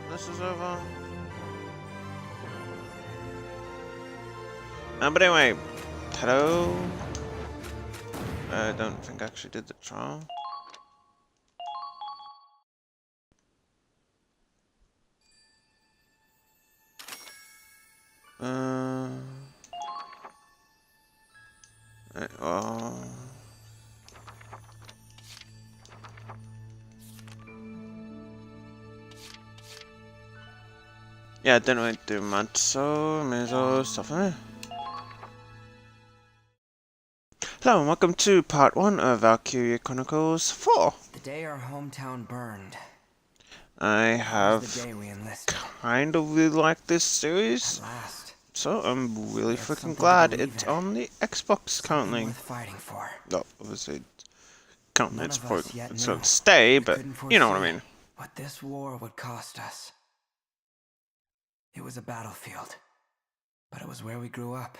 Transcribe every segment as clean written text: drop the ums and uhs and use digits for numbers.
This is over. But anyway, hello. I don't think I actually did the trial. Yeah, didn't really do much, so may as well stuff in there. Hello and welcome to part 1 of Valkyria Chronicles 4. The day our hometown burned. I have kind of really liked this series, so I'm really freaking glad it's on the Xbox currently. No, obviously, currently it's going to stay, but you know what I mean. What this war would cost us. It was a battlefield, but it was where we grew up.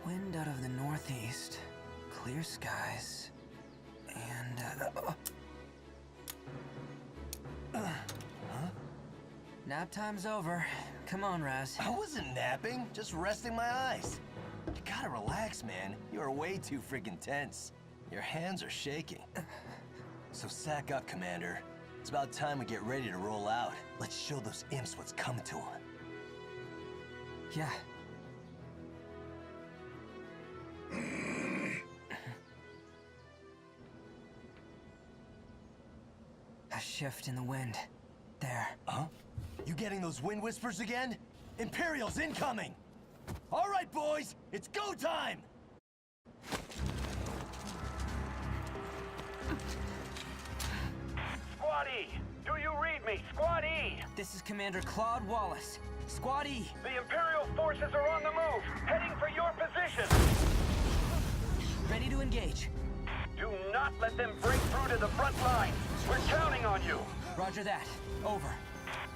Wind out of the northeast, clear skies, and nap time's over. Come on, Raz. I wasn't napping, just resting my eyes. You gotta relax, man. You are way too freaking tense. Your hands are shaking. So sack up, Commander. It's about time we get ready to roll out. Let's show those imps what's coming to them. Yeah. A shift in the wind. There. Huh? You getting those wind whispers again? Imperials incoming! All right, boys, it's go time! Squad E, do you read me? Squad E! This is Commander Claude Wallace. Squad E. The Imperial forces are on the move, heading for your position! Ready to engage. Do not let them break through to the front line. We're counting on you. Roger that. Over.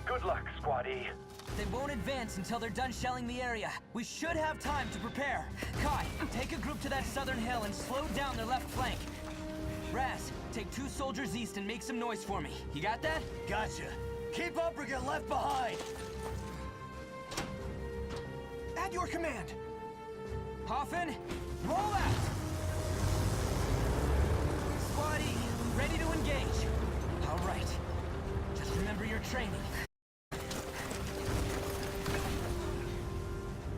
Good luck, Squad E. They won't advance until they're done shelling the area. We should have time to prepare. Kai, take a group to that southern hill and slow down their left flank. Raz, take 2 soldiers east and make some noise for me. You got that? Gotcha. Keep up or get left behind. At your command. Hoffman, roll out! Squad E, ready to engage. All right. Just remember your training.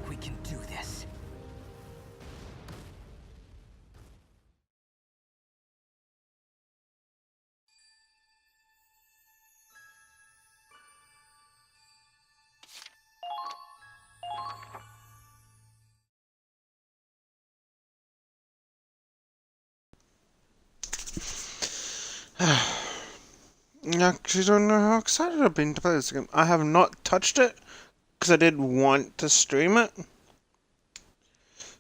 We can do this. I actually don't know how excited I've been to play this game. I have not touched it because I did want to stream it.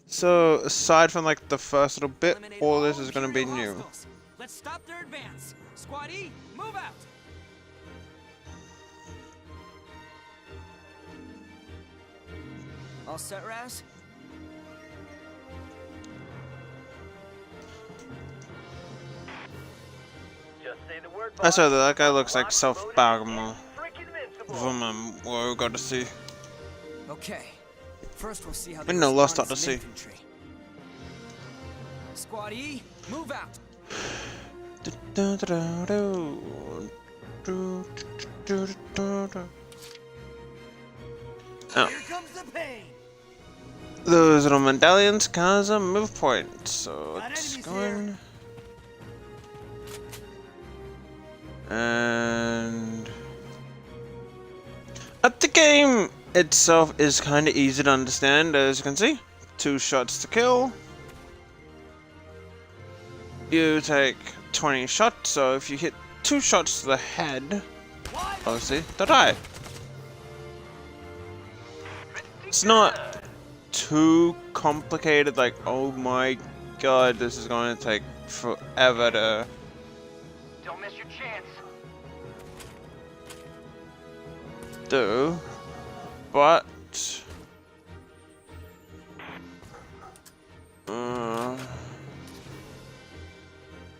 So aside from like the first little bit, all this is going to be new. Let's stop their advance. Squad E, move out. All set, Raz? I saw that guy looks like self-Bagamo from what we got to see. Okay. First we'll see how No, lost out to see. Squad E, move out. Oh. Here comes the pain. Those little medallions cause a move point, so Got it's enemies going. And the game itself is kind of easy to understand, as you can see. 2 shots to kill. You take 20 shots, so if you hit 2 shots to the head, obviously they'll die. It's not too complicated, like, oh my god, this is going to take forever to Don't miss your chance. do, but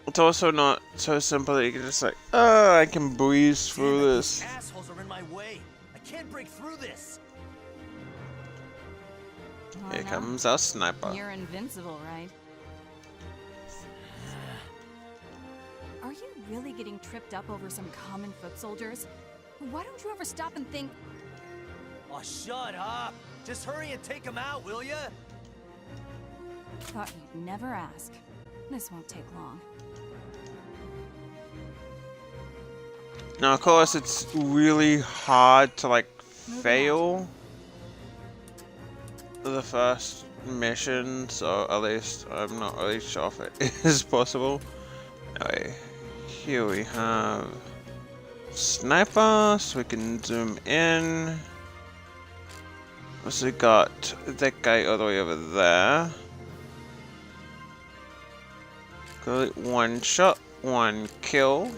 it's also not so simple that you can just like, oh, I can breeze through Damn it, this. these assholes are in my way. I can't break through this. Here comes our sniper. You're invincible, right? Are you really getting tripped up over some common foot soldiers? Why don't you ever stop and think, Oh, shut up. Just hurry and take them out, will ya? thought you'd never ask. This won't take long. Now, of course, it's really hard to like fail the first mission, so at least I'm not really sure if it is possible. Anyway, here we have sniper, so we can zoom in. Also got that guy all the way over there. Got 1 shot, 1 kill.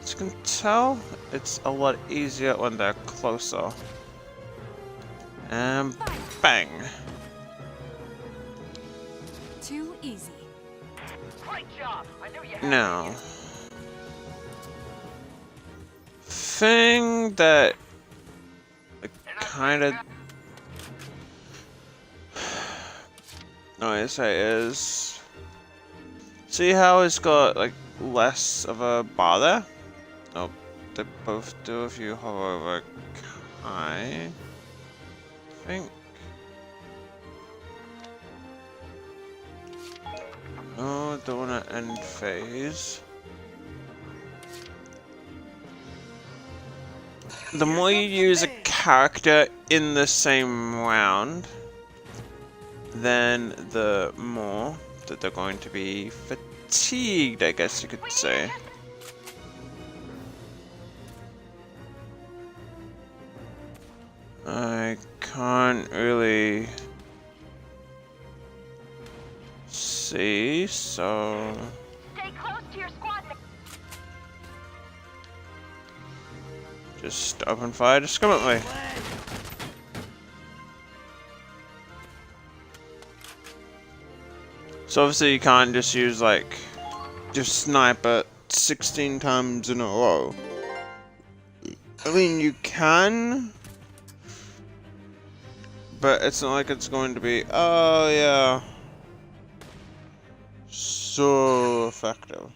As you can tell, it's a lot easier when they're closer. And bang! Too easy. Great job. I knew you had Now, it. thing that kind of I say is, see how it's got like less of a bar there? Oh, they both do if you hover over I think. Oh, don't want to end phase. The more you use a character in the same round, then the more that they're going to be fatigued, I guess you could say. I can't really see, so Stay close to your squad mate. just open fire discriminately. So obviously you can't just use like, just snipe it 16 times in a row. I mean, you can, but it's not like it's going to be, oh yeah, so effective.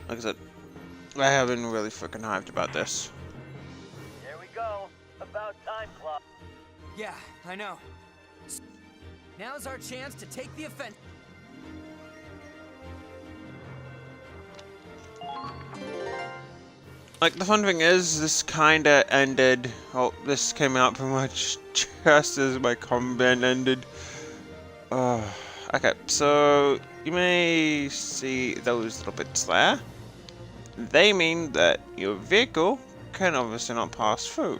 Like I said, I have been really freaking hyped about this. Here we go. About time, Clock. Yeah, I know. Now's our chance to take the offense. Like, the fun thing is, this kinda ended, oh, this came out pretty much just as my combat ended. Okay, so you may see those little bits there. They mean that your vehicle can obviously not pass through.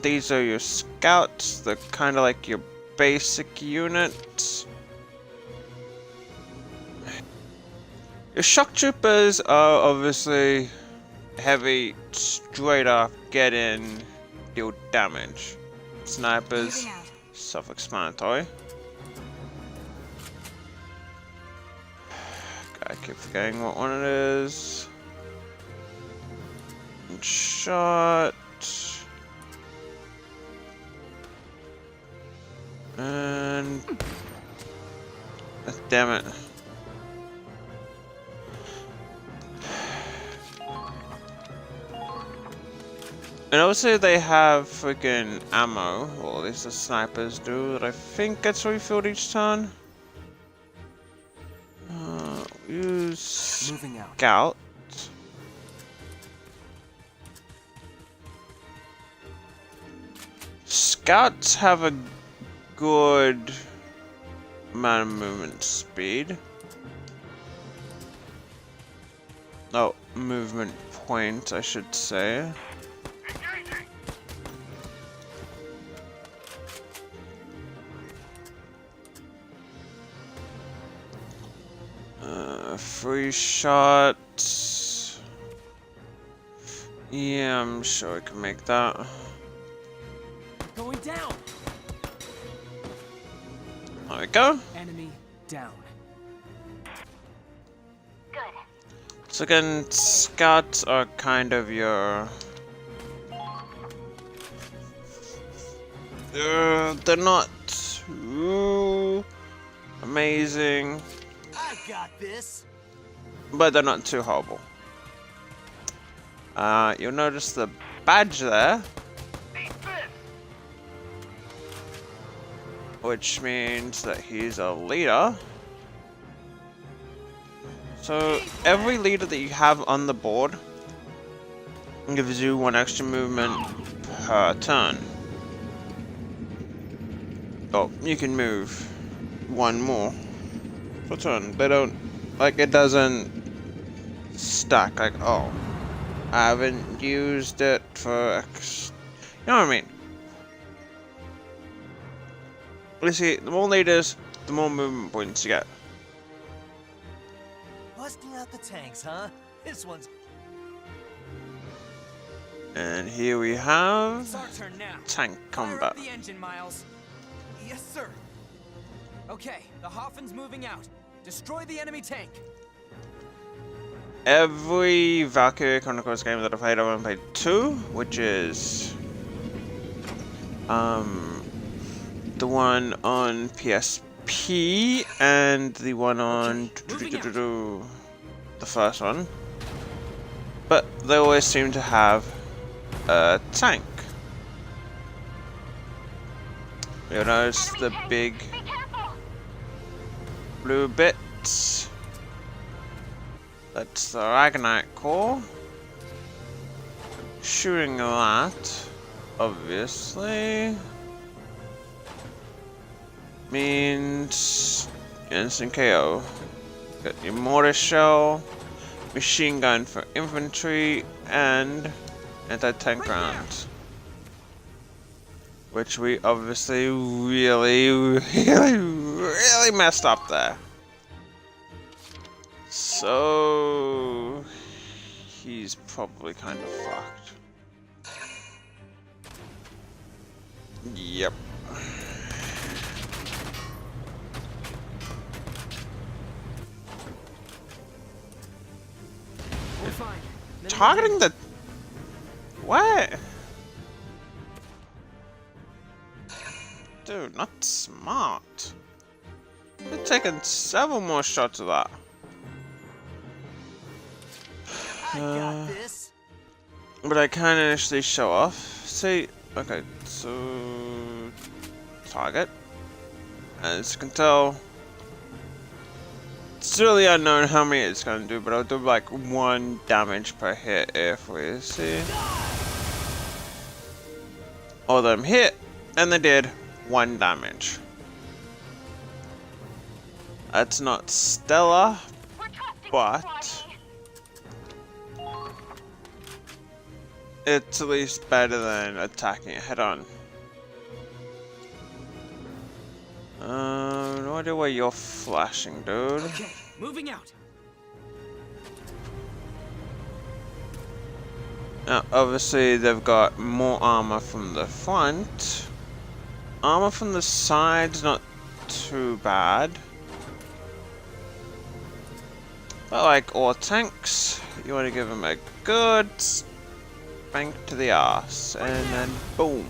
These are your scouts, they're kind of like your basic units. Your shock troopers are obviously heavy, straight off, get in, deal damage. Snipers, Moving out. self-explanatory. I keep forgetting what one it is. Shot. And damn it. And also they have freaking ammo, or at least the snipers do, that I think gets refilled each turn. Use Moving out. Scout. Scouts have a good amount of movement speed. Oh, movement point, I should say. Free shots. Yeah, I'm sure I can make that. Going down. There we go. Enemy down. Good. So again, scouts are kind of your... they're not too amazing, I got this. but they're not too horrible. You'll notice the badge there, which means that he's a leader. So every leader that you have on the board gives you 1 extra movement per turn. Oh, you can move 1 more per turn. They don't, like, it doesn't stack, like, oh, I haven't used it for X. You know what I mean? You see, the more leaders, the more movement points you get. Busting out the tanks, huh? This one's... And here we have It's our turn now. tank Fire combat. up the engine, Miles. Yes, sir. Okay, the Hoffen's moving out. Destroy the enemy tank. Every Valkyrie Chronicles game that I've played, I've only played 2, which is the one on PSP and the one on the first one. But they always seem to have a tank. You'll notice Enemy the tank. big Be careful. blue bits. That's the Ragnite core. Shooting that, obviously, means instant KO. Got your mortar shell, machine gun for infantry, and anti-tank rounds. Which we obviously really messed up there. So he's probably kind of fucked. Yep. We're fine. Targeting the... What? Dude, not smart. You're taking several more shots of that. I got this. But I can initially show off. See, okay, so target. As you can tell, it's really unknown how many it's gonna do, but I'll do like 1 damage per hit if we see. All of them hit, and they did 1 damage. That's not stellar, We're trusting you, but Squaddy. it's at least better than attacking it head on. No idea where you're flashing, dude. Okay, moving out. Now, obviously, they've got more armor from the front. Armor from the side's not too bad. But like all tanks, you want to give them a good spank to the arse, and then boom.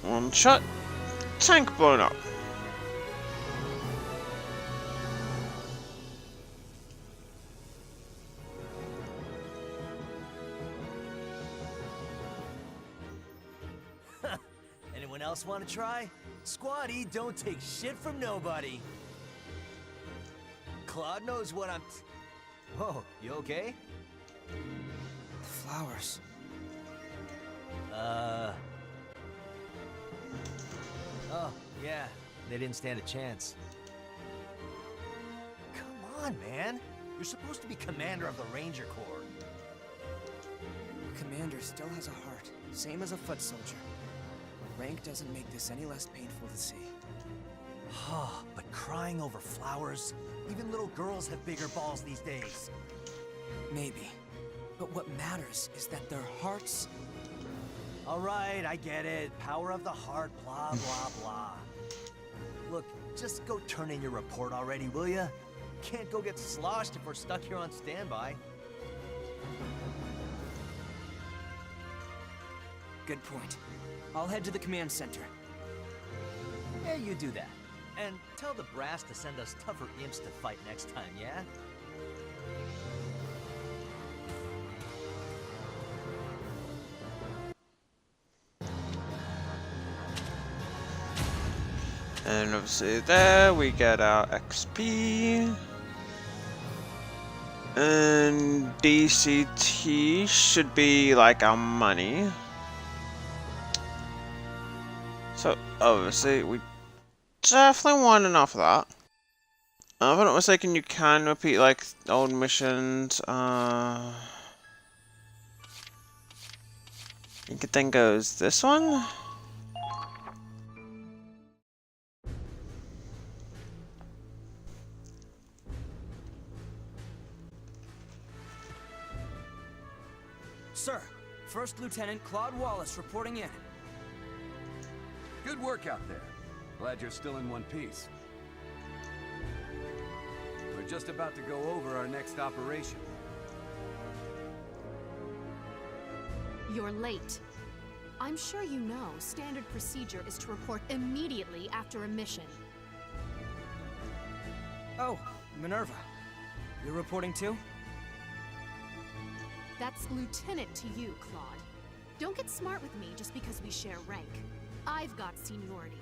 One shot, tank blown up. Anyone else want to try? Squatty don't take shit from nobody. Claude knows what I'm... Whoa, you okay? The flowers. Oh, yeah. They didn't stand a chance. Come on, man. You're supposed to be commander of the Ranger Corps. A commander still has a heart, same as a foot soldier. Rank doesn't make this any less painful to see. But crying over flowers? Even little girls have bigger balls these days. Maybe. But what matters is that their hearts... All right, I get it. Power of the heart, blah, blah, blah. Look, just go turn in your report already, will ya? Can't go get sloshed if we're stuck here on standby. Good point. I'll head to the command center. Yeah, you do that. And tell the brass to send us tougher imps to fight next time, yeah? And obviously there we get our XP. And DCT should be like our money. So obviously we definitely want enough of that. If I'm not mistaken, you can repeat like old missions. I think it then goes this one. Sir, First Lieutenant Claude Wallace reporting in. Good work out there. Glad you're still in one piece. We're just about to go over our next operation. You're late. I'm sure you know standard procedure is to report immediately after a mission. Oh, Minerva. You're reporting too? That's lieutenant to you, Claude. Don't get smart with me just because we share rank. I've got seniority.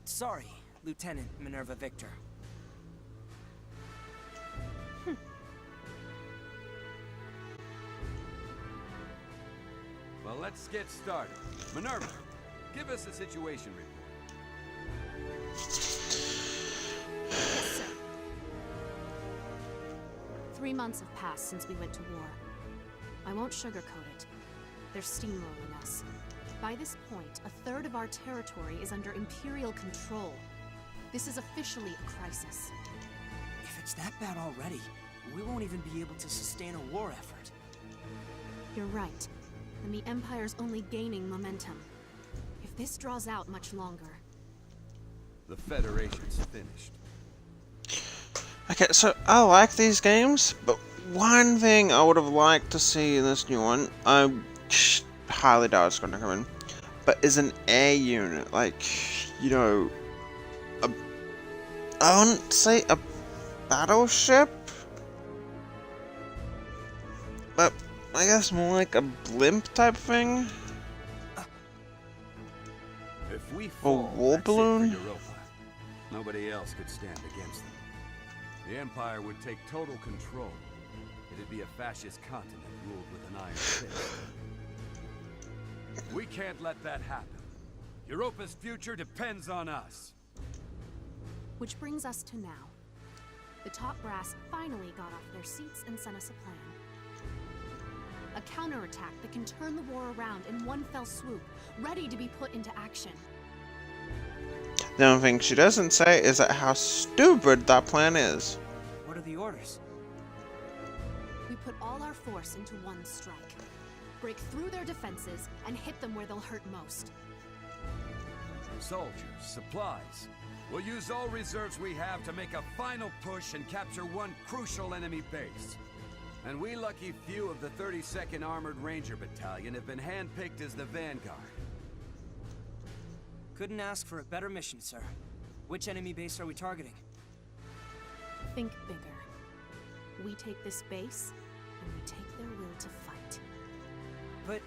Sorry, Lieutenant Minerva Victor. Well, let's get started. Minerva, give us a situation report. Yes, sir. 3 months have passed since we went to war. I won't sugarcoat it. They're steamrolling us. By this point, a third of our territory is under Imperial control. This is officially a crisis. If it's that bad already, we won't even be able to sustain a war effort. You're right, and the Empire's only gaining momentum. If this draws out much longer... The Federation's finished. Okay, so I like these games, but one thing I would have liked to see in this new one, I highly doubt it's going to come in, but is an air unit, like, you know, I wouldn't say a battleship, but I guess more like a blimp type thing. If we A fall, war that's it for balloon? Europa. Nobody else could stand against them. The Empire would take total control. It'd be a fascist continent ruled with an iron fist. We can't let that happen. Europa's future depends on us. Which brings us to now. The top brass finally got off their seats and sent us a plan. A counterattack that can turn the war around in one fell swoop, ready to be put into action. The only thing she doesn't say is that how stupid that plan is. What are the orders? We put all our force into one strike. Break through their defenses and hit them where they'll hurt most. Soldiers, supplies. We'll use all reserves we have to make a final push and capture one crucial enemy base. And we lucky few of the 32nd Armored Ranger Battalion have been handpicked as the vanguard. Couldn't ask for a better mission, sir. Which enemy base are we targeting? Think bigger. We take this base, and we take their will to fight. But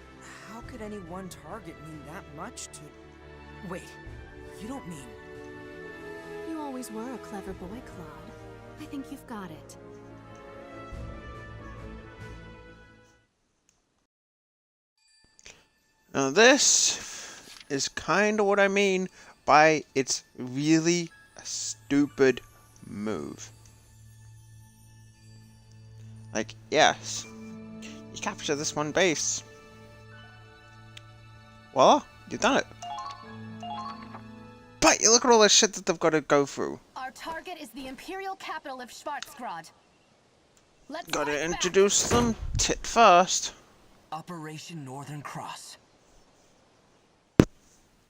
how could any one target mean that much to... Wait, you don't mean... You always were a clever boy, Claude. I think you've got it. Now this is kind of what I mean by it's really a stupid move. Like, yes, you capture this one base. Well, you've done it. But you look at all the shit that they've got to go through. Our target is the Imperial capital of Schwarzgrad. Let's Gotta fight back. introduce them tit first. Operation Northern Cross.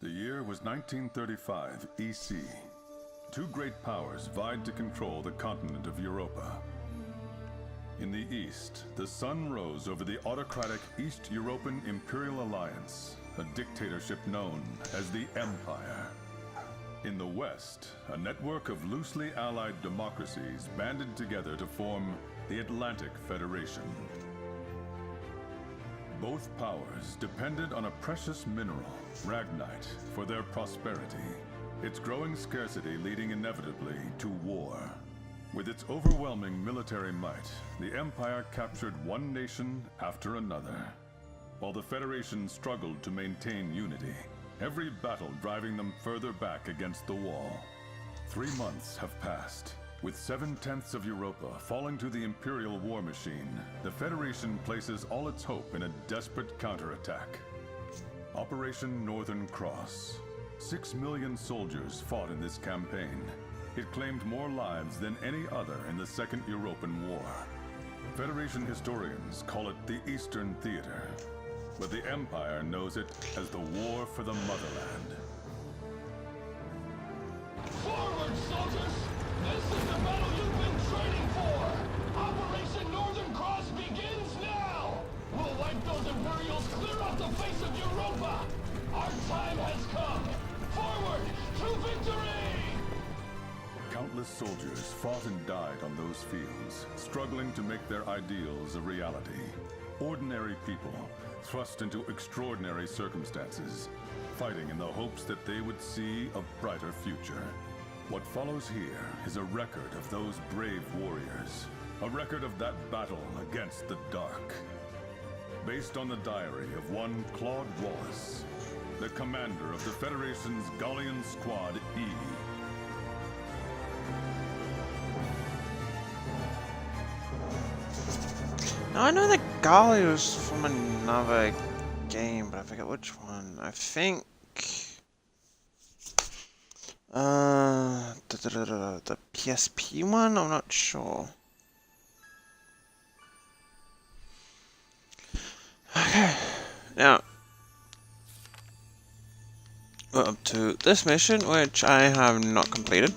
The year was 1935 EC. Two great powers vied to control the continent of Europa. In the east, the sun rose over the autocratic East European Imperial Alliance, a dictatorship known as the Empire. In the west, a network of loosely allied democracies banded together to form the Atlantic Federation. Both powers depended on a precious mineral, Ragnite, for their prosperity, its growing scarcity leading inevitably to war. With its overwhelming military might, the Empire captured one nation after another, while the Federation struggled to maintain unity, every battle driving them further back against the wall. 3 months have passed. With 7/10 of Europa falling to the Imperial war machine, the Federation places all its hope in a desperate counterattack. Operation Northern Cross. 6 million soldiers fought in this campaign. It claimed more lives than any other in the Second European War. Federation historians call it the Eastern Theater, but the Empire knows it as the War for the Motherland. Forward, soldiers! This is the battle you've been training for! Operation Northern Cross begins now! We'll wipe those Imperials clear off the face of Europa! Our time has come! Forward to victory! Countless soldiers fought and died on those fields, struggling to make their ideals a reality. Ordinary people, thrust into extraordinary circumstances, fighting in the hopes that they would see a brighter future. What follows here is a record of those brave warriors, a record of that battle against the dark. Based on the diary of one Claude Wallace, the commander of the Federation's Gallian Squad E. Now I know that Gali was from another game, but I forget which one. I think the PSP one? I'm not sure. Okay, now we're up to this mission, which I have not completed.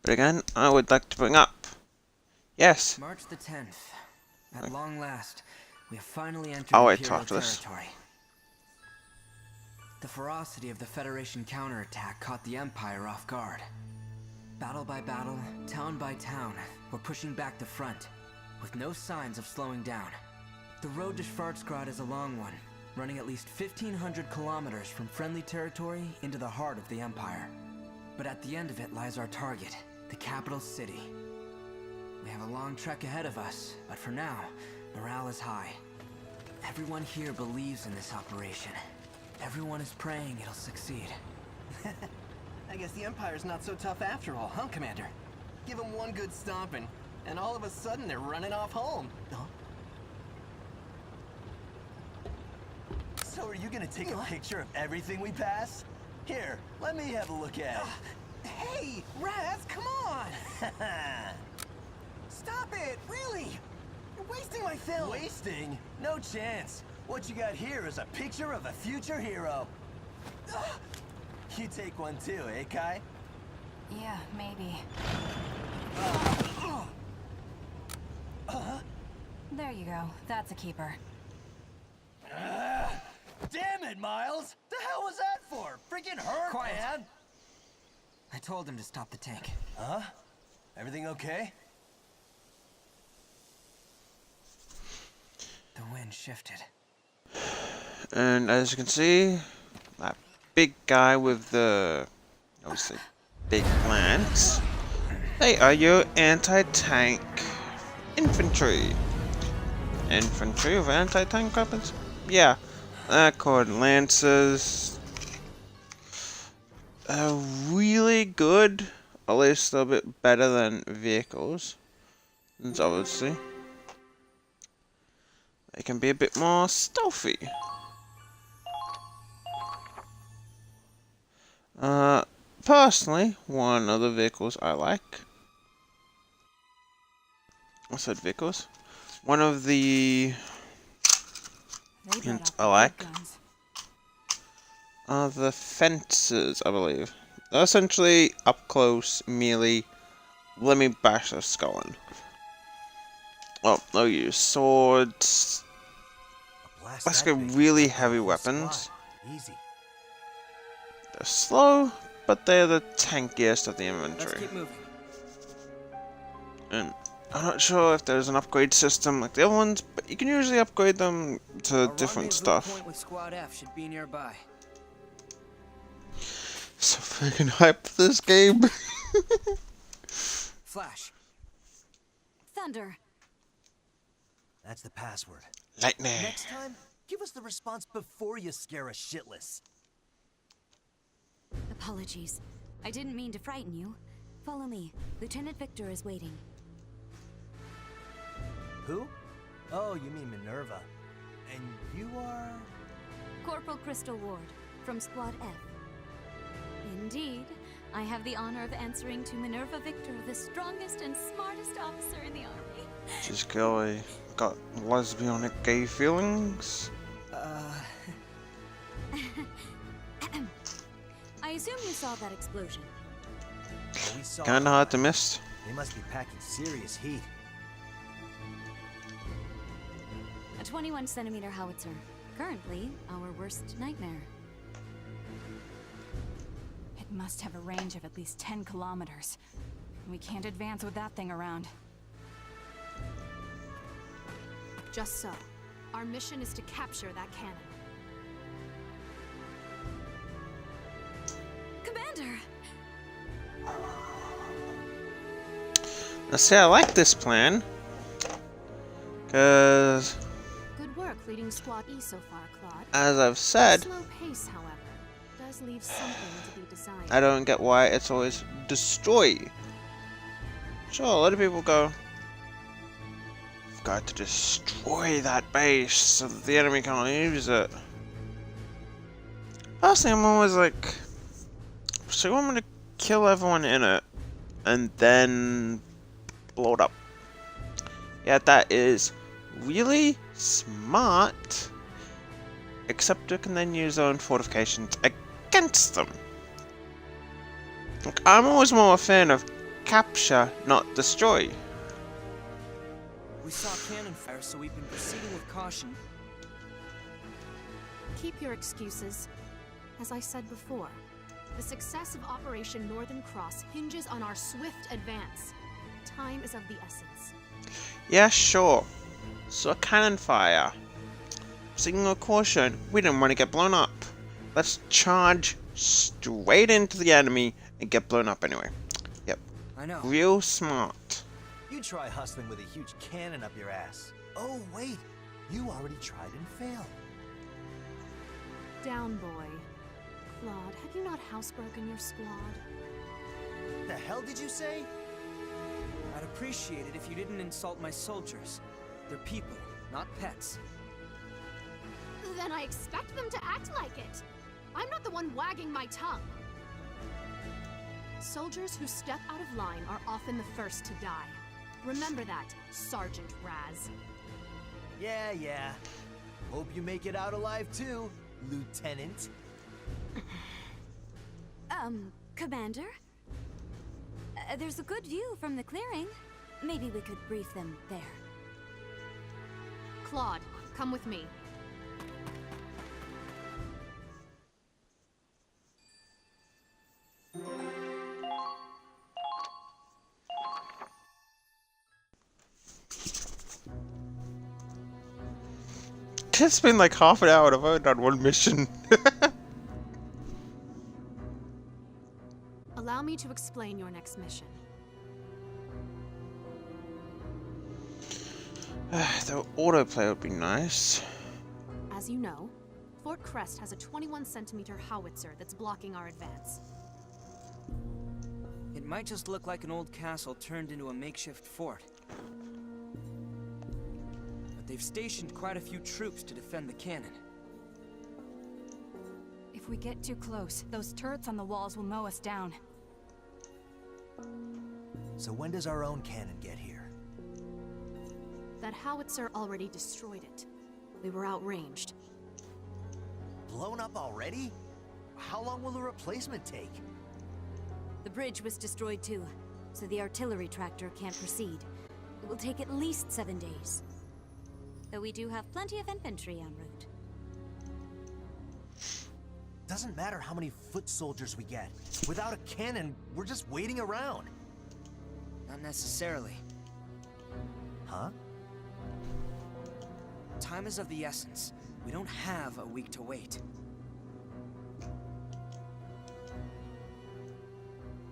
But again, I would like to bring up, yes. March the 10th. At long last, we have finally entered Oh, wait, Imperial talk to this. territory. The ferocity of the Federation counterattack caught the Empire off guard. Battle by battle, town by town, we're pushing back the front, with no signs of slowing down. The road to Schwarzgrad is a long one, running at least 1,500 kilometers from friendly territory into the heart of the Empire. But at the end of it lies our target, the capital city. We have a long trek ahead of us, but for now, morale is high. Everyone here believes in this operation. Everyone is praying it'll succeed. I guess the Empire's not so tough after all, huh, Commander? Give them one good stomping, and all of a sudden they're running off home. Huh? So are you gonna take a picture of everything we pass? Here, let me have a look at it. Hey, Raz, come on! Stop it, really! You're wasting my film! Wasting? No chance. What you got here is a picture of a future hero. You take one too, eh, Kai? Yeah, maybe. There you go. That's a keeper. Damn it, Miles! The hell was that for? Freaking hurt, Quiet. man! I told him to stop the tank. Huh? Everything okay? The wind shifted. And as you can see, that big guy with the, obviously, big lance, they are your anti-tank infantry. Infantry with anti-tank weapons? Yeah, they're called lancers. Really good, at least a little bit better than vehicles. And obviously, they can be a bit more stealthy. Personally, one of the vehicles I like. I said vehicles. One of the I like are the fences, I believe. They're essentially up close, melee. Let me bash their skull in. Oh, they'll use swords. Let's go really heavy weapons. Easy. They're slow, but they're the tankiest of the Let's inventory. keep moving. And I'm not sure if there's an upgrade system like the other ones, but you can usually upgrade them to A different rendezvous stuff. point with Squad F should be nearby. So freaking hype for this game. Flash. Thunder. That's the password. Lightning. Next time, give us the response before you scare us shitless. Apologies. I didn't mean to frighten you. Follow me. Lieutenant Victor is waiting. Who? Oh, you mean Minerva. And you are... Corporal Crystal Ward, from Squad F. Indeed. I have the honor of answering to Minerva Victor, the strongest and smartest officer in the army. This guy got lesbianic gay feelings. I assume you saw that explosion. Oh, we saw Kinda hard to miss. They must be packing serious heat. A 21-centimeter howitzer. Currently, our worst nightmare. It must have a range of at least 10 kilometers. We can't advance with that thing around. Just so. Our mission is to capture that cannon. Commander! Now see, I like this plan. Cause, Good work leading Squad E so far, Claude. as I've said, Slow pace, however, does leave something to be desired. I don't get why it's always destroy. Sure, a lot of people go, we've got to destroy that base so that the enemy can't use it. Personally, I'm always like, so you want me to kill everyone in it and then blow it up? Yeah, that is really smart. Except you can then use their own fortifications against them. Look, I'm always more a fan of capture, not destroy. We saw cannon fire, so we've been proceeding with caution. Keep your excuses. As I said before, the success of Operation Northern Cross hinges on our swift advance. Time is of the essence. Yeah, sure. So a cannon fire. Signal caution. We don't want to get blown up. Let's charge straight into the enemy and get blown up anyway. Yep. I know. Real smart. You try hustling with a huge cannon up your ass. Oh, wait. You already tried and failed. Down, boy. Claude, have you not housebroken your squad? The hell did you say? I'd appreciate it if you didn't insult my soldiers. They're people, not pets. Then I expect them to act like it. I'm not the one wagging my tongue. Soldiers who step out of line are often the first to die. Remember that, Sergeant Raz. Yeah. Hope you make it out alive too, Lieutenant. Commander? There's a good view from the clearing. Maybe we could brief them there. Claude, come with me. It's been like half an hour and I've only done one mission. Allow me to explain your next mission. The autoplay would be nice. As you know, Fort Crest has a 21-centimeter howitzer that's blocking our advance. It might just look like an old castle turned into a makeshift fort. But they've stationed quite a few troops to defend the cannon. If we get too close, those turrets on the walls will mow us down. So when does our own cannon get here? That howitzer already destroyed it. We were outranged. Blown up already? How long will the replacement take? The bridge was destroyed too, so the artillery tractor can't proceed. It will take at least 7 days. Though we do have plenty of infantry en route. Doesn't matter how many foot soldiers we get. Without a cannon, we're just waiting around. Not necessarily. Huh? Time is of the essence. We don't have a week to wait.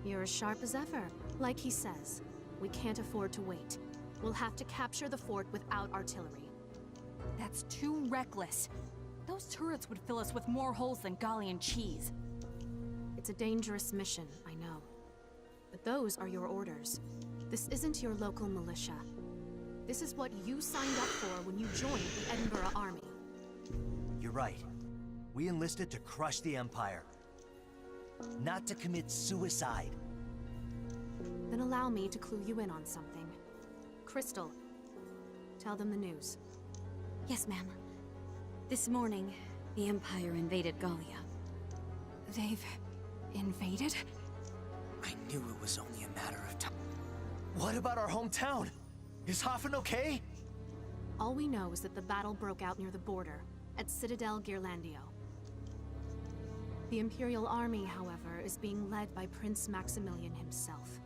You're as sharp as ever. Like he says, we can't afford to wait. We'll have to capture the fort without artillery. That's too reckless. Those turrets would fill us with more holes than Gallian cheese. It's a dangerous mission, I know. But those are your orders. This isn't your local militia. This is what you signed up for when you joined the Edinburgh Army. You're right. We enlisted to crush the Empire. Not to commit suicide. Then allow me to clue you in on something. Crystal, tell them the news. Yes, ma'am. This morning, the Empire invaded Gallia. They've invaded? I knew it was only a matter of time. What about our hometown? Is Hafen okay? All we know is that the battle broke out near the border, at Citadel Ghirlandaio. The Imperial Army, however, is being led by Prince Maximilian himself.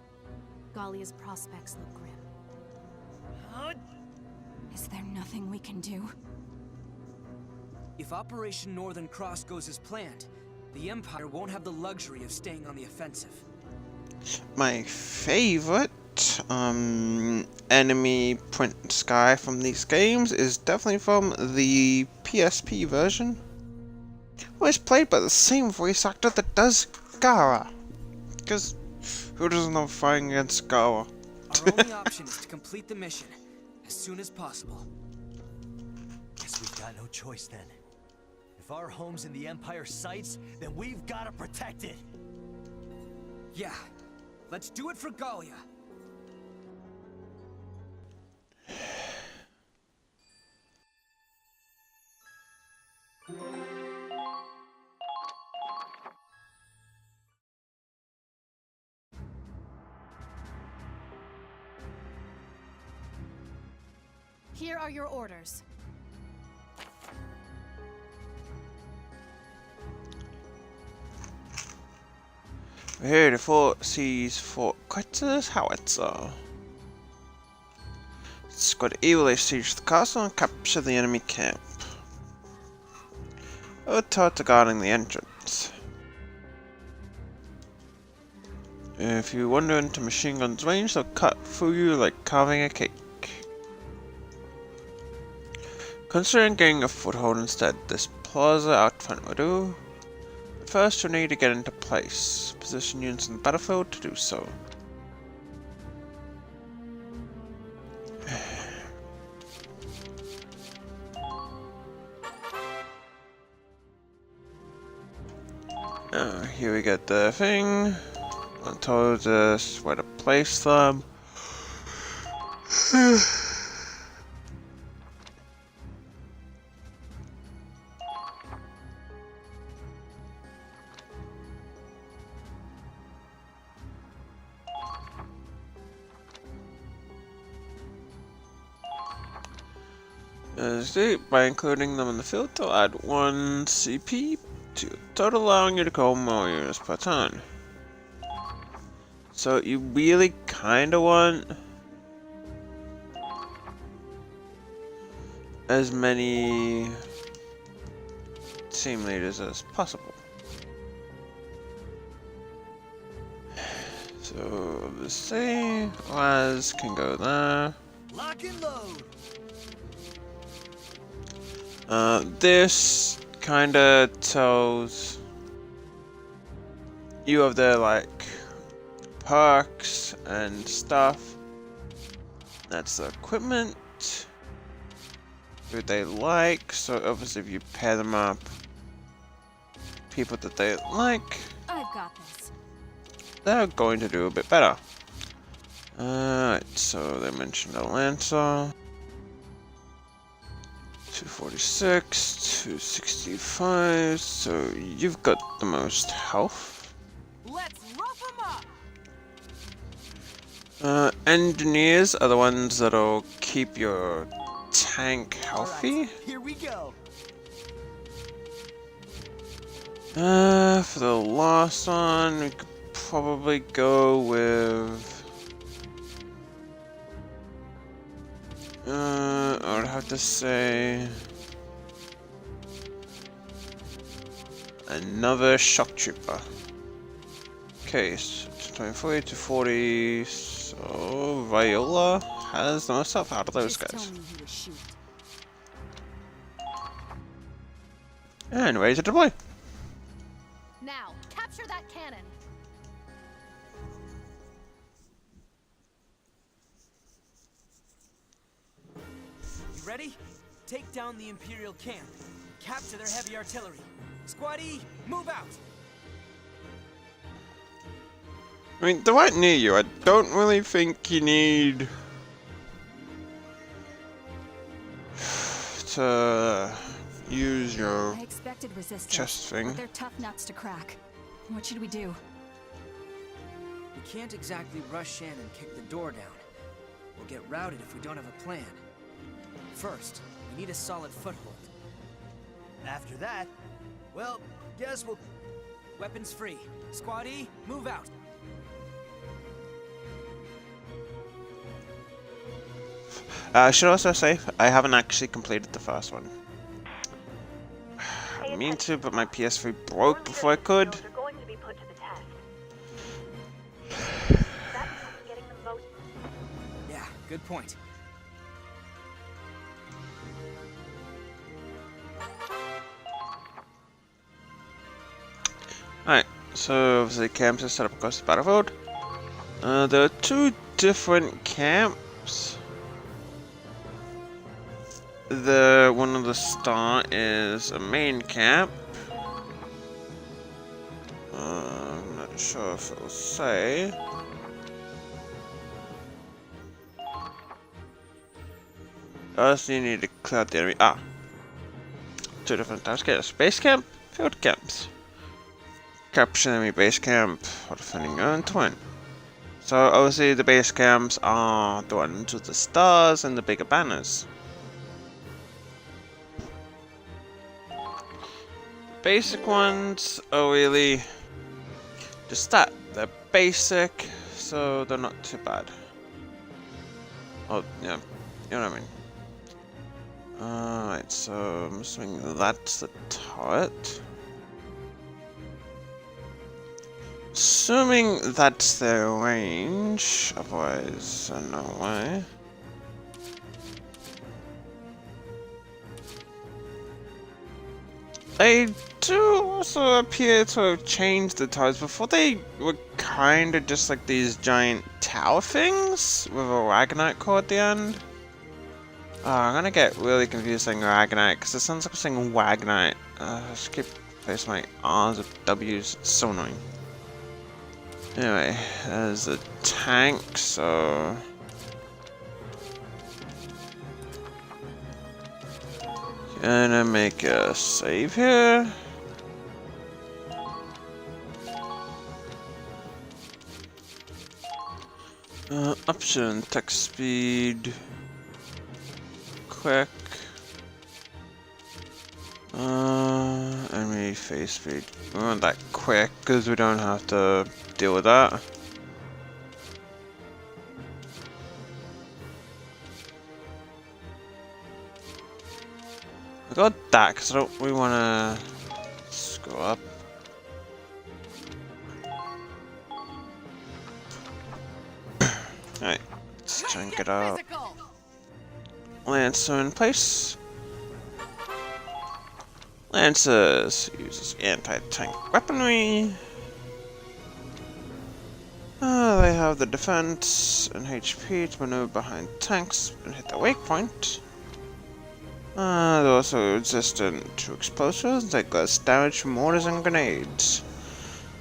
Gallia's prospects look grim. Is there nothing we can do? If Operation Northern Cross goes as planned, the Empire won't have the luxury of staying on the offensive. My favorite enemy print sky from these games is definitely from the PSP version. Well, it's played by the same voice actor that does Gara. Because who doesn't love fighting against Gara? Our only option is to complete the mission as soon as possible. Guess we've got no choice then. If our home's in the Empire's sights, then we've got to protect it. Yeah, let's do it for Gallia. Here are your orders. Here the fort sees Fort Quetzal's howitzer. Squad E will siege the castle and capture the enemy camp. Turrets are guarding the entrance. If you wander into machine gun's range, they'll cut through you like carving a cake. Considering getting a foothold instead, this plaza out front will do. But first you'll need to get into place. Position units in the battlefield to do so. Here we get the thing. I told us where to place them. By including them in the field, they'll add 1 CP to your total, allowing you to call more units per turn. So you really kinda want as many team leaders as possible. So obviously, Laz can go there. Lock and load. This kinda tells you of their like perks and stuff. That's the equipment. Who they like. So obviously, if you pair them up, people that they like, I've got this. they're going to do a bit better. So they mentioned Atlanta. 246, 265, so you've got the most health. Let's rough 'em up! Engineers are the ones that'll keep your tank healthy. Right, here we go. For the last one, we could probably go with... I would have to say... another shock trooper. Okay, so 24 to 40, so Viola has the most stuff out of those guys. And ready to deploy. Now, capture that cannon. You ready? Take down the Imperial camp. Capture their heavy artillery. Squad E, move out! I mean, they're right near you. I don't really think you need to use your I expected resistance, chest thing. but they're tough nuts to crack. What should we do? We can't exactly rush in and kick the door down. We'll get routed if we don't have a plan. First, we need a solid foothold. After that, well, guess we'll... Weapons free. Squad E, move out. I should also say, I haven't actually completed the first one. I mean to, but my PS3 broke before I could. Yeah, good point. Alright, so obviously camps are set up across the battlefield. There are 2 different camps. The one on the start is a main camp. I'm not sure if it will say. Also, you need to clear out the enemy. 2 different types. Okay, base camp, field camps. Capture enemy base camp while defending your own twin. So obviously the base camps are the ones with the stars and the bigger banners. Basic ones are really just that. They're basic, so they're not too bad. Oh, yeah. You know what I mean. Alright, so I'm assuming that's the turret. Assuming that's their range, otherwise, no way. They do also appear to have changed the turrets. Before they were kind of just like these giant tower things with a Ragnite core at the end. Oh, I'm gonna get really confused saying Ragnite because it sounds like I'm saying Wagnite. I just keep placing my R's with W's. It's so annoying. Anyway, there's a tank, so... Gonna make a save here. Option, text speed, quick, Enemy face speed. We want that quick because we don't have to deal with that. We got that because don't we want to screw up? Alright, let's try and get our Lancer in place. Lancers uses anti-tank weaponry. They have the defense and HP to maneuver behind tanks and hit the waypoint. They're also resistant to explosives and take less damage from mortars and grenades.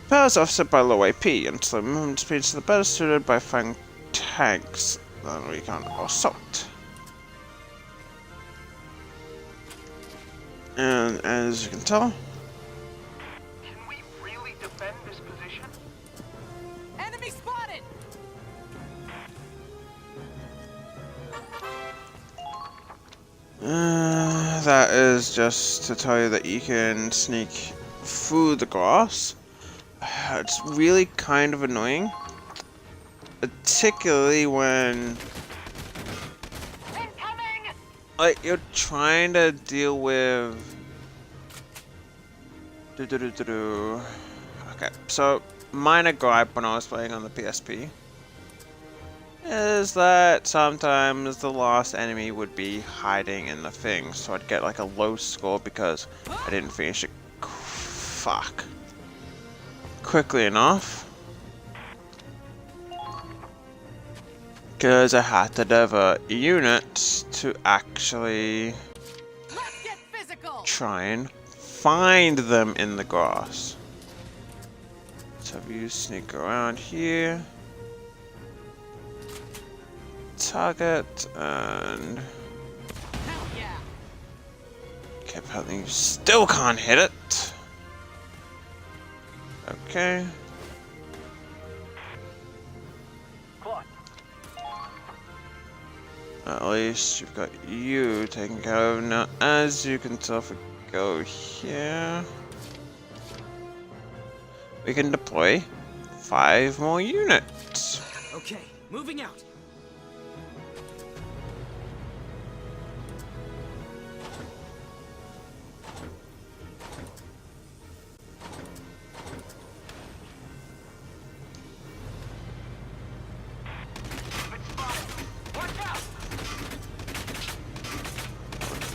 Power is offset by low AP and slow movement speeds that are better suited by fighting tanks than recon or assault. And as you can tell, Can we really defend this position? Enemy spotted! that is just to tell you that you can sneak through the grass. It's really kind of annoying, particularly when like you're trying to deal with. Okay, so minor gripe when I was playing on the PSP is that sometimes the last enemy would be hiding in the thing, so I'd get like a low score because I didn't finish it quickly enough. Because I had to divert units to actually try and find them in the grass. So if you sneak around here, target, and okay, apparently you still can't hit it. Okay. At least you've got you taken care of. Now, as you can tell, if we go here, we can deploy 5 more units. Okay, moving out.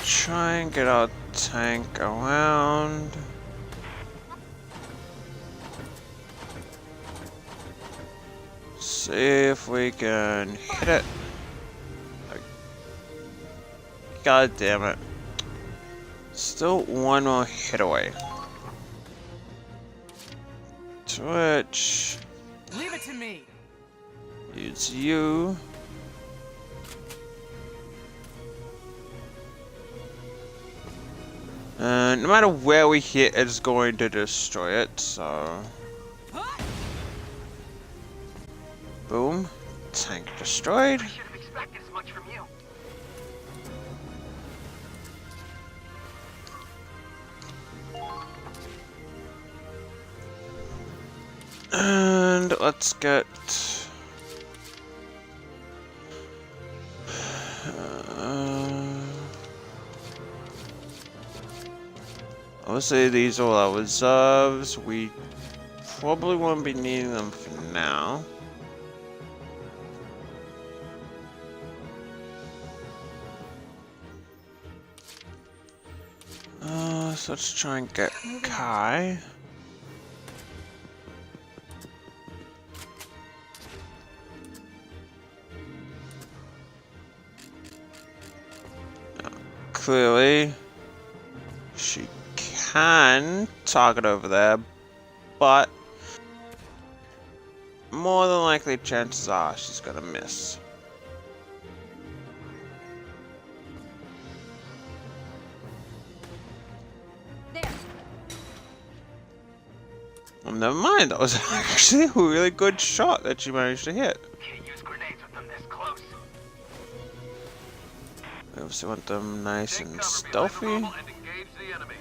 Try and get our tank around. See if we can hit it. God damn it. Still one more hit away. Twitch. Leave it to me. It's you. No matter where we hit, it's going to destroy it, so... Boom. Tank destroyed. I should have expected as much from you. And let's get... obviously these are our reserves. We probably won't be needing them for now. So let's try and get Kai. Clearly, she can target over there, but more than likely chances are she's gonna miss. There. Oh, never mind, that was actually a really good shot that she managed to hit. Can't use grenades with them this close. We obviously want them nice Take and cover behind the stealthy. rubble and engage the enemy.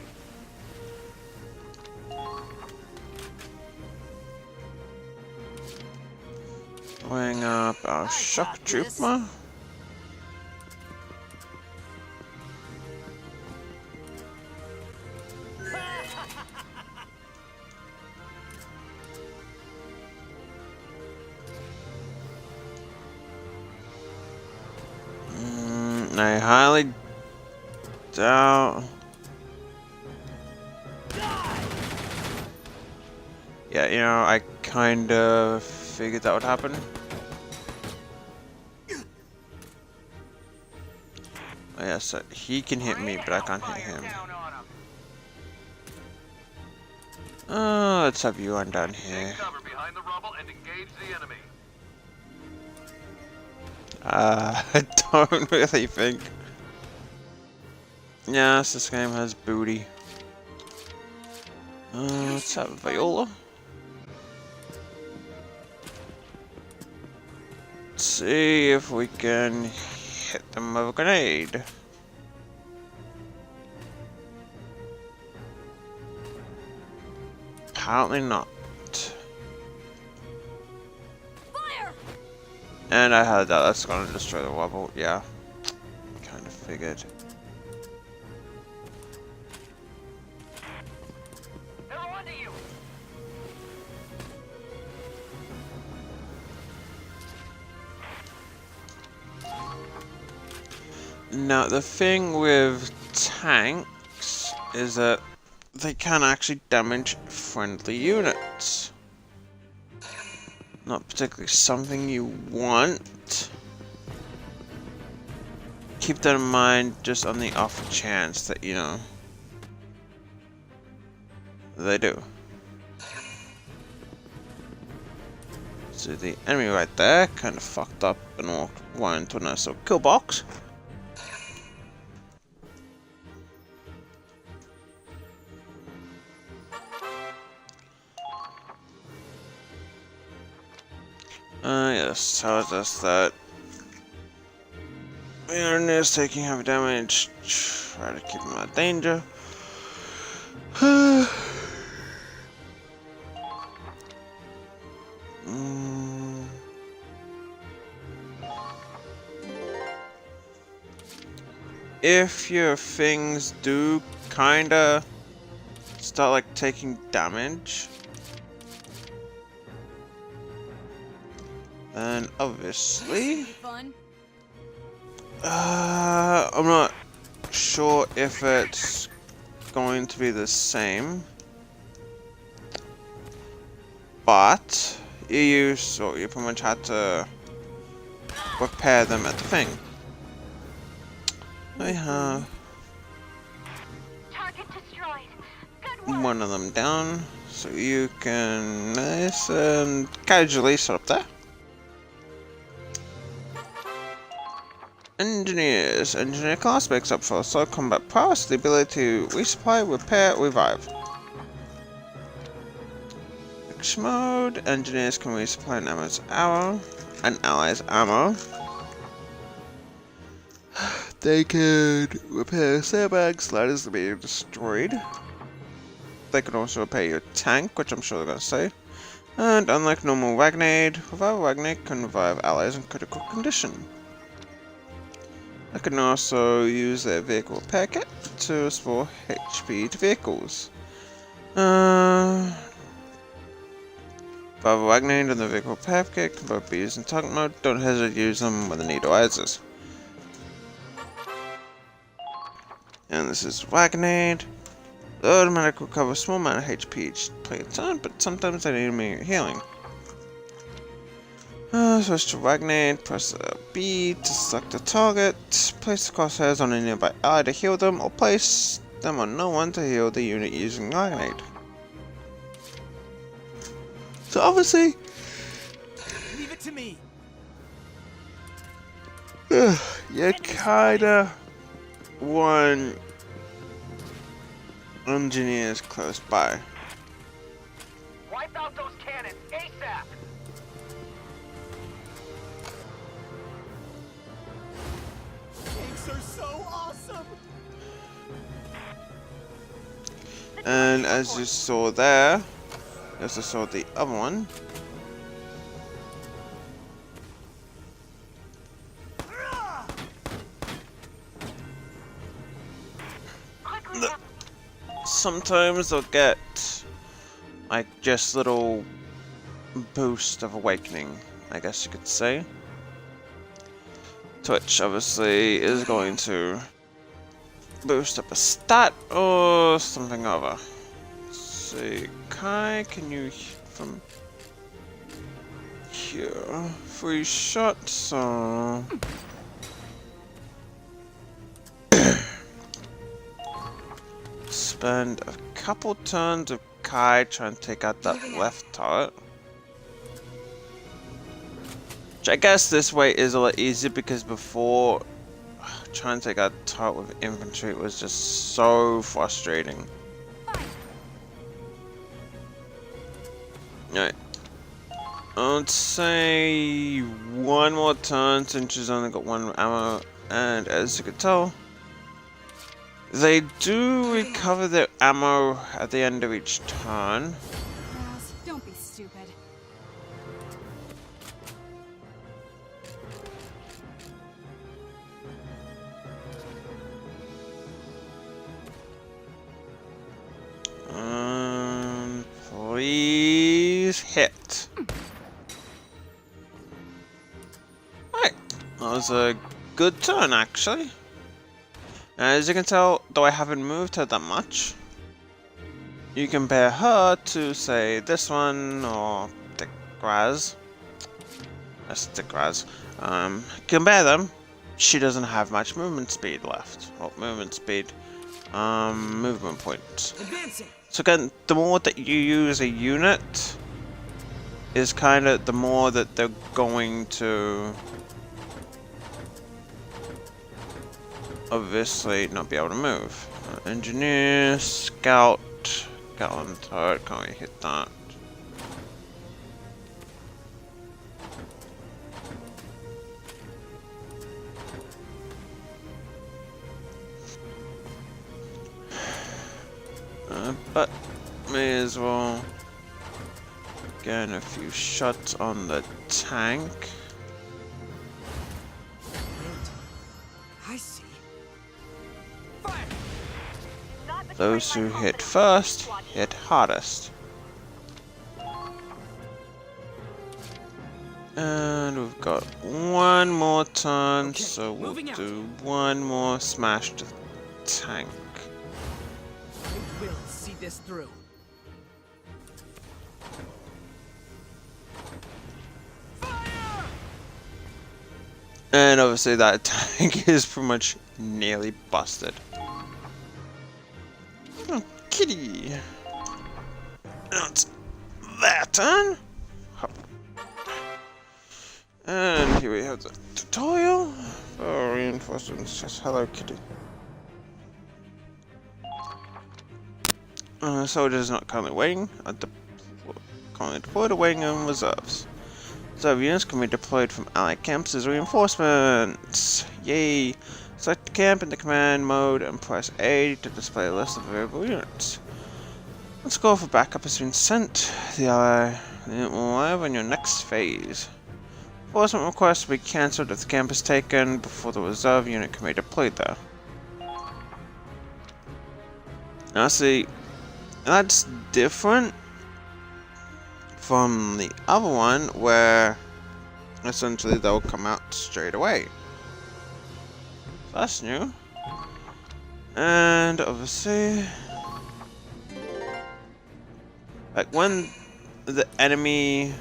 Bring up our shock trooper. I highly doubt. Yeah, you know, I kind of figured that would happen. Oh, yeah, so he can hit me, but I can't hit him. Oh, let's have you on down here. I don't really think. Yes, this game has booty. Let's have Viola. Let's see if we can hit them with a grenade. Apparently not. Fire! And I heard that that's gonna destroy the wobble, yeah. Kind of figured. They're onto you. Now the thing with tanks is that they can actually damage friendly units. Not particularly something you want. Keep that in mind just on the off chance that, you know, they do. So the enemy right there kind of fucked up and walked right into a nice little kill box. Yes, tells us that Aaron is taking heavy damage. Try to keep him out of danger. If your things do kinda start like taking damage, then obviously I'm not sure if it's going to be the same, but you pretty much had to repair them at the thing. I have Target destroyed. Good work. one of them down, so you can nice and casually set up there. Engineers. Engineer class makes up for solid combat prowess, the ability to resupply, repair, revive. Action mode. Engineers can resupply an ally's ammo. They can repair sandbags, sliders that may be destroyed. They can also repair your tank, which I'm sure they're going to say. And unlike normal Ragnade, Ragnade can revive allies in critical condition. I can also use their vehicle repair kit to restore HP to vehicles. Bravo Ragnade and the vehicle repair kit can both be used in target mode. Don't hesitate to use them when the need arises. And this is Ragnade. The automatic will cover a small amount of HP each play turn, but sometimes they need immediate healing. Switch to Ragnade, press B to select a target, place the crosshairs on a nearby ally to heal them, or place them on no one to heal the unit using Ragnade. So obviously, Leave it to me. you kinda want engineers close by. Wipe out those cannons ASAP. Tanks are so awesome. And as you saw there, you also saw the other one. sometimes they'll get like just little boost of awakening, I guess you could say. Which obviously is going to boost up a stat or something other. Let's see, Kai, can you from here? Free shot, so spend a couple turns of Kai trying to take out that left turret. Which I guess this way is a lot easier because before trying to take out turret with infantry was just so frustrating. Alright. I'd say one more turn since she's only got one ammo, and as you can tell, they do recover their ammo at the end of each turn. Raz, don't be stupid. Please hit. Right, that was a good turn actually. As you can tell, though I haven't moved her that much, you compare her to say this one or Tigraz. That's Tigraz. Compare them. She doesn't have much movement speed left. Well, movement speed. Movement points. Advancing. So again, the more that you use a unit is kind of the more that they're going to obviously not be able to move. Engineer, scout, Gatling turret, can't really hit that. But may as well get a few shots on the tank. I see. Those who hit first hit hardest. And we've got one more turn, so we'll do one more smash to the tank. I will see this through. And obviously that tank is pretty much nearly busted. Oh, kitty! That's that turn. And here we have the tutorial. Oh, reinforcements. Just hello, kitty. Soldiers not currently waiting. Currently deployed, awaiting in reserves. Reserve units can be deployed from allied camps as reinforcements. Yay! Select the camp in the command mode and press A to display a list of available units. Let's go for backup has been sent. The ally unit will arrive on your next phase. Enforcement request will be cancelled if the camp is taken before the reserve unit can be deployed there. Now see, that's different from the other one where essentially they'll come out straight away. That's new. And obviously, like when the enemy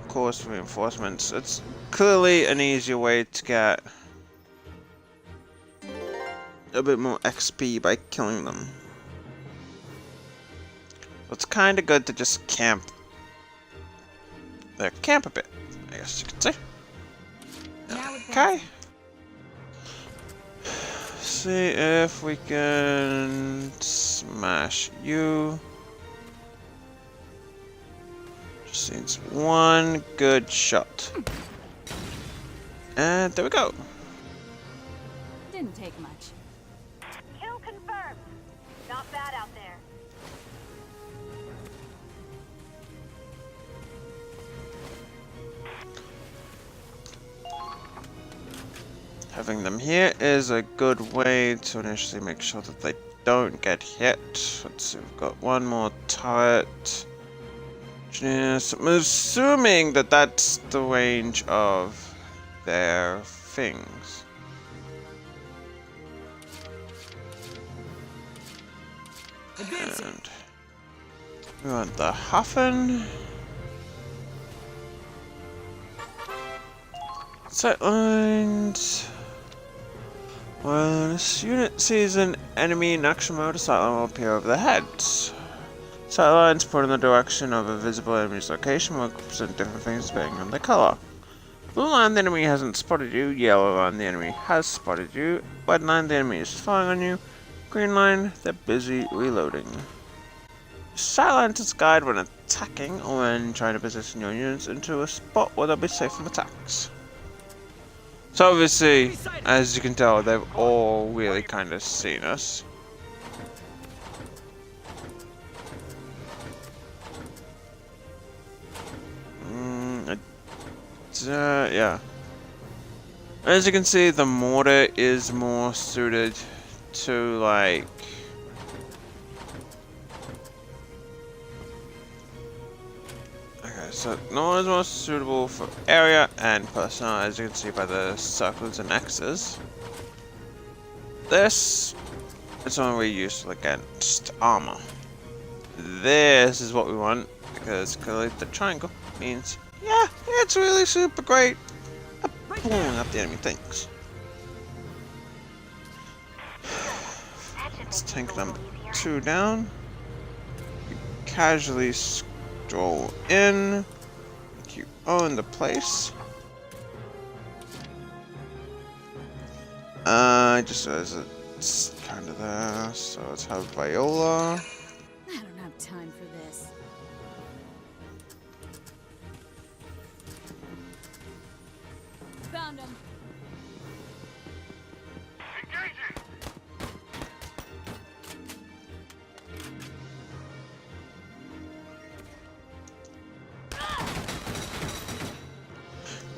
calls for reinforcements, it's clearly an easier way to get a bit more XP by killing them. So it's kind of good to just camp. Camp a bit, I guess you could say. Okay. See if we can smash you. Just needs one good shot. And there we go. Didn't take much. Kill confirmed. Not bad out there. Having them here is a good way to initially make sure that they don't get hit. Let's see, we've got one more turret. Yes, I'm assuming that that's the range of their things. And we want the Huffin. Sightlines. When this unit sees an enemy in action mode, a sightline will appear over their heads. Sightlines point in the direction of a visible enemy's location will represent different things depending on their color. Blue line, the enemy hasn't spotted you. Yellow line, the enemy has spotted you. Red line, the enemy is firing on you. Green line, they're busy reloading. Sightlines is guide when attacking or when trying to position your units into a spot where they'll be safe from attacks. So obviously, as you can tell, they've all really kind of seen us. Yeah. As you can see, the mortar is more suited to like so no is more suitable for area and personnel, as you can see by the circles and X's. This is only useful against armor. This is what we want, because clearly the triangle means, yeah, it's really super great at pulling up the enemy tanks. Let's tank number 2 down. Casually stroll in. You own the place. Just as it's kind of there, so let's have Viola. I don't have time for this. Found him.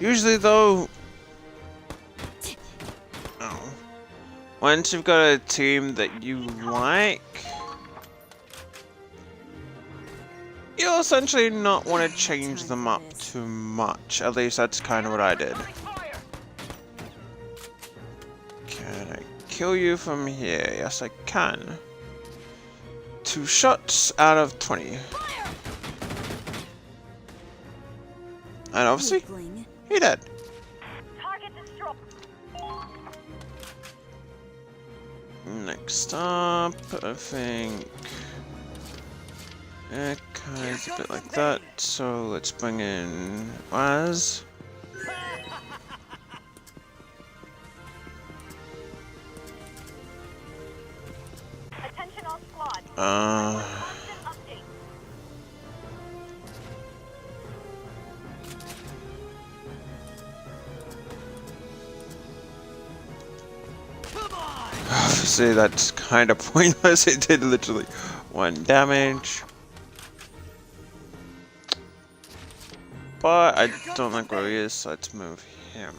Usually though, once you've got a team that you like, you'll essentially not want to change them up too much. At least that's kind of what I did. Can I kill you from here? Yes, I can. 2 shots out of 20. And obviously, he dead. Target destroyed. Next up, I think it kind of a bit like that. So let's bring in Raz. Attention all squad. Obviously, that's kind of pointless. It did literally 1 damage. But I don't like where he is, so let's move him.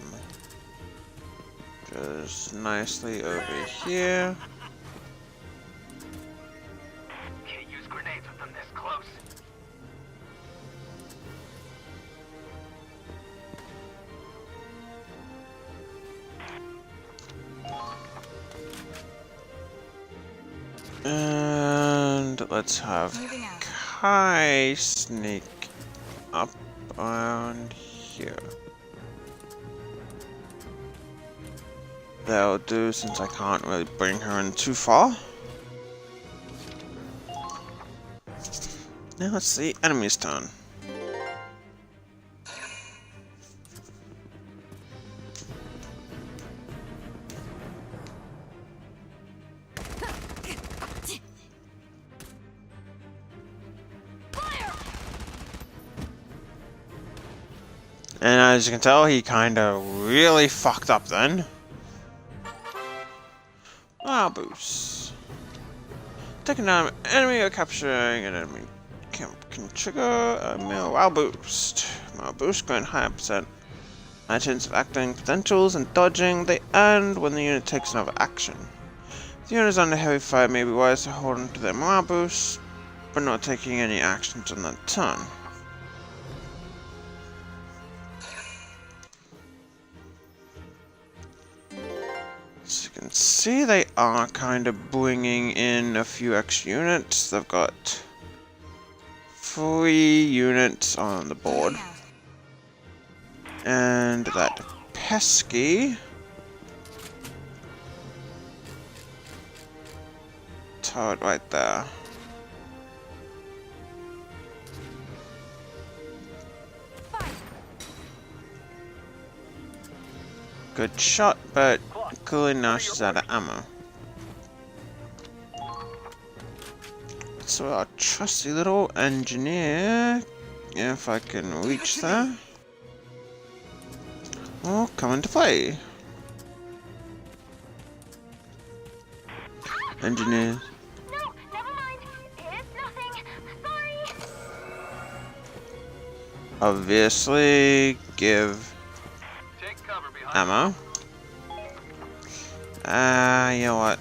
Just nicely over here. Can't use grenades with them this close. And let's have Kai sneak up around here. That'll do, since I can't really bring her in too far. Now it's the enemy's turn. And as you can tell, he kinda really fucked up then. Wow boost. Taking down an enemy or capturing an enemy can trigger a wow boost. Wow boost going higher percent A chance of acting potentials and dodging, they end when the unit takes another action. If the unit is under heavy fire, it may be wise to hold on to their morale boost, but not taking any actions on that turn. As you can see, they are kind of bringing in a few extra units. They've got 3 units on the board. And that pesky turret right there. Good shot, but clearly now she's out of ammo. So our trusty little engineer, if I can reach there, will come into play. Engineer. No, never mind. It's nothing. Sorry. Obviously, give Take cover behind ammo. You know what?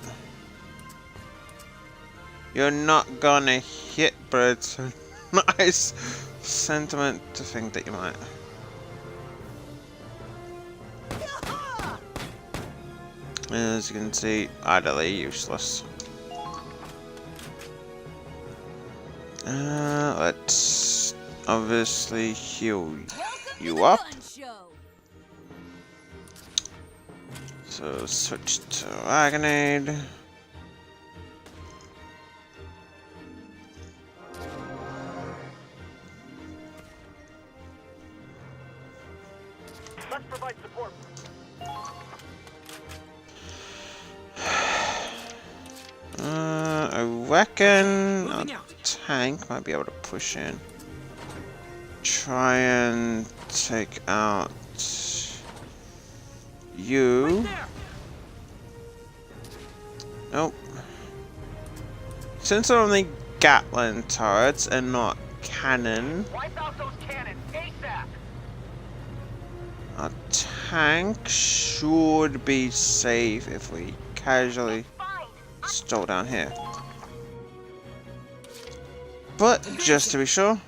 You're not gonna hit, but it's a nice sentiment to think that you might. As you can see, utterly useless. Let's obviously heal you up. So switch to Agonade. Let's provide support. I reckon a tank might be able to push in. Try and take out you. Nope. Since they're only Gatling turrets and not cannon, Wipe out those cannons ASAP. a tank should be safe if we casually stole down here. But just to be sure.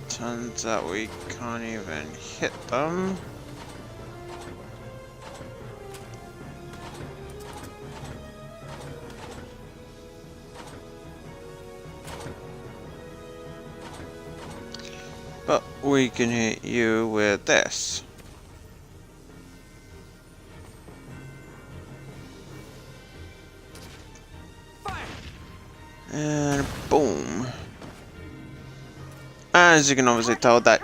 Turns out we can't even hit them. But we can hit you with this. And boom. As you can obviously tell, that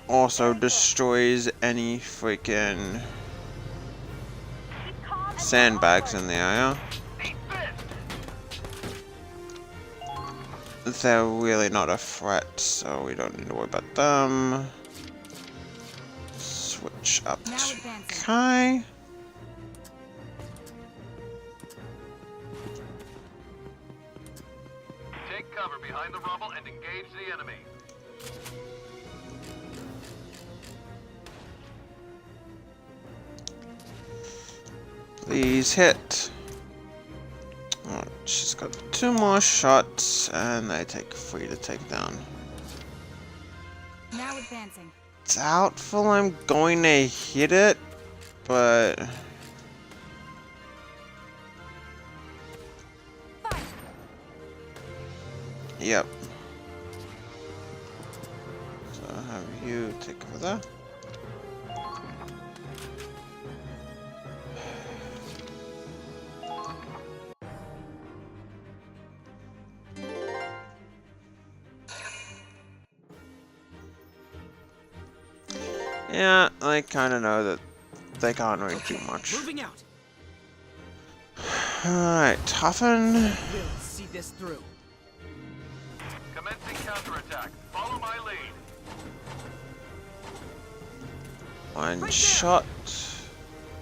also destroys any freaking sandbags in the area. They're really not a threat, so we don't need to worry about them. Switch up to Kai. Take cover behind the rubble and engage the enemy. Please hit. Oh, she's got 2 more shots, and they take 3 to take down. Now advancing. Doubtful I'm going to hit it, but yep. So I'll have you take over there. Yeah, I kind of know that they can't really do much. Moving out. Alright, toughen. We'll see this through. Commencing counterattack. Follow my lead. One shot,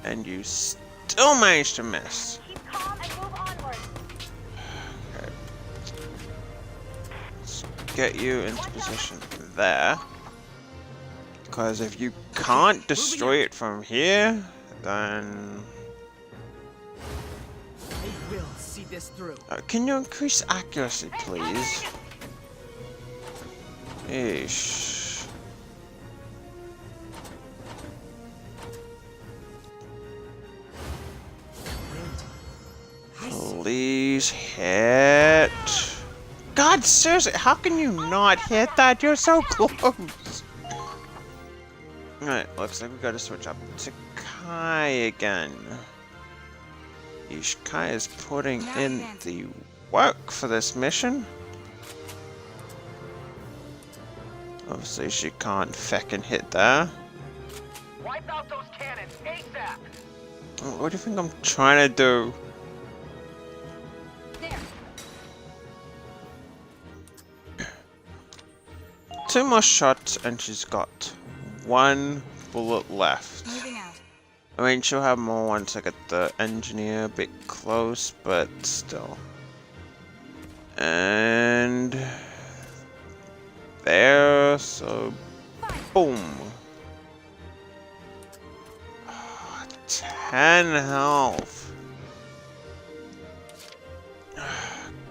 and you stay still managed to miss. Keep calm and move onward. Okay. Let's get you into position there. Because if you can't destroy it from here, then... I will see this through. Can you increase accuracy, please? Eesh. Please hit. God, seriously, how can you not hit that? You're so close. Alright, looks like we gotta switch up to Kai again. Yeesh, Kai is putting in the work for this mission. Obviously, she can't feckin' hit there. Wipe out those cannons ASAP! What do you think I'm trying to do? There. 2 more shots and she's got 1 bullet left. Moving out. I mean, she'll have more once I get the engineer a bit close, but still. And... there, so... boom! 10 health!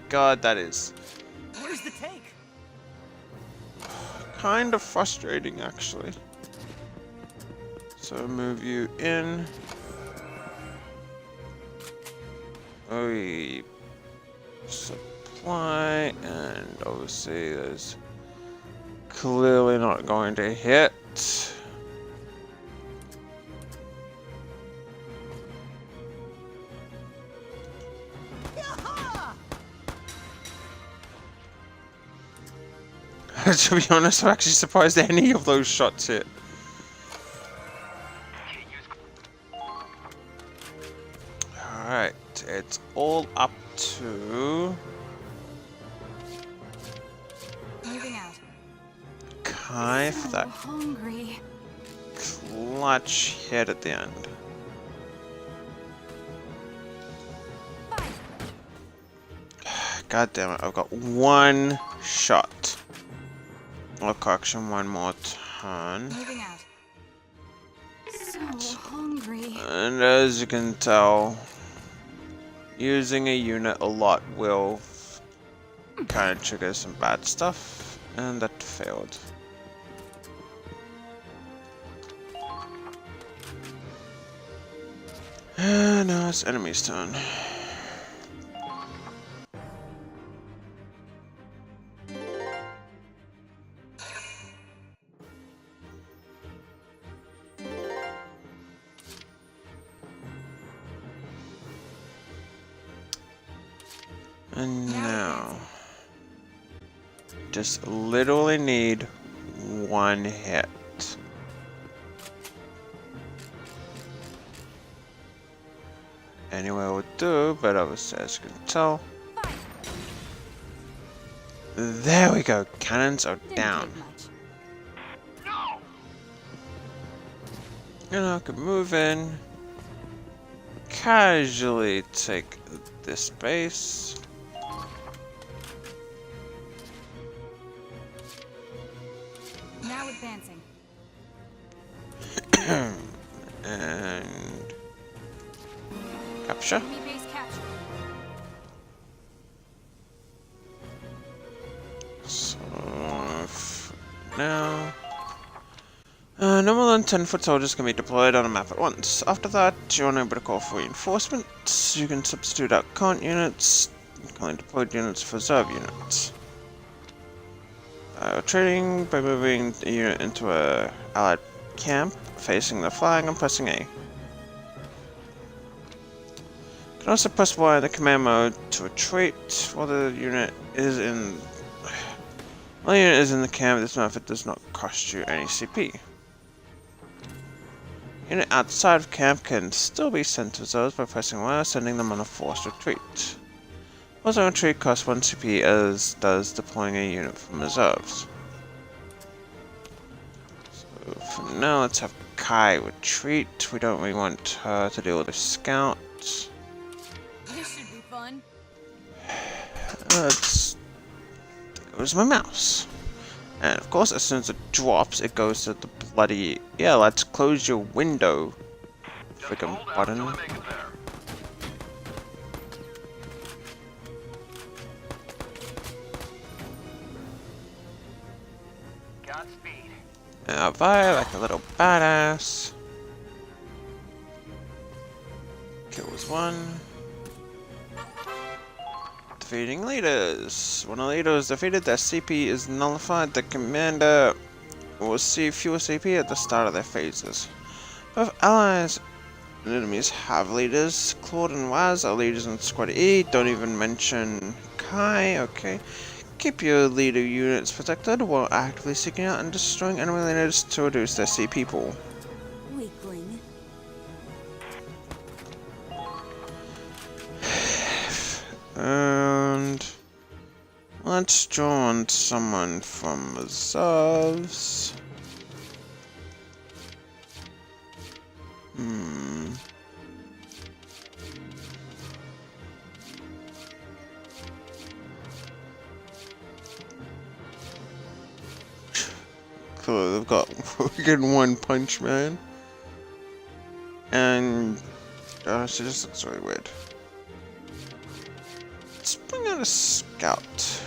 God, that is... Where's the tank? kind of frustrating, actually. So move you in. We supply, and obviously there's clearly not going to hit. To be honest, I'm actually surprised any of those shots hit. Alright, it's all up to Moving out. Kai for that Hungry. clutch hit at the end. God damn it, I've got 1 shot. Or correction, 1 more turn. Moving out. So hungry. And as you can tell, using a unit a lot will kind of trigger some bad stuff, and that failed. And now it's enemy's turn. And now, just literally need 1 hit. Anyway, will do, but obviously, as you can tell. There we go, cannons are down. And I can move in, casually take this base. Now advancing. And capture. Enemy base captured. So now, no more than 10-foot soldiers can be deployed on a map at once. After that, you're unable to call for reinforcements. You can substitute out current units, calling deployed units for reserve units. Trading by moving a unit into a allied camp, facing the flag and pressing A. You can also press Y in the command mode to retreat while the unit is in the camp. This method does not cost you any CP. Unit outside of camp can still be sent to reserves by pressing Y, sending them on a forced retreat. Also, retreat costs 1 CP, as does deploying a unit from reserves. So for now, let's have Kai retreat. We don't really want her to deal with the scouts. This should be fun. There goes my mouse. And of course, as soon as it drops, it goes to the bloody... Yeah, let's close your window. Freaking button. Godspeed. Now, Vi, like a little badass. Kills one. Defeating leaders. When a leader is defeated, their CP is nullified. The commander will receive fewer CP at the start of their phases. Both allies and enemies have leaders. Claude and Waz are leaders in Squad E. Don't even mention Kai. Okay. Keep your leader units protected while actively seeking out and destroying enemy leaders to reduce their CP pool. Weakling. And let's draw on someone from reserves. Cool, they've got freaking One Punch Man. And it just looks really weird. Let's bring out a scout.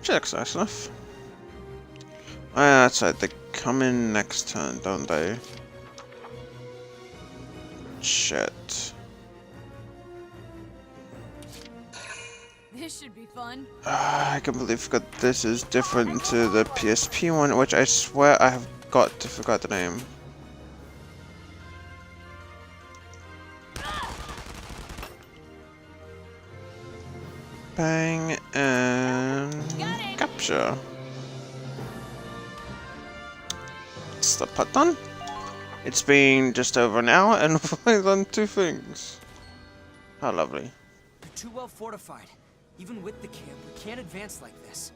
She looks nice enough. Oh yeah, that's right, they come in next turn, don't they? Shit. This should be fun. I can't believe this is different to the PSP one, which I swear I have got to forget the name. Bang and capture. What's the part done? It's been just over an hour and we've done 2 things. How lovely. They're too well fortified. Even with the camp, we can't advance like this.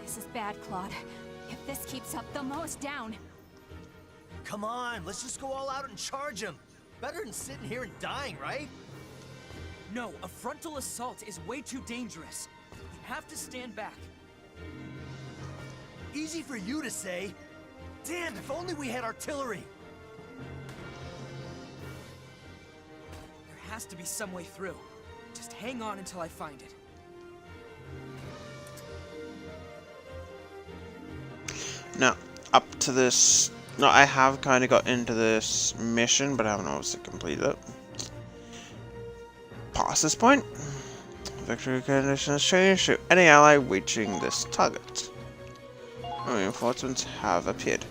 This is bad, Claude. If this keeps up, they'll mow us down. Come on, let's just go all out and charge him. Better than sitting here and dying, right? No, a frontal assault is way too dangerous. We have to stand back. Easy for you to say. Damn, if only we had artillery. There has to be some way through. Just hang on until I find it. Now, up to this... No, I have kind of got into this mission, but I haven't obviously completed it. Past this point, victory conditions change to any ally reaching this target. Reinforcements have appeared.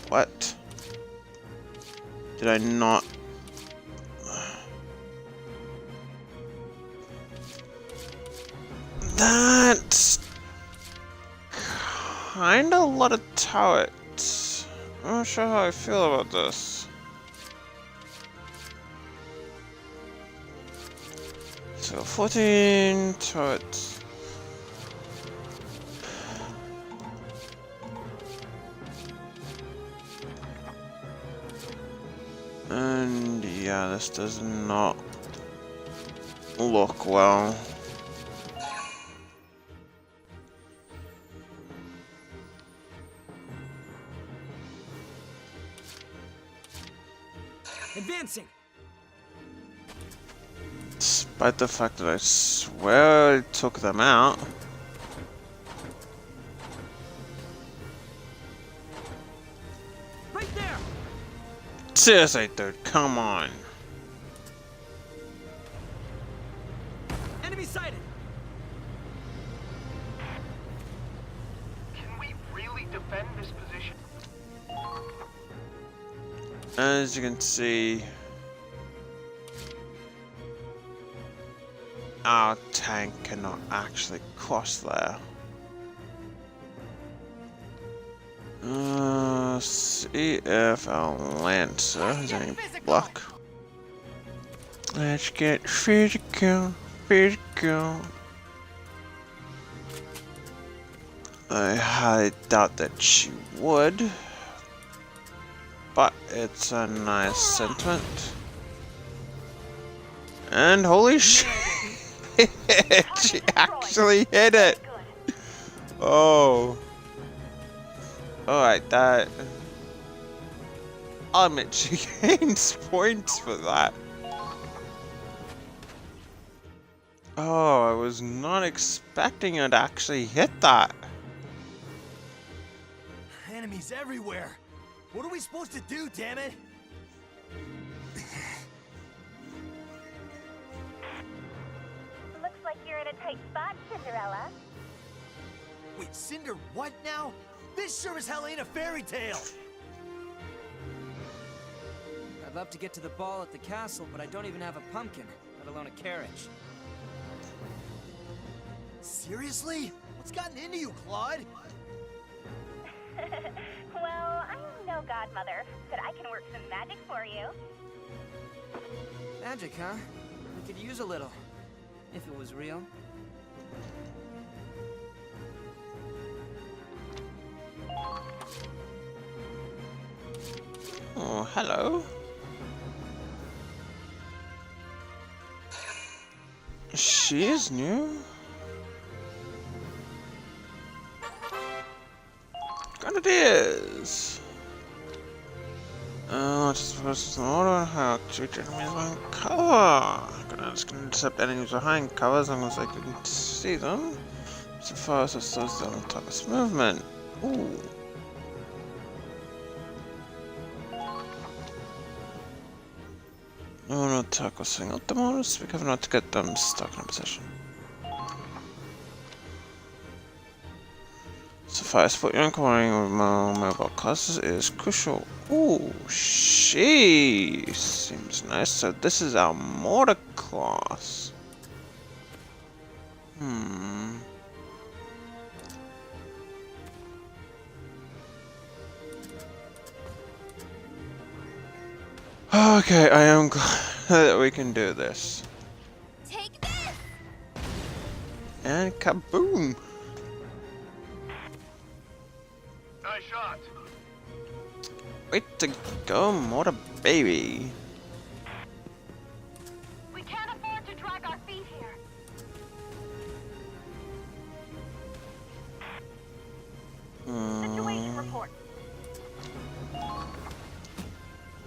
What? Did I not... That's... kinda a lot of turrets. I'm not sure how I feel about this. So 14 turrets. And yeah, this does not look well. Advancing! Despite the fact that I swear I took them out. Right there! Seriously, dude, come on. Enemy sighted! Can we really defend this position? As you can see, our tank cannot actually cross there. See if our Lancer has any block. Let's get physical. Big girl. I highly doubt that she would, but it's a nice sentiment. And holy shit, she actually hit it! Oh. Alright, that... I'll admit she gains points for that. Oh, I was not expecting her to actually hit that. Enemies everywhere. What are we supposed to do, damn it? Looks like you're in a tight spot, Cinderella. Wait, Cinder, what now? This sure as hell ain't a fairy tale. I'd love to get to the ball at the castle, but I don't even have a pumpkin, let alone a carriage. Seriously? What's gotten into you, Claude? Well, I'm no godmother, but I can work some magic for you. Magic, huh? We could use a little, if it was real. Oh, hello. She is new. And it is. Just first order how to treat enemies behind cover. It's gonna intercept enemies behind cover as long as I can see them. So far as it slows down target's movement. Ooh. No, no attack or single them all. Speak of not to get them stuck in a position. Suffice, but your inquiring with mobile classes is crucial. Ooh, she seems nice. So this is our mortar class. Okay, I am glad that we can do this. Take this! And kaboom! Nice shot. Way to go, mortar baby. We can't afford to drag our feet here. Situation report.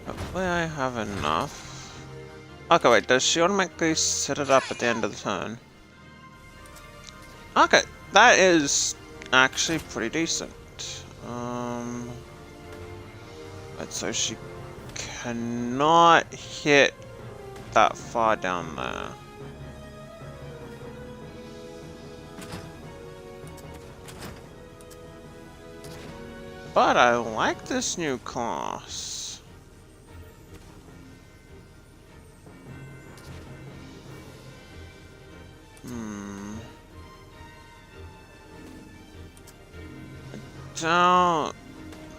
Hopefully I have enough. Okay, wait, does she automatically set it up at the end of the turn? Okay, that is actually pretty decent. But so she cannot hit that far down there. But I like this new class. I don't...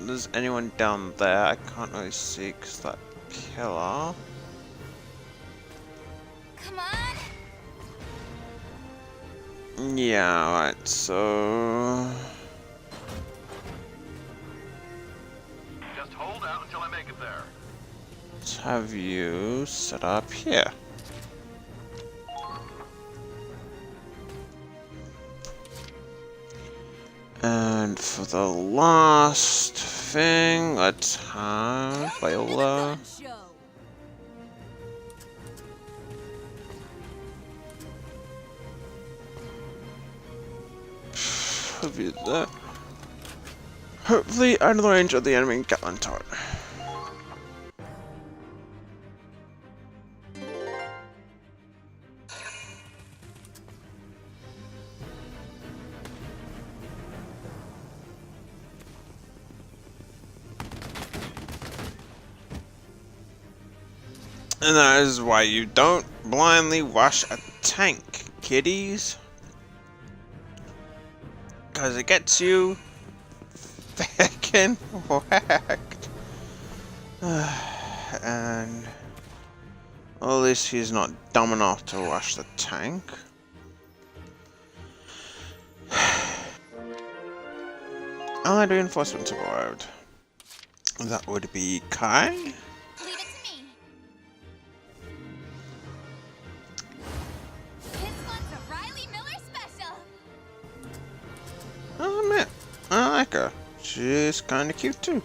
There's anyone down there. I can't really see because that killer. Come on! Yeah, right, so... Just hold out until I make it there. Let's have you set up here. And for the last thing, let's have Viola. Review that. Hopefully out of the range of the enemy Gatling turret. And that is why you don't blindly rush a tank, kiddies. Because it gets you fucking whacked. And Well, at least he's not dumb enough to rush the tank. Allied reinforcements have arrived. That would be Kai. Leave it to me. This one's a Riley Miller special. Oh man, I like her. She's kinda cute too.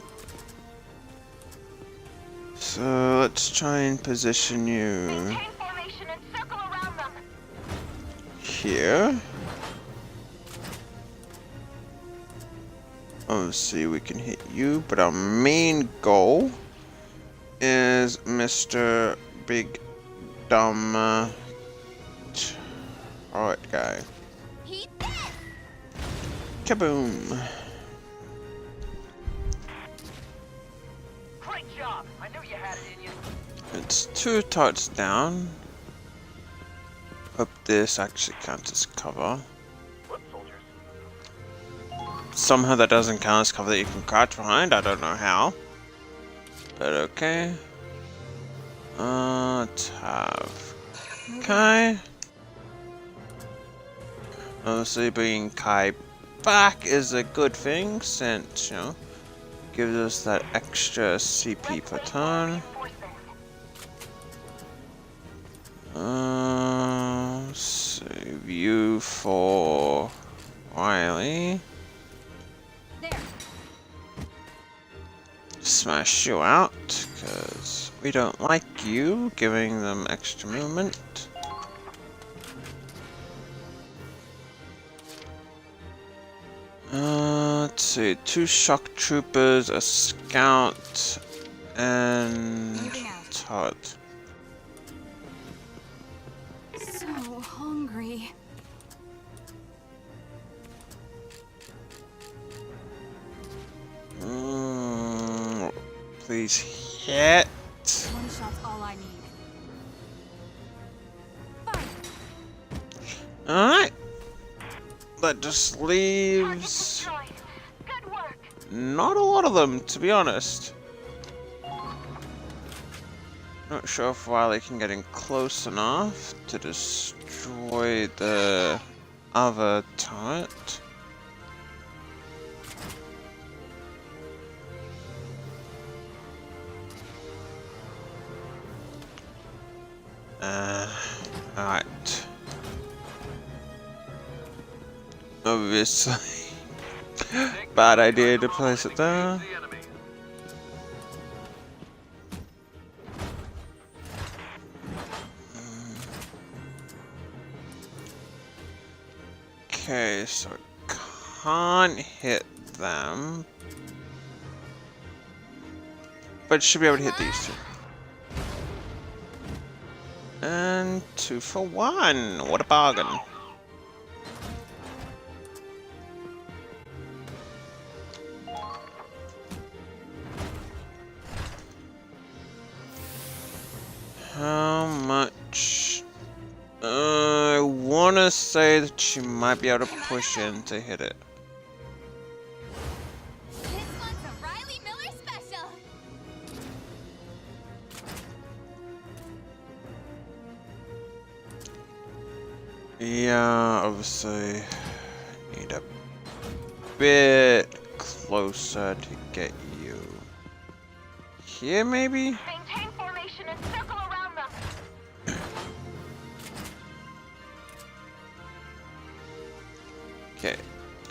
So let's try and position you Maintain formation and circle around them. here. Obviously we can hit you, but our main goal is Mr. Big Dumb Alright guy. Eat this. Kaboom! Great job! I knew you had it in you. It's 2 turrets down. Hope this actually counts as cover. Foot soldiers. Somehow that doesn't count as cover that you can crouch behind. I don't know how. But okay. Let's have Kai. Obviously bringing Kai back is a good thing since, you know, gives us that extra CP per turn. Save you for Riley. There. Smash you out, because we don't like you giving them extra movement. Let's see, 2 shock troopers, a scout, and turret. So hungry. Please hit. One shot's all I need. Fire. Alright. That just leaves Good work. not a lot of them, to be honest. Not sure if Riley can get in close enough to destroy the other turret. Alright. Obviously, bad idea to place it there. Okay, so can't hit them, but should be able to hit these two. And 2 for 1. What a bargain. How much? I want to say that she might be able to push in to hit it. This one's a Riley Miller special. Yeah, obviously need a bit closer to get you here, maybe? Maintain formation and circle around them. Okay,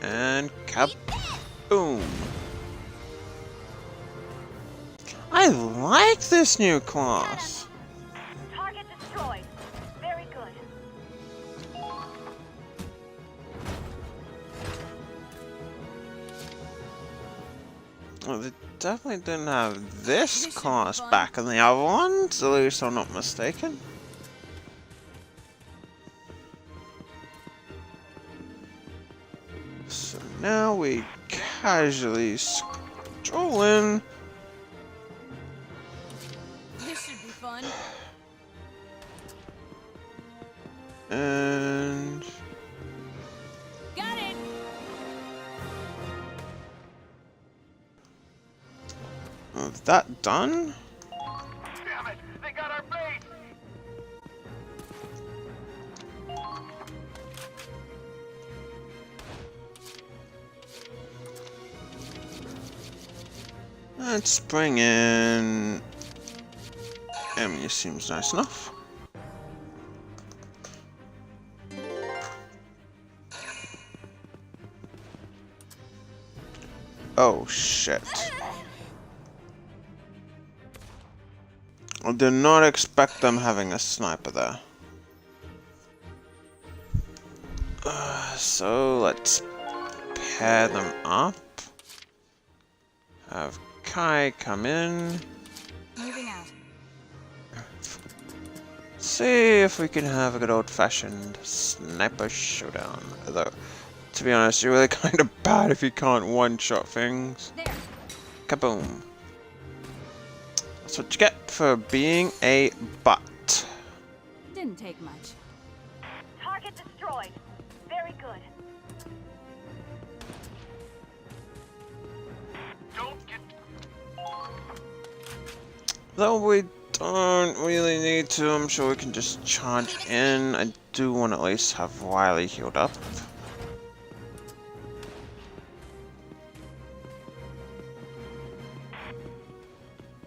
and kaboom! I like this new class. Target destroyed. Very good. Well, they definitely didn't have this class back in the other ones, at least I'm not mistaken. So now we casually stroll in. This should be fun. And Got it. with that done, Damn it! They got our base! Let's bring in... Emmy seems nice enough. Oh shit. I did not expect them having a sniper there. So let's pair them up. Have Kai come in. Moving out. See if we can have a good old-fashioned sniper showdown. Although, to be honest, you're really kind of bad if you can't one-shot things. There. Kaboom. That's what you get for being a butt. Didn't take much. Target destroyed. Very good. Don't get... Though we don't really need to, I'm sure we can just charge in. I do want to at least have Wiley healed up.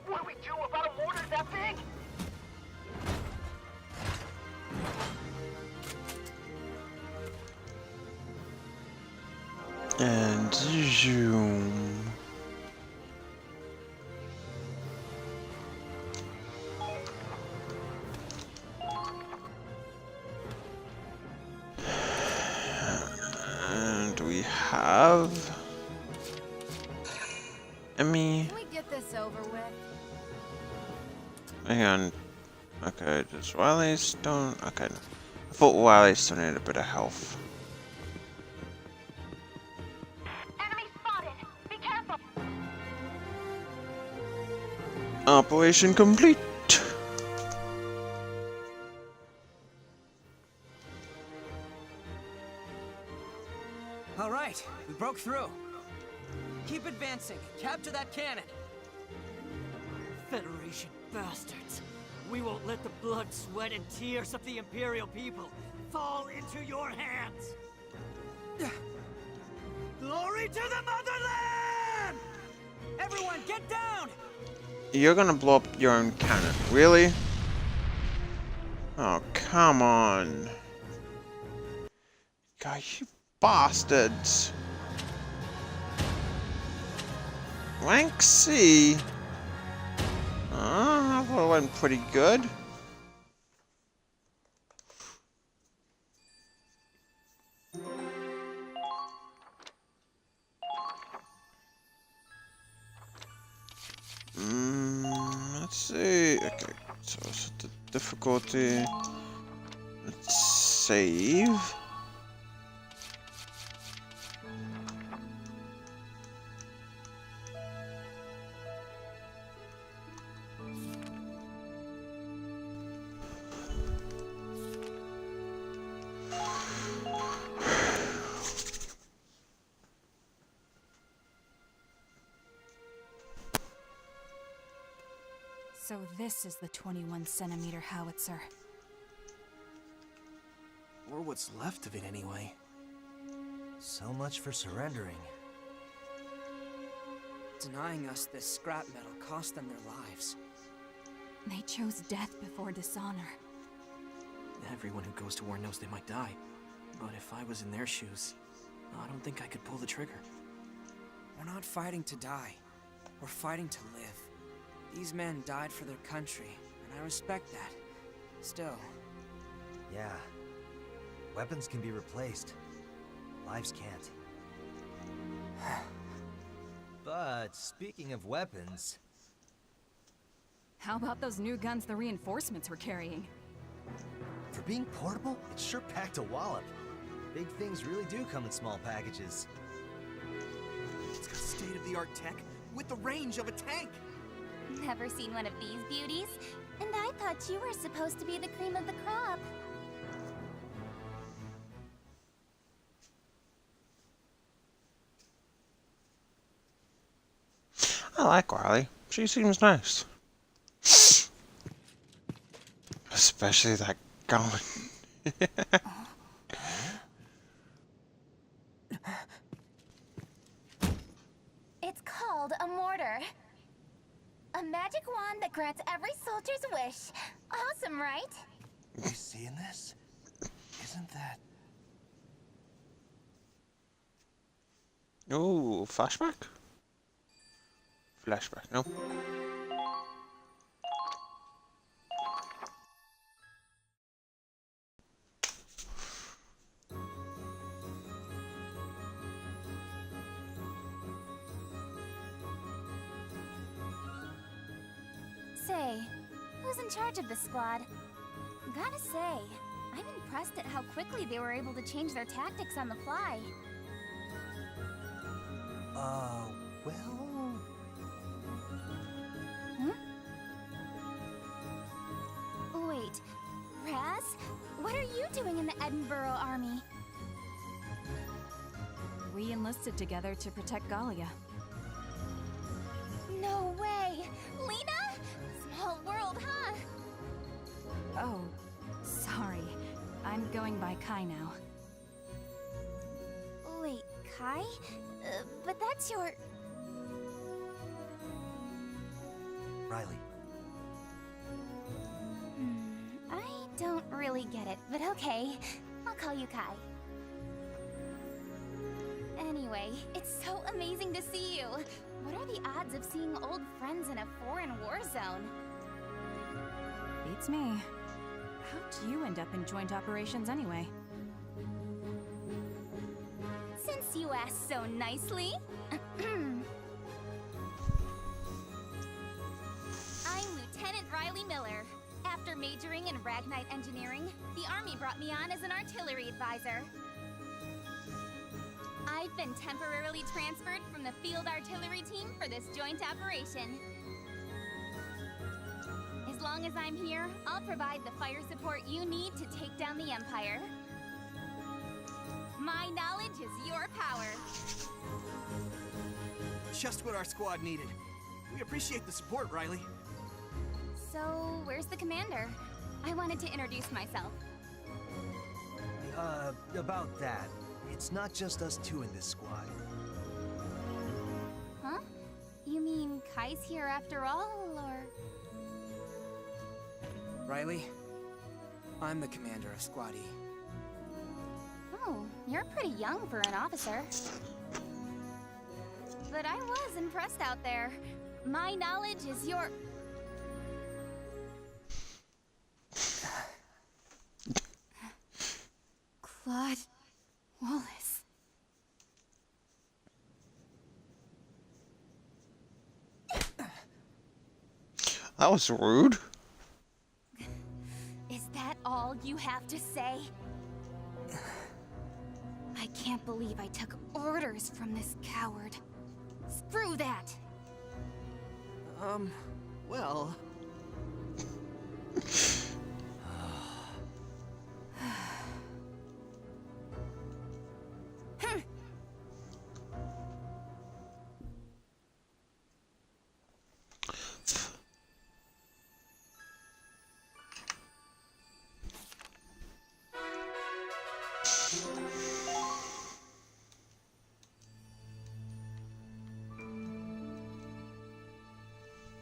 What do we do about a mortar that big? And zoom. And we have Emmy. Can we get this over with? Hang on. Okay, does Wiley Stone? Okay, no. I thought Wiley still needed a bit of health. Enemy spotted. Be careful. Operation complete. All right, we broke through. Keep advancing. Capture that cannon. Federation bastards. We won't let the blood, sweat, and tears of the Imperial people fall into your hands. Glory to the motherland! Everyone, get down! You're gonna blow up your own cannon, really? Oh, come on. God, you bastards. Rank C. I thought it went pretty good. Let's see. Okay, so set the difficulty. Let's save. So this is the 21-centimeter howitzer. Or what's left of it, anyway. So much for surrendering. Denying us this scrap metal cost them their lives. They chose death before dishonor. Everyone who goes to war knows they might die. But if I was in their shoes, I don't think I could pull the trigger. We're not fighting to die. We're fighting to live. These men died for their country, and I respect that. Still. Yeah. Weapons can be replaced. Lives can't. But speaking of weapons... How about those new guns the reinforcements were carrying? For being portable, it's sure packed a wallop. Big things really do come in small packages. It's got state-of-the-art tech with the range of a tank. Never seen one of these beauties? And I thought you were supposed to be the cream of the crop. I like Riley. She seems nice. Especially that gun. It's called a mortar. grants every soldier's wish. Awesome, right? You seeing this? Isn't that... Oh, flashback? Flashback, no. Say, who's in charge of the squad? Gotta say, I'm impressed at how quickly they were able to change their tactics on the fly. Well... Wait, Raz? What are you doing in the Edinburgh army? We enlisted together to protect Galia. No way! Lena? Small world, huh? Oh, sorry. I'm going by Kai now. Wait, Kai? But that's your... Riley. I don't really get it, but okay. I'll call you Kai. Anyway, it's so amazing to see you. What are the odds of seeing old friends in a foreign war zone? Beats me. How'd you end up in joint operations anyway? Since you asked so nicely. I'm Lieutenant Riley Miller. After majoring in Ragnite Engineering, the Army brought me on as an artillery advisor. I've been temporarily transferred from the field artillery team for this joint operation. As long as I'm here, I'll provide the fire support you need to take down the Empire. My knowledge is your power. Just what our squad needed. We appreciate the support, Riley. So, where's the commander? I wanted to introduce myself. About that. It's not just us two in this squad. Huh? You mean Kai's here after all, or...? Riley, I'm the commander of Squad E. Oh, you're pretty young for an officer. But I was impressed out there. My knowledge is your... Claude Wallace. That was rude. Is that all you have to say? I can't believe I took orders from this coward. Screw that! Well...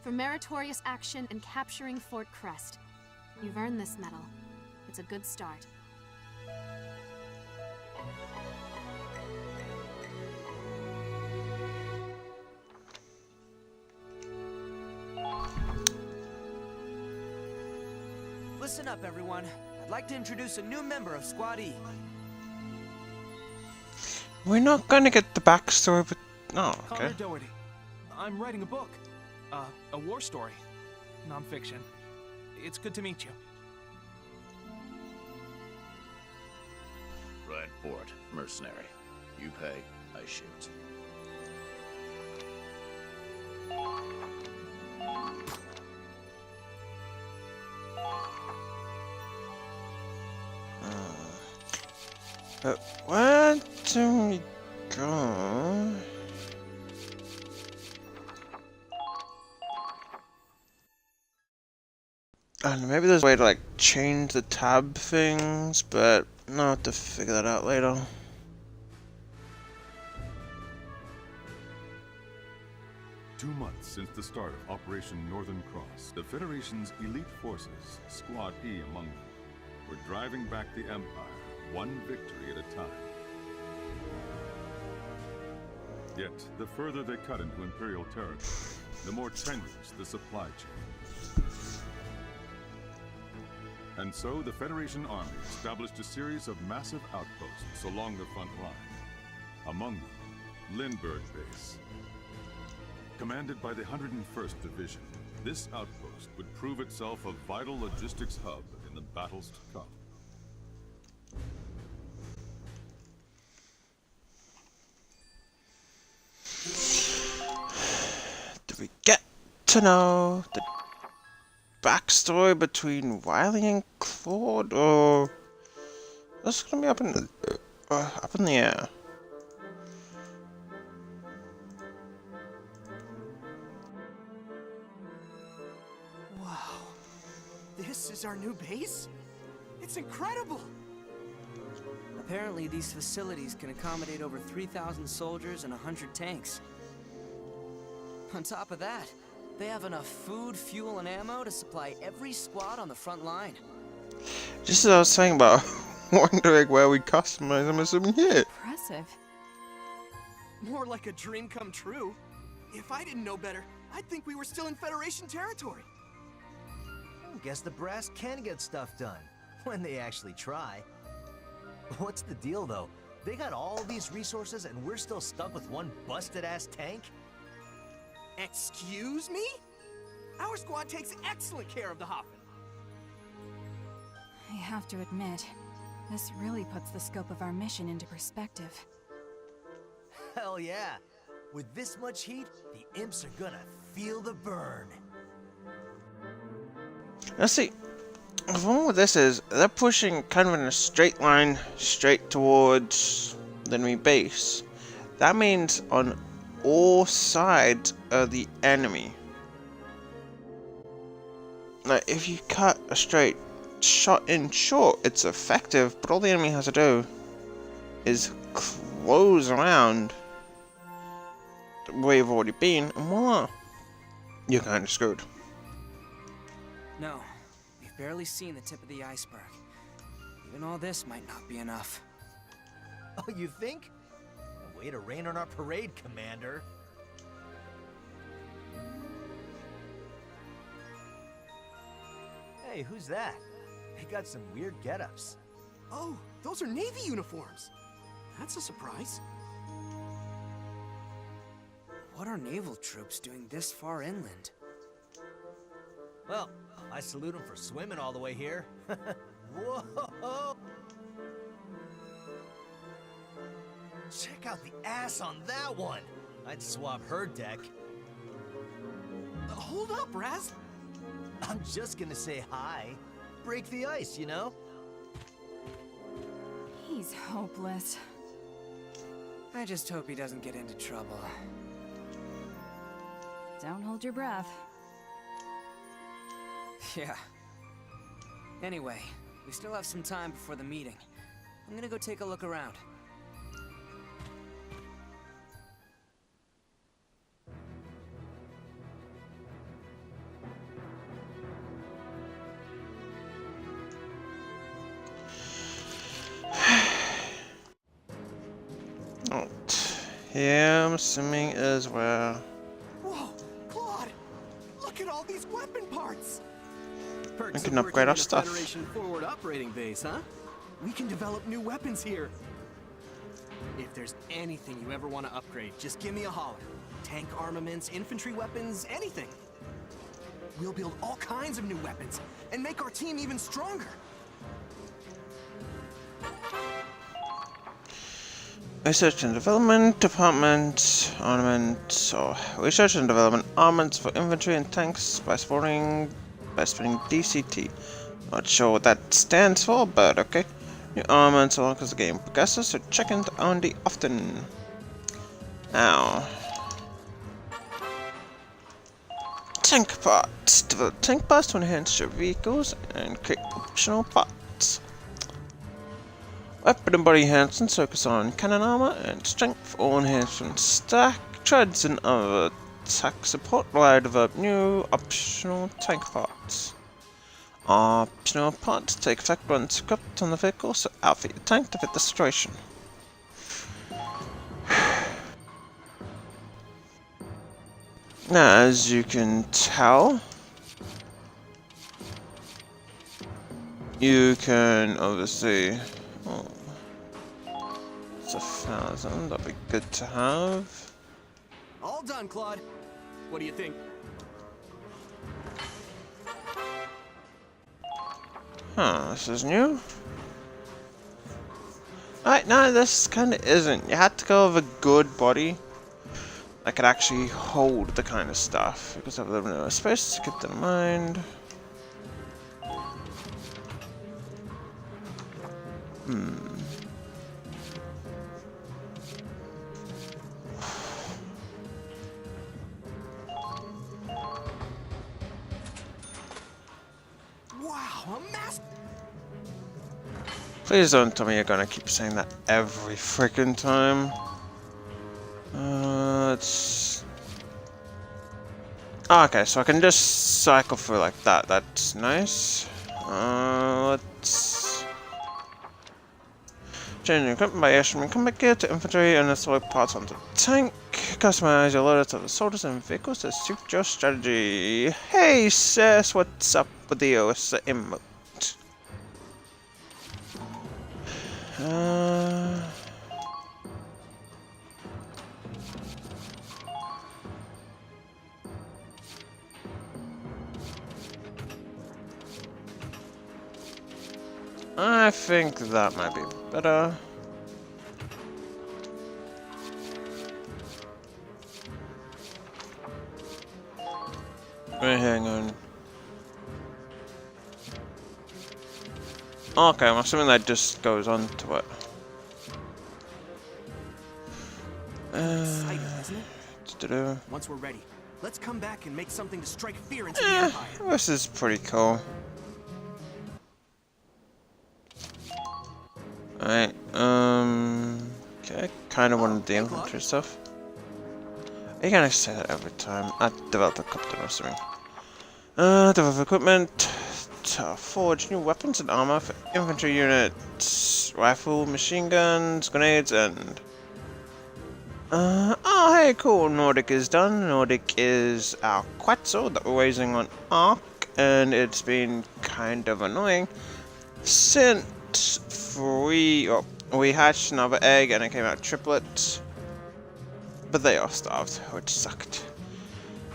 For meritorious action in capturing Fort Crest. You've earned this medal. It's a good start. Listen up, everyone. I'd like to introduce a new member of Squad E. We're not gonna get the backstory, but... Oh, okay. Connor Doherty. I'm writing a book. A war story. Non-fiction. It's good to meet you. Ryan Ford, mercenary. You pay, I shoot. But where do we go? And maybe there's a way to like change the tab things, but I'll have to figure that out later. 2 months since the start of Operation Northern Cross, the Federation's elite forces, Squad E among them, were driving back the Empire, one victory at a time. Yet, the further they cut into Imperial territory, the more tenuous the supply chain. And so, the Federation Army established a series of massive outposts along the front line. Among them, Lindbergh Base. Commanded by the 101st Division, this outpost would prove itself a vital logistics hub in the battles to come. Do we get to know the backstory between Riley and Claude, or that's gonna be up in the air? Wow. This is our new base? It's incredible! Apparently, these facilities can accommodate over 3,000 soldiers and 100 tanks. On top of that, they have enough food, fuel, and ammo to supply every squad on the front line. Just as I was saying about wondering where we customize, I'm assuming here. Impressive. More like a dream come true. If I didn't know better, I'd think we were still in Federation territory. Guess the brass can get stuff done, when they actually try. What's the deal, though? They got all these resources and we're still stuck with one busted-ass tank? Excuse me? Our squad takes excellent care of the Hoffman. I have to admit, this really puts the scope of our mission into perspective. Hell yeah. With this much heat, the imps are gonna feel the burn. Now see, the problem with this is, they're pushing kind of in a straight line, straight towards the enemy base. That means on all sides of the enemy. Like, if you cut a straight shot in short, it's effective, but all the enemy has to do is close around where you've already been, and voila, you're kind of screwed. No, we've barely seen the tip of the iceberg. Even all this might not be enough. Oh, you think? Way to rain on our parade, Commander. Hey, who's that? They got some weird get-ups. Oh, those are Navy uniforms. That's a surprise. What are naval troops doing this far inland? Well, I salute them for swimming all the way here. Whoa! Check out the ass on that one! I'd swap her deck. Hold up, Raz! I'm just gonna say hi. Break the ice, you know? He's hopeless. I just hope he doesn't get into trouble. Don't hold your breath. Yeah. Anyway, we still have some time before the meeting. I'm gonna go take a look around. Yeah, I'm assuming as well. Whoa, Claude! Look at all these weapon parts! We can upgrade our stuff. Federation forward operating base, huh? We can develop new weapons here. If there's anything you ever want to upgrade, just give me a holler. Tank armaments, infantry weapons, anything. We'll build all kinds of new weapons and make our team even stronger. Research and Development Department, armaments, or Research and Development armaments for infantry and tanks by spending DCT. Not sure what that stands for, but okay. New armaments along as the game progresses, so check in on the often. Now, tank parts. Develop tank parts to enhance your vehicles and create optional parts. Weapon and body enhancements focus on cannon armor and strength. All enhancements stack, treads, and other attack support while I develop new optional tank parts. Optional parts take effect once equipped on the vehicle, so outfit your tank to fit the situation. Now, as you can tell, you can obviously... Oh, it's 1,000, that'll be good to have. All done, Claude. What do you think? Huh, this is new. Alright, no, this kinda isn't. You had to go with a good body that could actually hold the kind of stuff. Because I have a little bit of space to keep that in mind. Wow, a master! Please don't tell me you're gonna keep saying that every freaking time. Let's... Okay, so I can just cycle through like that. That's nice. Let's... Change your equipment by issuing combat gear to infantry and install parts onto the tank. Customize your loader to the soldiers and vehicles to suit your strategy. Hey sis, what's up with the OSA emote? I think that might be better. Wait, hang on. Okay, I'm assuming that just goes on to it. Once we're ready, let's come back and make something to strike fear into the Empire. This is pretty cool. Alright, okay, kind of wanted the infantry stuff. You're gonna say that every time. I develop a captain or something. Develop equipment to forge new weapons and armor for infantry units, rifle, machine guns, grenades, and... oh hey, cool, Nordic is done. Nordic is our Quetzal that we're raising on Ark, and it's been kind of annoying since we hatched another egg and it came out triplets, but they are starved, which sucked.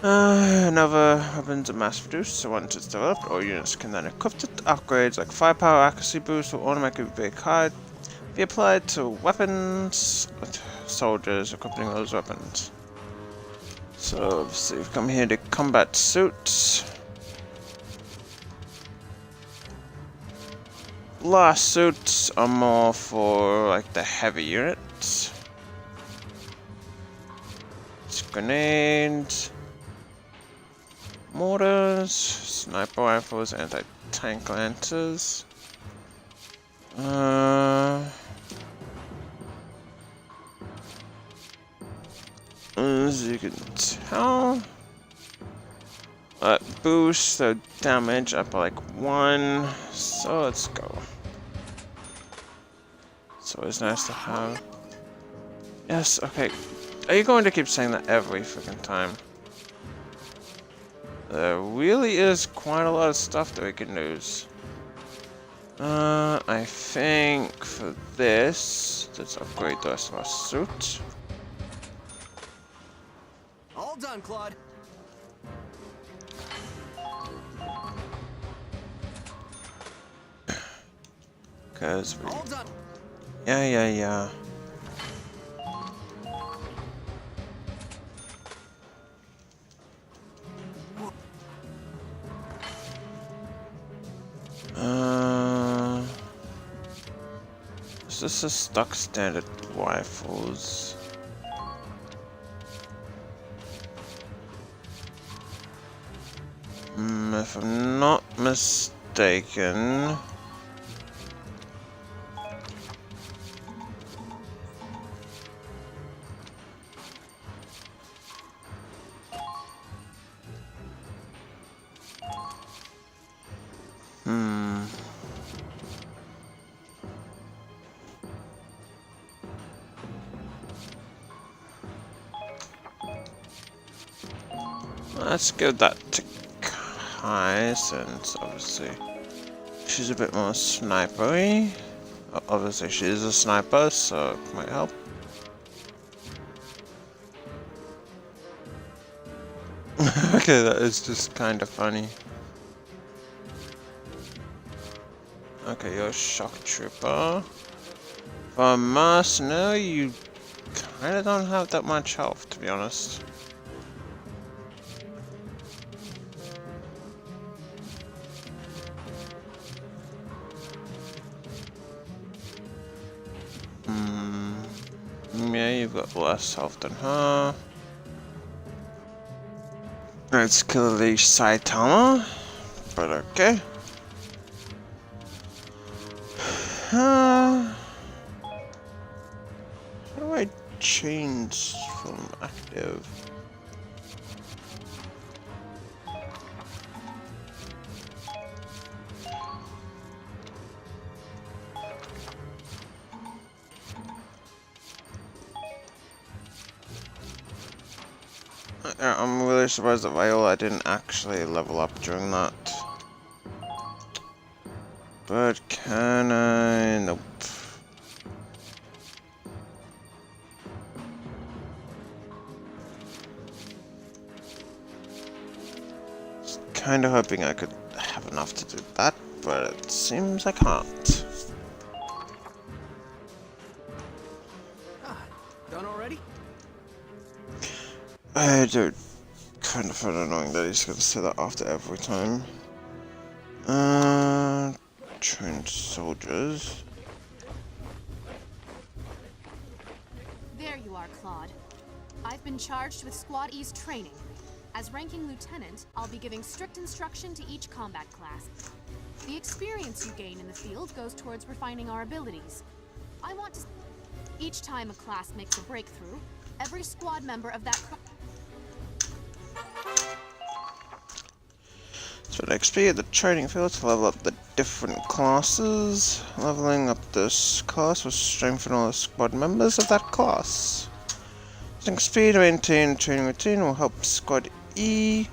Another weapons are mass produced, so once it's developed, all units can then equip it. Upgrades like firepower, accuracy boost will automatically be high, be applied to weapons with soldiers equipping those weapons. So obviously we've come here to combat suits. Last suits are more for like the heavy units. It's grenades, mortars, sniper rifles, anti-tank lancers. As you can tell, boost the damage up by like 1. So let's go. It's always nice to have. Yes, okay. Are you going to keep saying that every freaking time? There really is quite a lot of stuff that we can use. I think for this, let's upgrade the rest of our suit. All done, Claude. Cause we... All done. Yeah. Is this a stock standard rifles? If I'm not mistaken... Let's give that to Kai, since obviously she's a bit more snipery. Obviously she is a sniper, so it might help. Okay, that is just kind of funny. Okay, you're a shock trooper. For mercenary, you kind of don't have that much health, to be honest. Yeah, you've got less health than her. Let's kill the Saitama, but okay. How do I change from active? I'm really surprised that Viola didn't actually level up during that. But can I? Nope. Kind of hoping I could have enough to do that, but it seems I can't. Done already? I do kind of find it annoying that he's gonna say that after every time. Trained soldiers. There you are, Claude. I've been charged with Squad E's training. As ranking lieutenant, I'll be giving strict instruction to each combat class. The experience you gain in the field goes towards refining our abilities. I want to... Each time a class makes a breakthrough, every squad member of that... So XP at the training field to level up the different classes. Leveling up this class will strengthen all the squad members of that class. Using XP to maintain training routine will help Squad E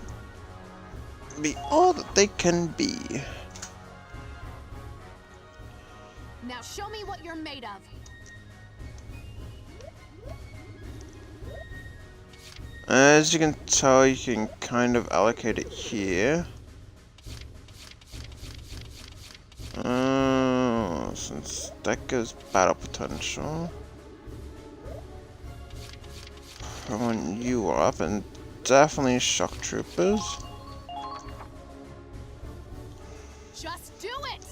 be all that they can be. Now show me what you're made of. As you can tell, you can kind of allocate it here. Since that goes battle potential. I want you up, and definitely shock troopers. Just do it!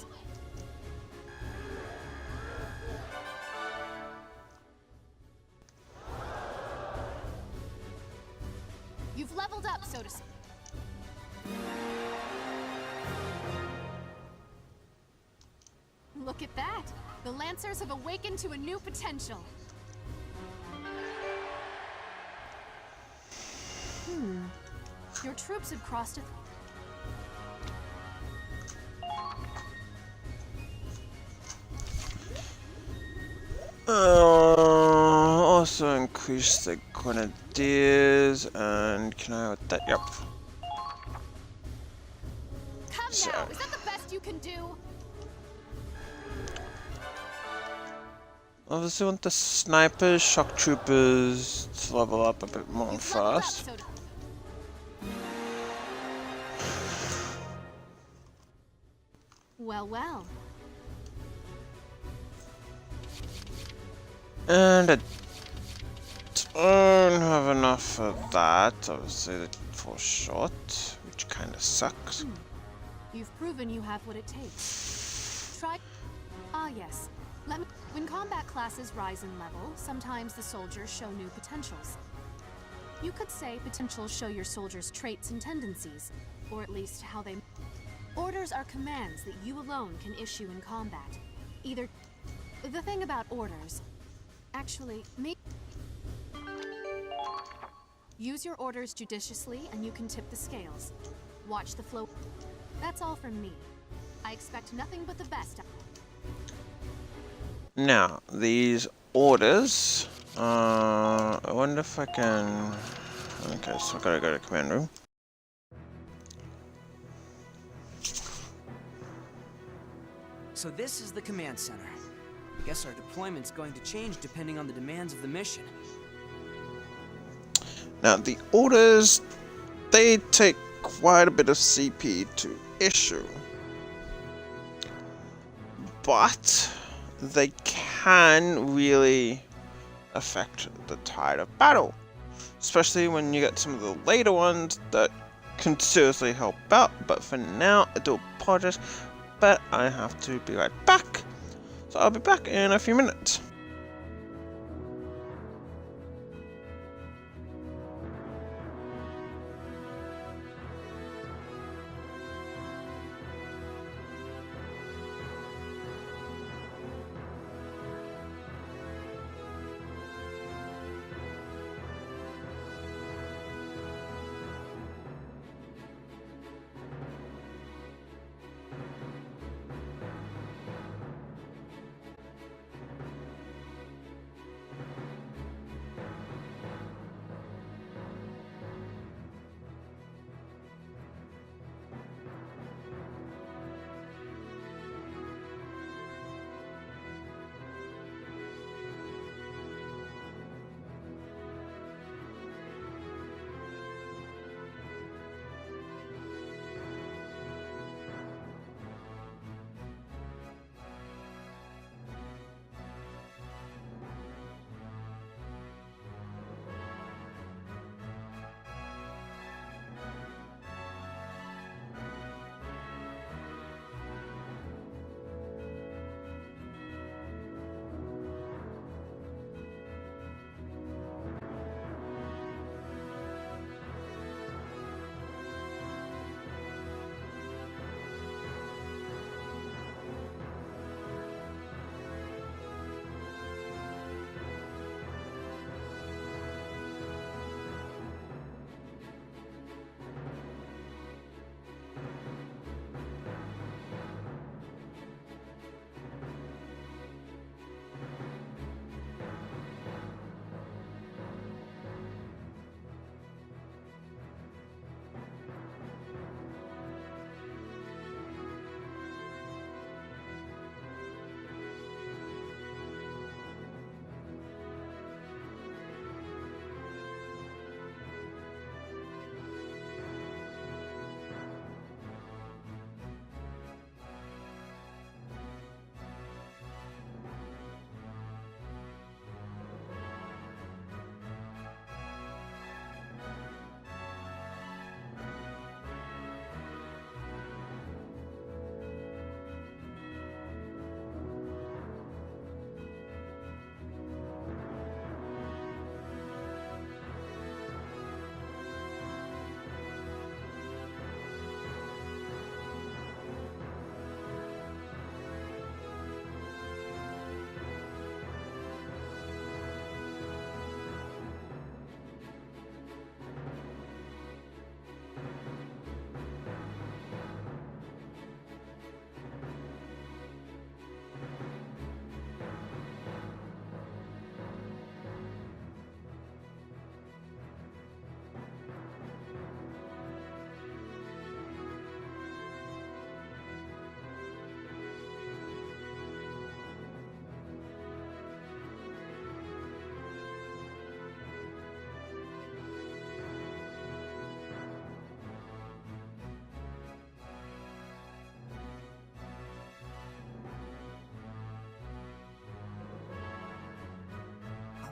You've leveled up, so to speak. Look at that! The Lancers have awakened to a new potential. Your troops have crossed a... Also increase the grenadiers, and can I with that? Yep. Come now! Is that the best you can do? Obviously want the snipers, shock troopers to level up a bit more fast. Well, well. And I don't have enough of that. Obviously they fall short, which kind of sucks. You've proven you have what it takes. Try... Ah, yes. Let me... When combat classes rise in level, sometimes the soldiers show new potentials. You could say potentials show your soldiers' traits and tendencies, or at least how they... Orders are commands that you alone can issue in combat. Either... The thing about orders... Actually, use your orders judiciously and you can tip the scales. Watch the flow... That's all from me. I expect nothing but the best. Now, these orders... I wonder if I can... Okay, so I gotta go to command room. So this is the command center. I guess our deployment's going to change depending on the demands of the mission. Now the orders, they take quite a bit of CP to issue, but they can really affect the tide of battle, especially when you get some of the later ones that can seriously help out. But for now, I do apologize, but I have to be right back, so I'll be back in a few minutes.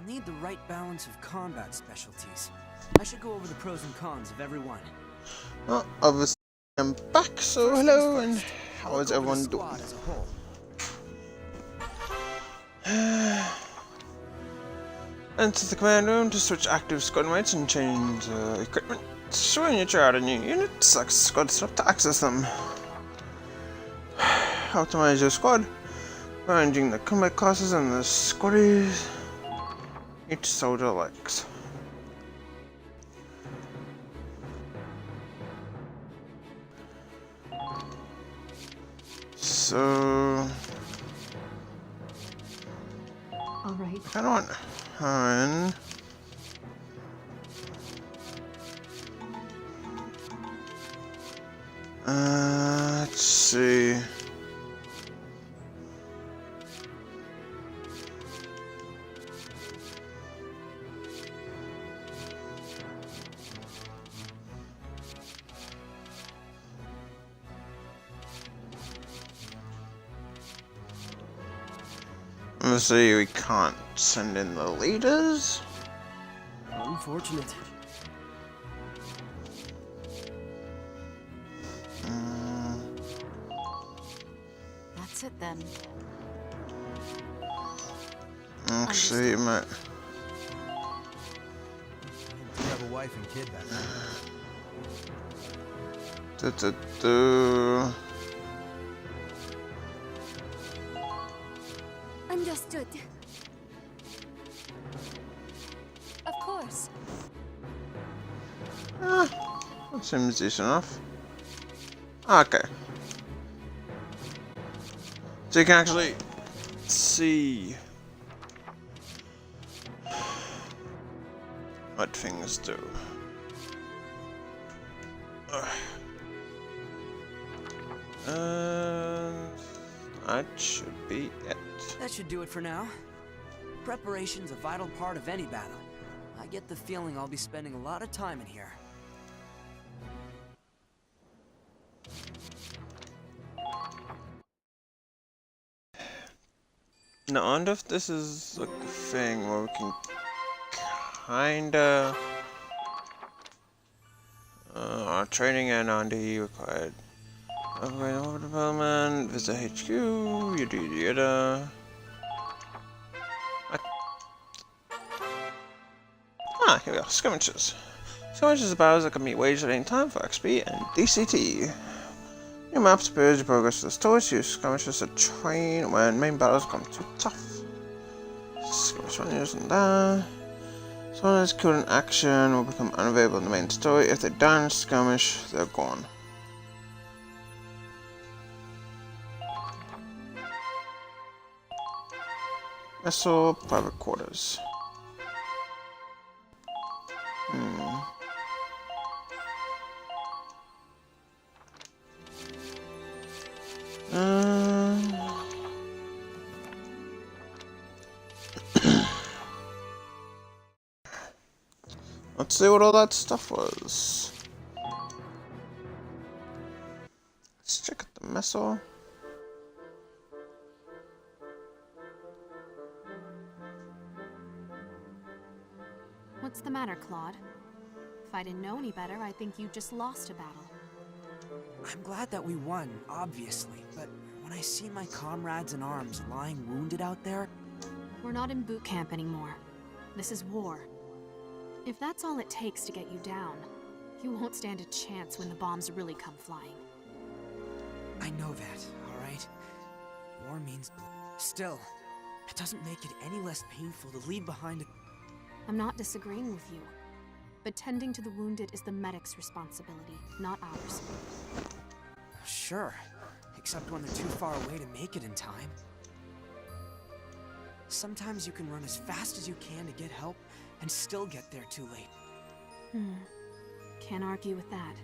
I'll need the right balance of combat specialties. I should go over the pros and cons of every one. Well, obviously I'm back, so hello, and how is everyone doing? As a whole. Enter the command room to switch active squad mates and change equipment. So when you try out a new unit, select squad swap to access them. Optimize your squad, arranging the combat classes and the squaddies each soldier likes. So all right. I kind of want Han. Let's see. Obviously, we can't send in the leaders. Unfortunate. That's it then. Actually, you might. You have a wife and kid back there. Understood. Of course. That seems decent enough. Okay. So you can actually see what things do. That should be it. That should do it for now. Preparation's a vital part of any battle. I get the feeling I'll be spending a lot of time in here. Now, I wonder if this is like a thing where we can kinda training and R&D required. Upgrade over development, visit HQ, yada. Here we are, skirmishes. Skirmishes are battles that can be waged at any time for XP and DCT. New maps appears your progress to the stores. Use skirmishes to train when main battles become too tough. Skirmish one using that. Someone that's killed in action will become unavailable in the main story. If they die in skirmish, they're gone. Vessel private quarters. Let's see what all that stuff was. Let's check out the missile. What's the matter, Claude? If I didn't know any better, I think you just lost a battle. I'm glad that we won, obviously, but when I see my comrades in arms lying wounded out there... We're not in boot camp anymore. This is war. If that's all it takes to get you down, you won't stand a chance when the bombs really come flying. I know that, alright? War means... Still, it doesn't make it any less painful to leave behind a... I'm not disagreeing with you, but tending to the wounded is the medic's responsibility, not ours. Sure, except when they're too far away to make it in time. Sometimes you can run as fast as you can to get help and still get there too late. Can't argue with that.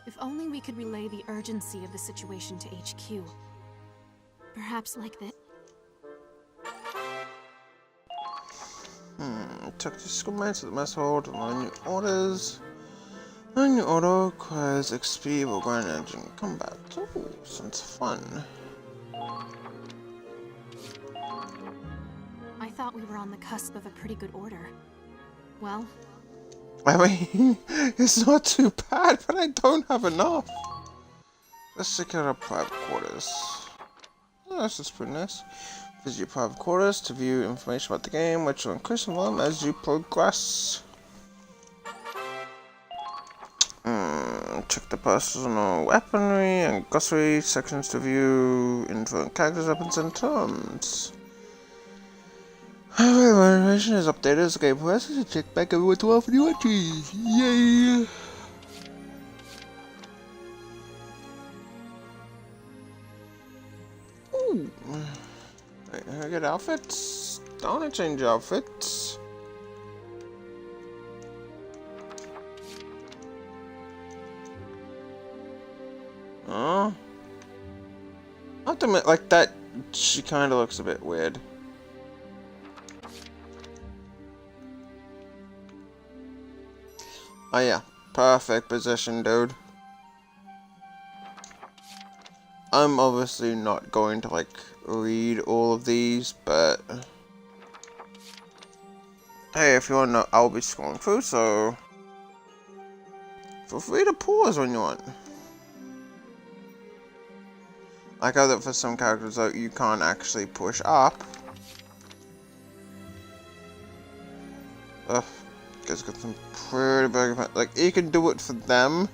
If only we could relay the urgency of the situation to HQ. Perhaps like this. Took the schoolmates to the mess hall to learn new orders. Learning new order requires XP or grind engine combat. Ooh, sounds fun. I thought we were on the cusp of a pretty good order. Well... I mean, it's not too bad, but I don't have enough. Let's secure our private quarters. Oh, this is pretty nice. Visit your private quarters to view information about the game, which will increase in volume as you progress. Check the personal weaponry and glossary sections to view info and characters, weapons, and terms. Information is updated as the game progresses. You check back every 12 new entries. Yay! Ooh. Wait, I get outfits? I wanna change outfits. Oh. I have to admit, like that, she kinda looks a bit weird. Oh yeah, perfect position, dude. I'm obviously not going to like read all of these, but hey, if you want to know, I'll be scrolling through, so feel free to pause when you want. Like how that for some characters though, you can't actually push up. Ugh, guys got some pretty big, like you can do it for them,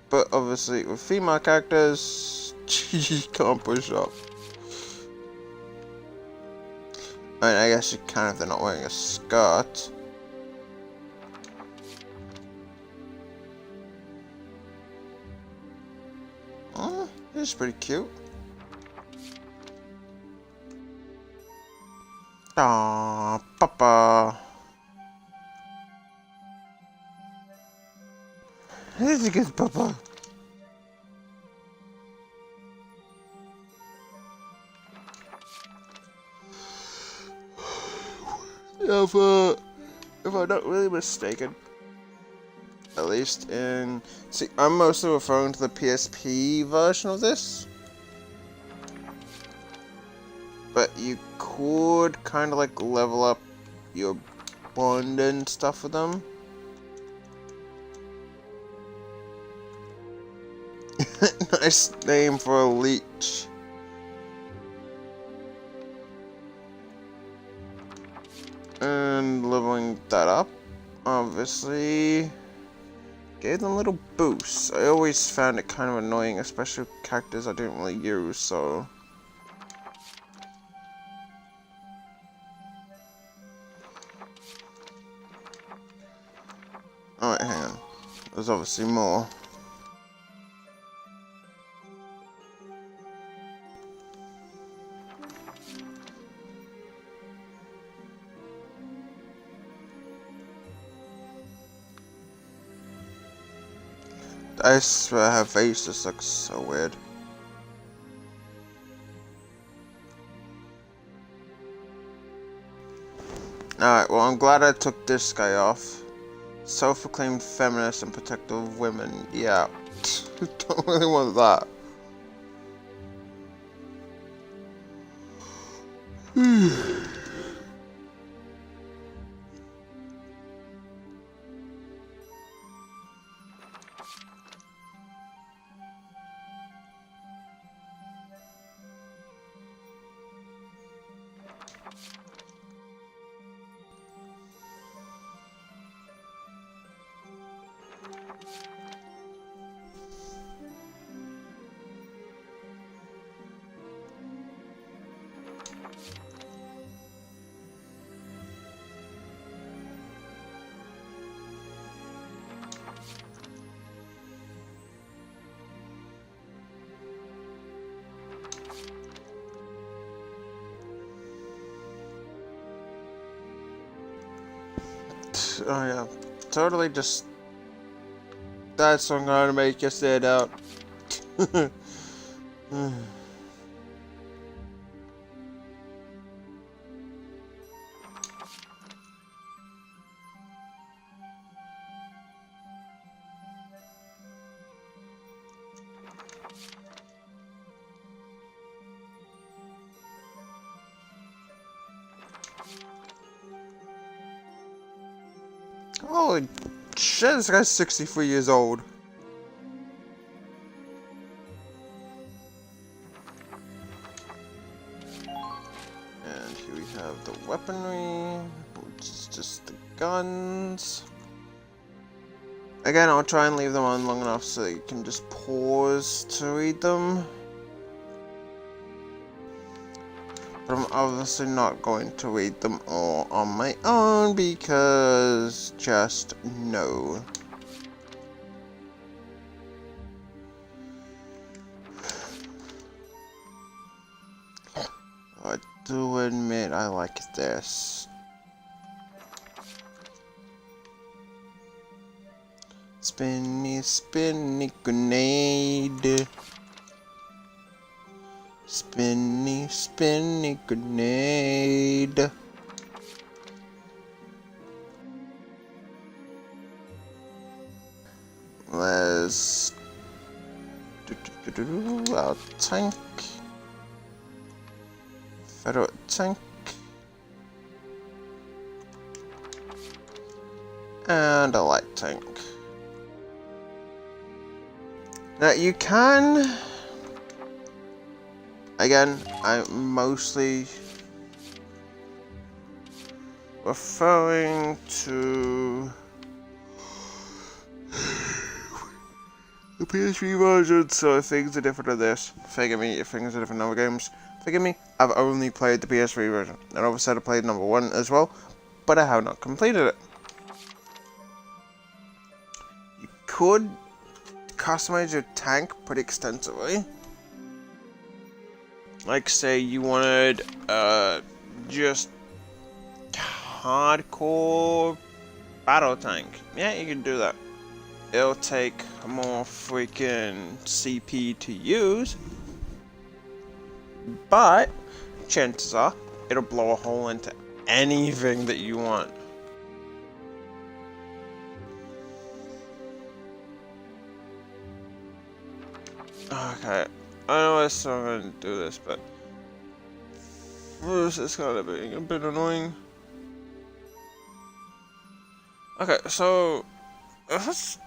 but obviously with female characters, you can't push up. I mean, I guess you can if they're not wearing a skirt. Oh, this is pretty cute. Aww, Papa. This is a good Papa. If I'm not really mistaken, at least in... See, I'm mostly referring to the PSP version of this. But you could kind of like level up your bond and stuff with them. Nice name for a leech. And leveling that up, obviously, gave them little boosts. I always found it kind of annoying, especially with characters I didn't really use, so... Alright, hang on. There's obviously more. I swear her face just looks so weird. Alright, well I'm glad I took this guy off. Self-proclaimed feminist and protector of women. Yeah, don't really want that. Oh yeah, totally just... That's what I'm gonna make you stand out. Holy shit, this guy's 63 years old. And here we have the weaponry, which is just the guns. Again, I'll try and leave them on long enough so that you can just pause to read them. But I'm obviously not going to read them all on my own because just no. I do admit I like this. Spinny, spinny grenade. Spinny, spinny grenade. Let's... Our tank. Federate tank. And a light tank. Now you can, again, I'm mostly referring to the PS3 version, so things are different to this. Forgive me if things are different in other games. Forgive me, I've only played the PS3 version. And obviously I played number 1 as well, but I have not completed it. You could customize your tank pretty extensively. Like say you wanted just hardcore battle tank. Yeah, you can do that. It'll take more freaking CP to use, but chances are it'll blow a hole into anything that you want. Okay, I know I still going to do this, but first it's kind of being a bit annoying. Okay, so if it's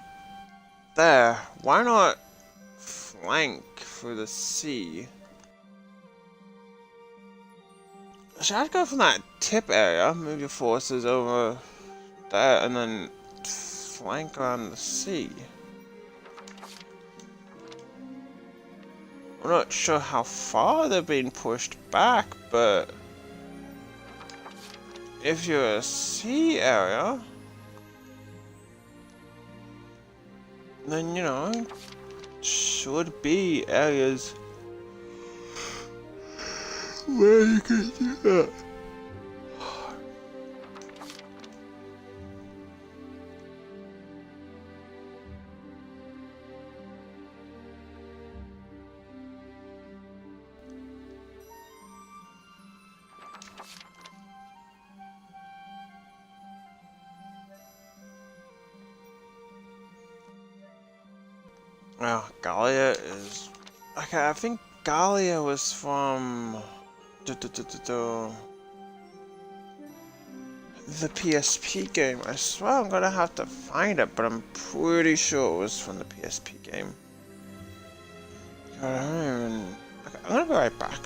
there, why not flank through the sea? Should I go from that tip area, move your forces over there, and then flank around the sea? I'm not sure how far they're being pushed back, but if you're a sea area, then, you know, should be areas where you can do that. Well, Gallia is... Okay, I think Gallia was from... the PSP game. I swear I'm gonna have to find it, but I'm pretty sure it was from the PSP game. God, I don't even... Okay, I'm gonna be right back.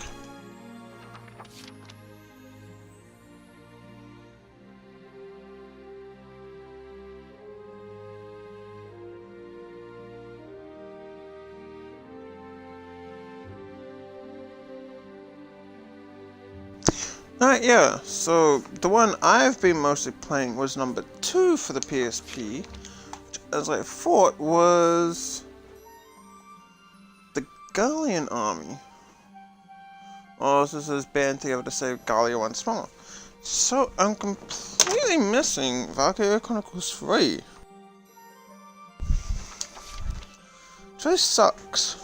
Yeah, so the one I've been mostly playing was number 2 for the PSP, which, as I thought, was the Gallian army. Oh, this is band together to save Gallia once more. So I'm completely missing Valkyria Chronicles 3. Which really sucks.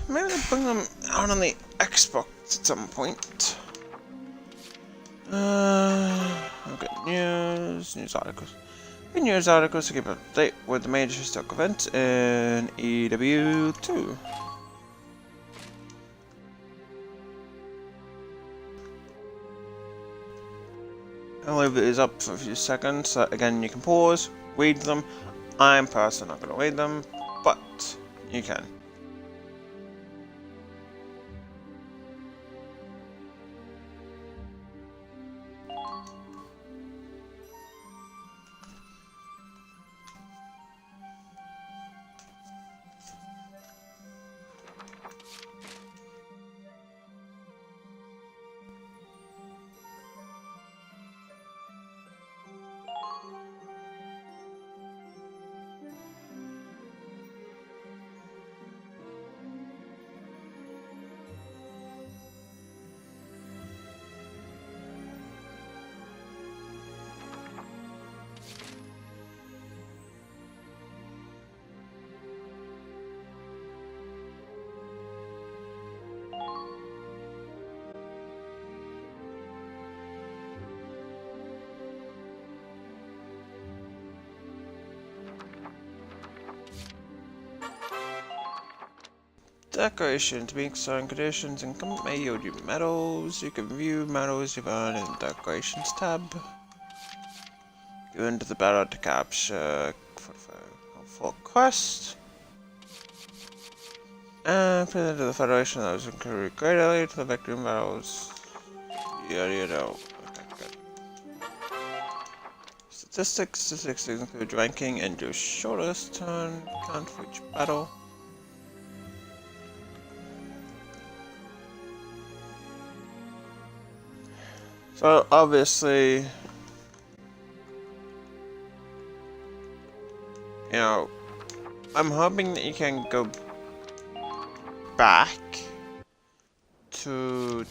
Maybe they'll bring them out on the Xbox at some point. Okay, news articles. Good news articles to keep up to date with the major historical events in EW2. I'll leave these up for a few seconds, so again you can pause, read them. I'm personally not going to read them, but you can. Decoration. To make certain conditions and may yield you medals. You can view medals you've earned in the Decorations tab. Go into the battle to capture for quest. And present to the Federation that was included greatly to the victory battles. Yada yada. Okay, good. Statistics include ranking and your shortest turn count for each battle. So obviously, you know, I'm hoping that you can go back to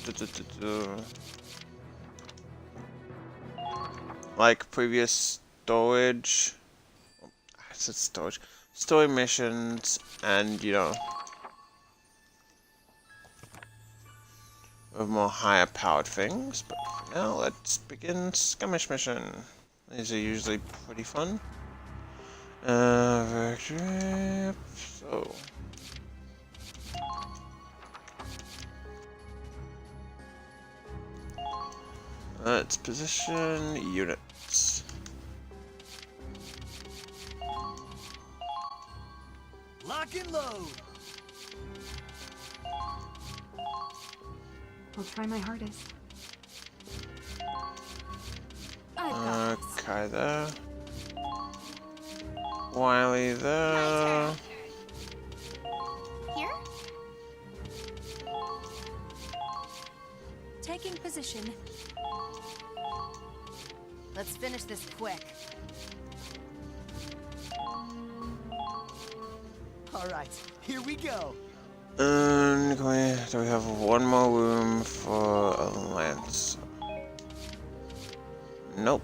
like previous storage. I said storage. Story missions, and you know, with more higher powered things. But for now, let's begin skirmish mission. These are usually pretty fun. Victory. So. Let's position units. Lock and load. I'll try my hardest. Okay, there. Wiley there. Here? Taking position. Let's finish this quick. All right, here we go. And do we have one more room for a lance? Nope.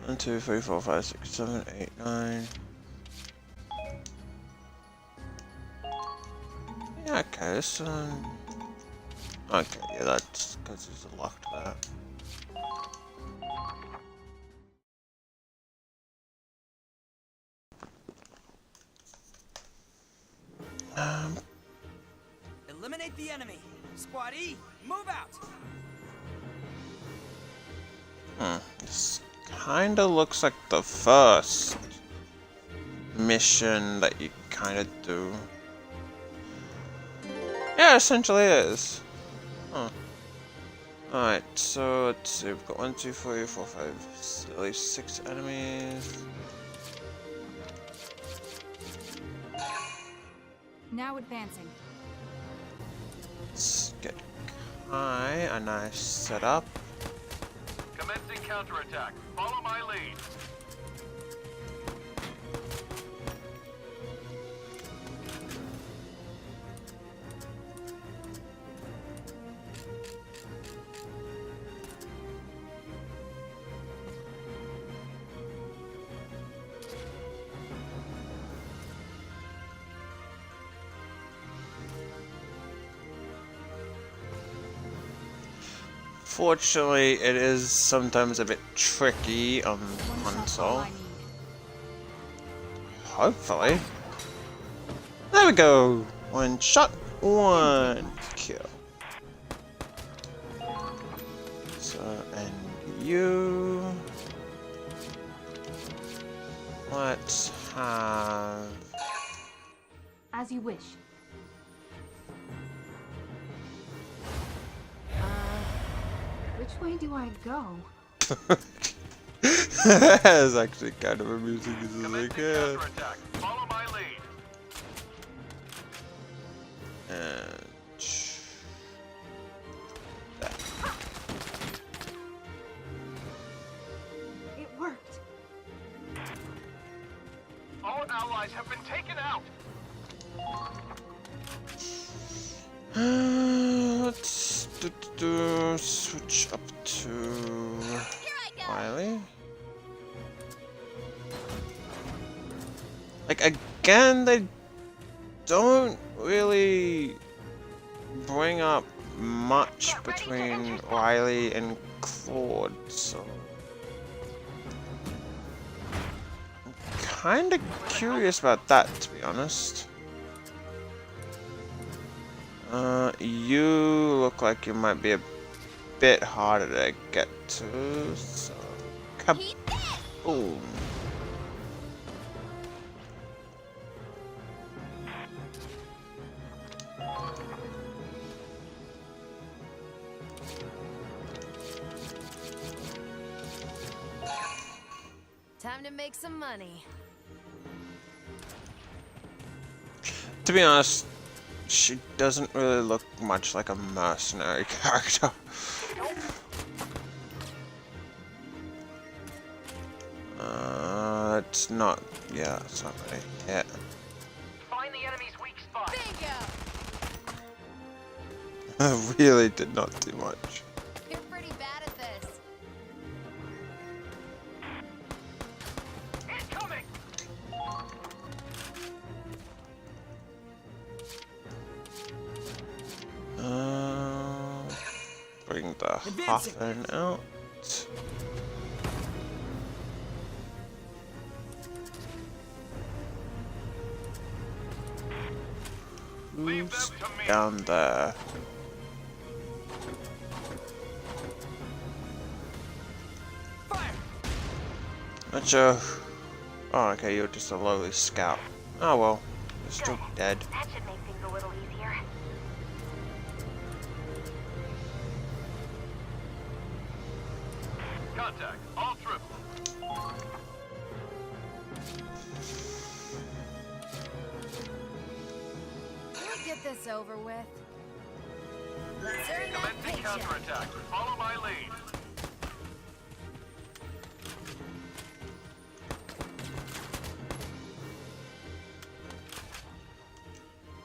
One, two, three, four, five, six, 7, 8, 9. Yeah, okay, this one. Okay, yeah, that's because there's a lock to that. Eliminate the enemy. Squad E, move out. This kinda looks like the first mission that you kinda do. Yeah, essentially it is. Huh. Alright, so let's see, we've got 1, 2, 3, 4, 5, at least 6 enemies. Now advancing. Let's get Kai a nice setup. Commencing counterattack. Follow my lead. Fortunately, it is sometimes a bit tricky on console. Hopefully. There we go! 1 shot, 1 kill. So, and you... Let's have... As you wish. Which way do I go? That's actually kind of amusing, isn't it? Yeah. Follow my lead. And... It worked. All allies have been taken out. Let's switch up to Wiley. Like again, they don't really bring up much between Wiley and Claude, so I'm kinda curious about that, to be honest. You look like you might be a bit harder to get to, so... Kaboom! Time to make some money. To be honest, she doesn't really look much like a mercenary character. It's not. Yeah, it's not really hit. Find the enemy's weak spot. Bingo! I really did not do much. You're pretty bad at this. Incoming! Bring the Hoffman out. Who's down there? Not sure. Oh, okay, you're just a lowly scout. Oh well, you're still dead. That should make things a little easier. Contact, all troops. Can we get this over with? Let's earn that Commencing paycheck. counterattack. Follow my lead.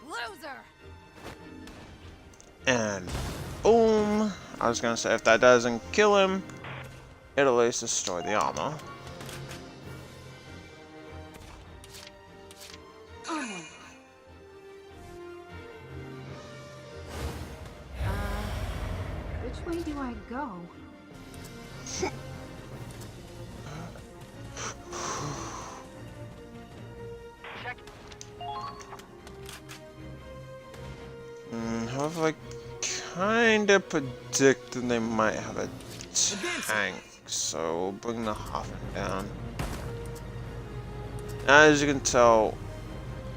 Loser! And boom! I was gonna say, if that doesn't kill him, it'll at least destroy the armor. Which way do I go? However, I kinda predicted they might have a tank, so we'll bring the Hoffman down. As you can tell,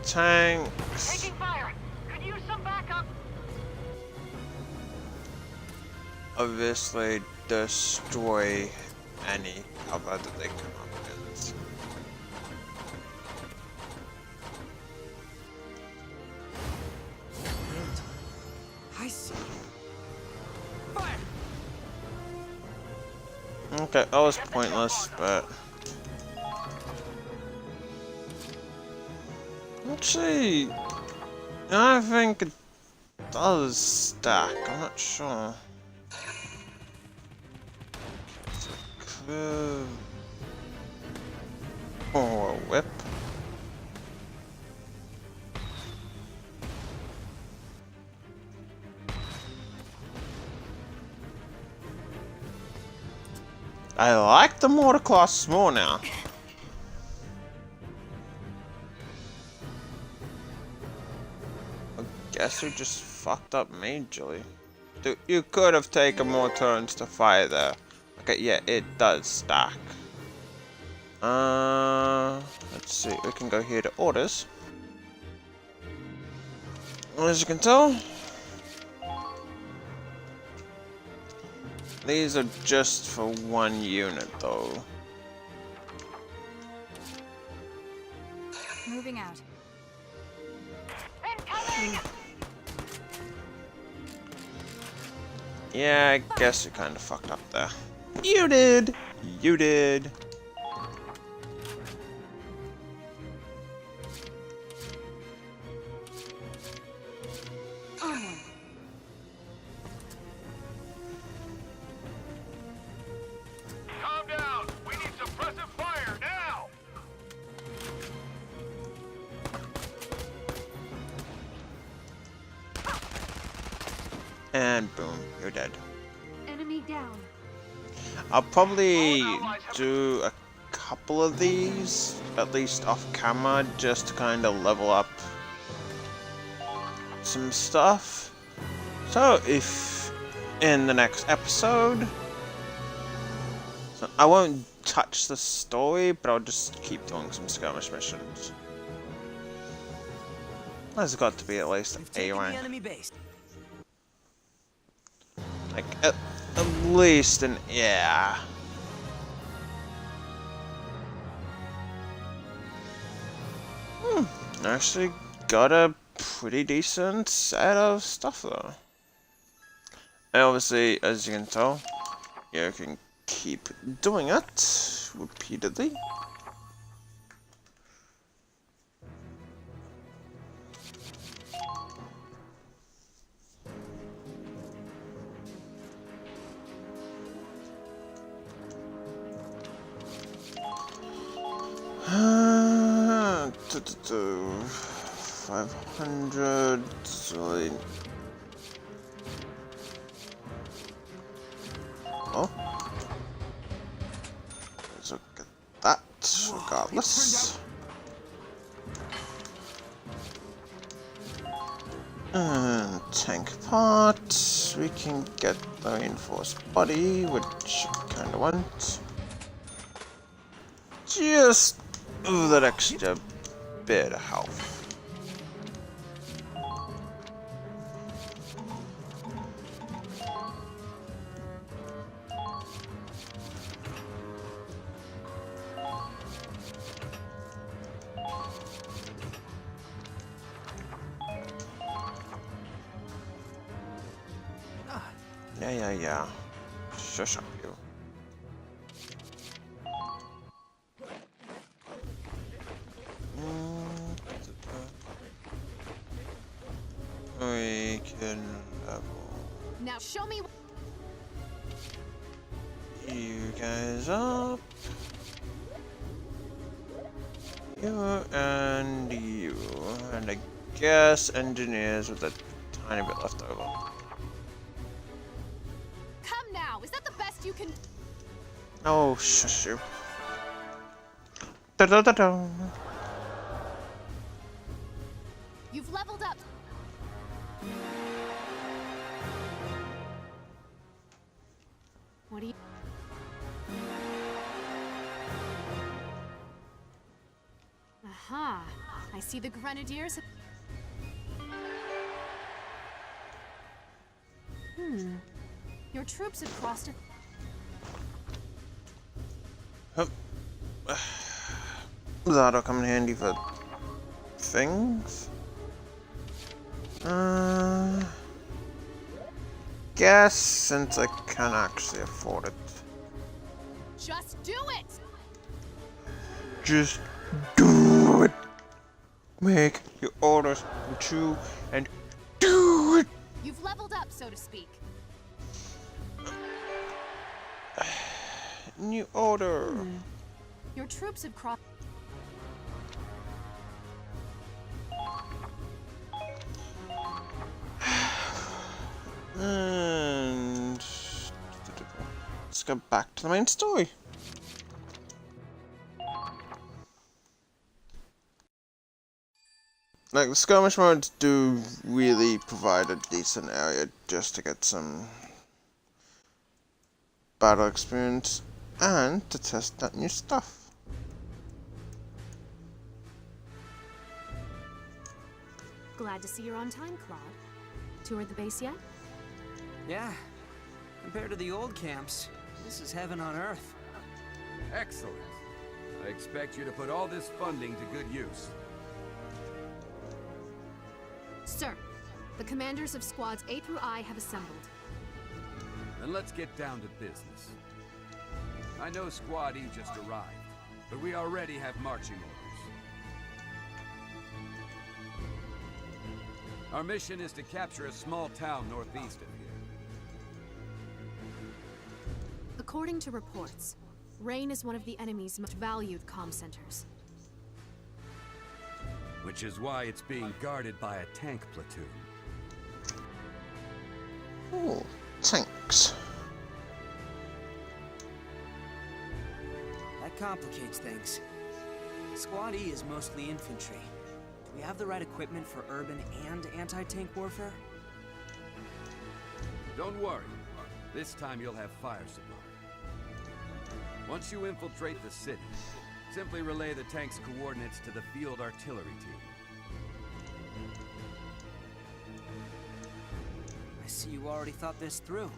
tanks Taking fire. Could use some backup. obviously destroy any cover that they come up against. I see. Okay, that was pointless, but actually, I think it does stack. I'm not sure. Oh, a whip. I like the mortar class more now. I guess we just fucked up majorly. Dude, you could have taken more turns to fire there. Okay, yeah, it does stack. Let's see, we can go here to orders. As you can tell, these are just for one unit though. Moving out. Yeah, I guess you kind of fucked up there. You did! You did! Calm down. We need suppressive fire now. And boom, you're dead. Enemy down. I'll probably do a couple of these, at least off camera, just to kind of level up some stuff. So if in the next episode, so I won't touch the story, but I'll just keep doing some skirmish missions. There's got to be at least A rank. enemy base. Like at least an yeah. Actually got a pretty decent set of stuff though. And obviously, as you can tell, you can keep doing it repeatedly. Uh, 500. Oh, let's look at that. Regardless, and tank parts. We can get the reinforced body, which I kind of want. Just that extra bit of health. Yeah. Shush up, you. We can level. Now show me. You guys up. You and you. And I guess engineers with a tiny bit left over. Come now. Is that the best you can? Oh, shush you. Da-da-da-da. You've leveled up. What do you? Aha! I see the grenadiers. Your troops have crossed it. That'll come in handy for things. Guess since I can actually afford it. Just do it. Just do it. Make your orders come true and do it. You've leveled up, so to speak. New order. Your troops have crossed. And let's go back to the main story. Like, the skirmish modes do really provide a decent area just to get some battle experience and to test that new stuff. Glad to see you're on time, Claude. Toured the base yet? Yeah. Compared to the old camps, this is heaven on earth. Excellent. I expect you to put all this funding to good use. Sir, the commanders of squads A through I have assembled. Then let's get down to business. I know Squad E just arrived, but we already have marching orders. Our mission is to capture a small town northeast of here. According to reports, Rain is one of the enemy's most valued comm centers. Which is why it's being guarded by a tank platoon. Ooh, tanks. That complicates things. Squad E is mostly infantry. Do we have the right equipment for urban and anti-tank warfare? Don't worry. This time you'll have fire support. Once you infiltrate the city, simply relay the tank's coordinates to the field artillery team. I see you already thought this through.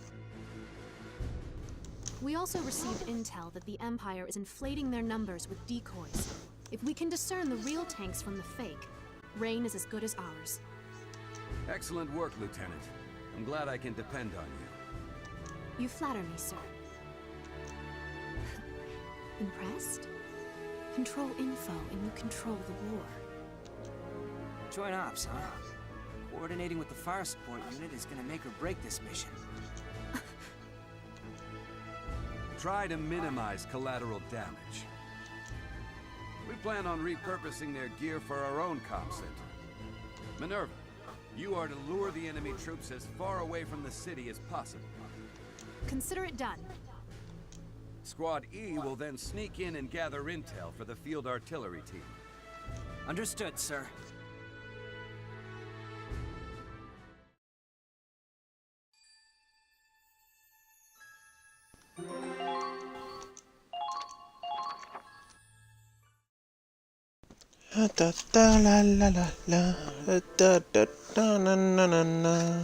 We also received intel that the Empire is inflating their numbers with decoys. If we can discern the real tanks from the fake, reign is as good as ours. Excellent work, Lieutenant. I'm glad I can depend on you. You flatter me, sir. Impressed? Control info and you control the war. Joint ops, huh? Coordinating with the fire support unit is gonna make or break this mission. Try to minimize collateral damage. We plan on repurposing their gear for our own comm center. Minerva, you are to lure the enemy troops as far away from the city as possible. Consider it done. Squad E will then sneak in and gather intel for the field artillery team. Understood, sir. Da da la la la la da da da na na na na.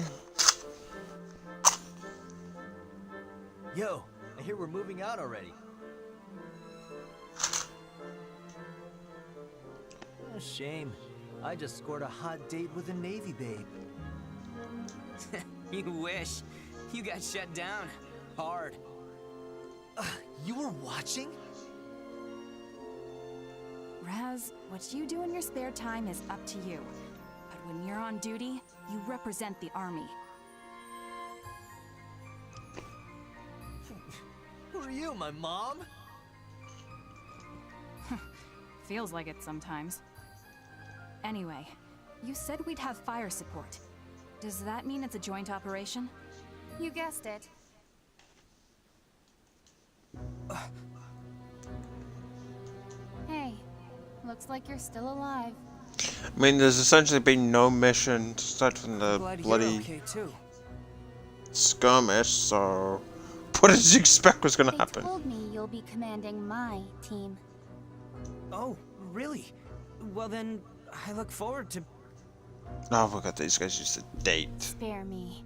Yo, I hear we're moving out already. A shame. I just scored a hot date with a Navy babe. You wish. You got shut down. Hard. You were watching? Raz, what you do in your spare time is up to you. But when you're on duty, you represent the army. Who are you, my mom? Feels like it sometimes. Anyway, you said we'd have fire support. Does that mean it's a joint operation? You guessed it. Hey, looks like you're still alive. I mean, there's essentially been no mission aside from the Glad bloody you're okay too. skirmish, so what did you expect was gonna happen? They told me you'll be commanding my team. Oh, really? Well then, I look forward to... Oh, look at these guys used to date. Spare me.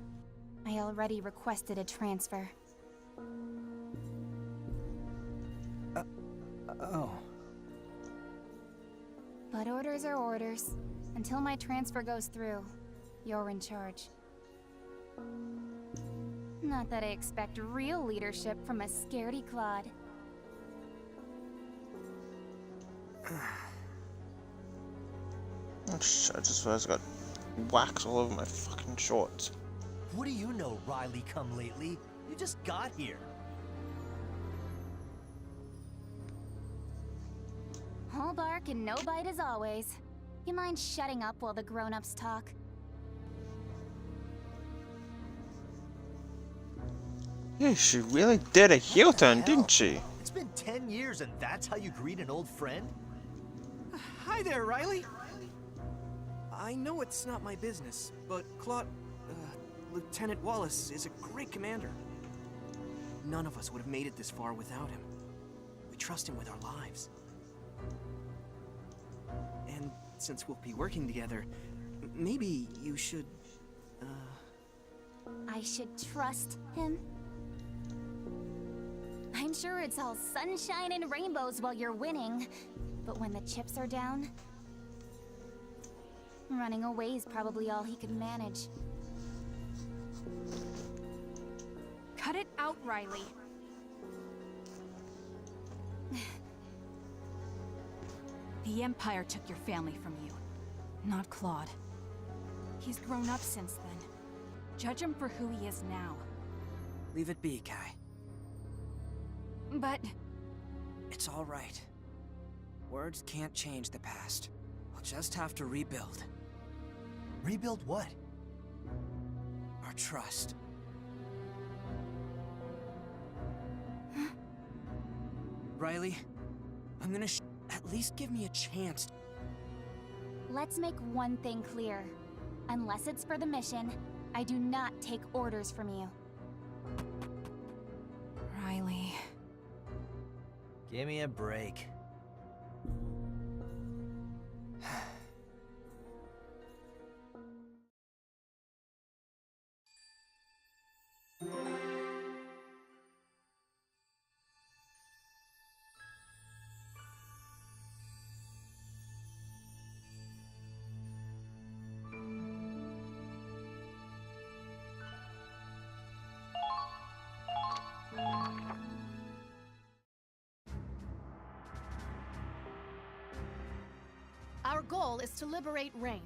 I already requested a transfer. Oh. But orders are orders. Until my transfer goes through, you're in charge. Not that I expect real leadership from a scaredy clod. Oh shit, I just realized I got wax all over my fucking shorts. What do you know, Riley come lately? You just got here. All bark and no bite as always. You mind shutting up while the grown-ups talk? Yeah, she really did a heel turn, didn't she? It's been 10 years and that's how you greet an old friend? Hi there, Riley. I know it's not my business, but Lieutenant Wallace is a great commander. None of us would have made it this far without him. We trust him with our lives. And since we'll be working together, maybe you should, I should trust him? I'm sure it's all sunshine and rainbows while you're winning, but when the chips are down, running away is probably all he could manage. Cut it out, Riley. The Empire took your family from you, not Claude. He's grown up since then. Judge him for who he is now. Leave it be, Kai. But... It's all right. Words can't change the past. We'll just have to rebuild. Rebuild what? Our trust. Riley, I'm gonna at least give me a chance. Let's make one thing clear. Unless it's for the mission, I do not take orders from you. Riley. Give me a break. Our goal is to liberate Rain.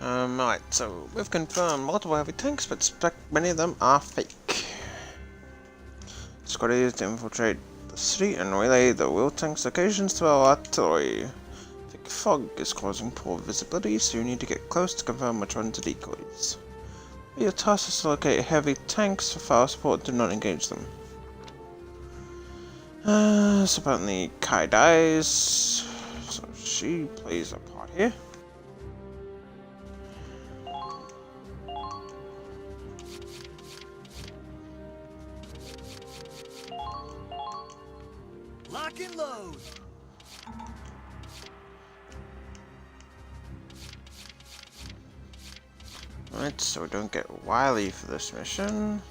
Right, so we've confirmed multiple heavy tanks, but suspect many of them are fake. Squad is to infiltrate the city and relay the wheel tanks locations to our artillery. Thick fog is causing poor visibility, so you need to get close to confirm which ones are decoys. Your task is to locate heavy tanks for fire support, do not engage them. So apparently Kai dies, so she plays a part here. Lock and load! Right, so we don't get Wily for this mission.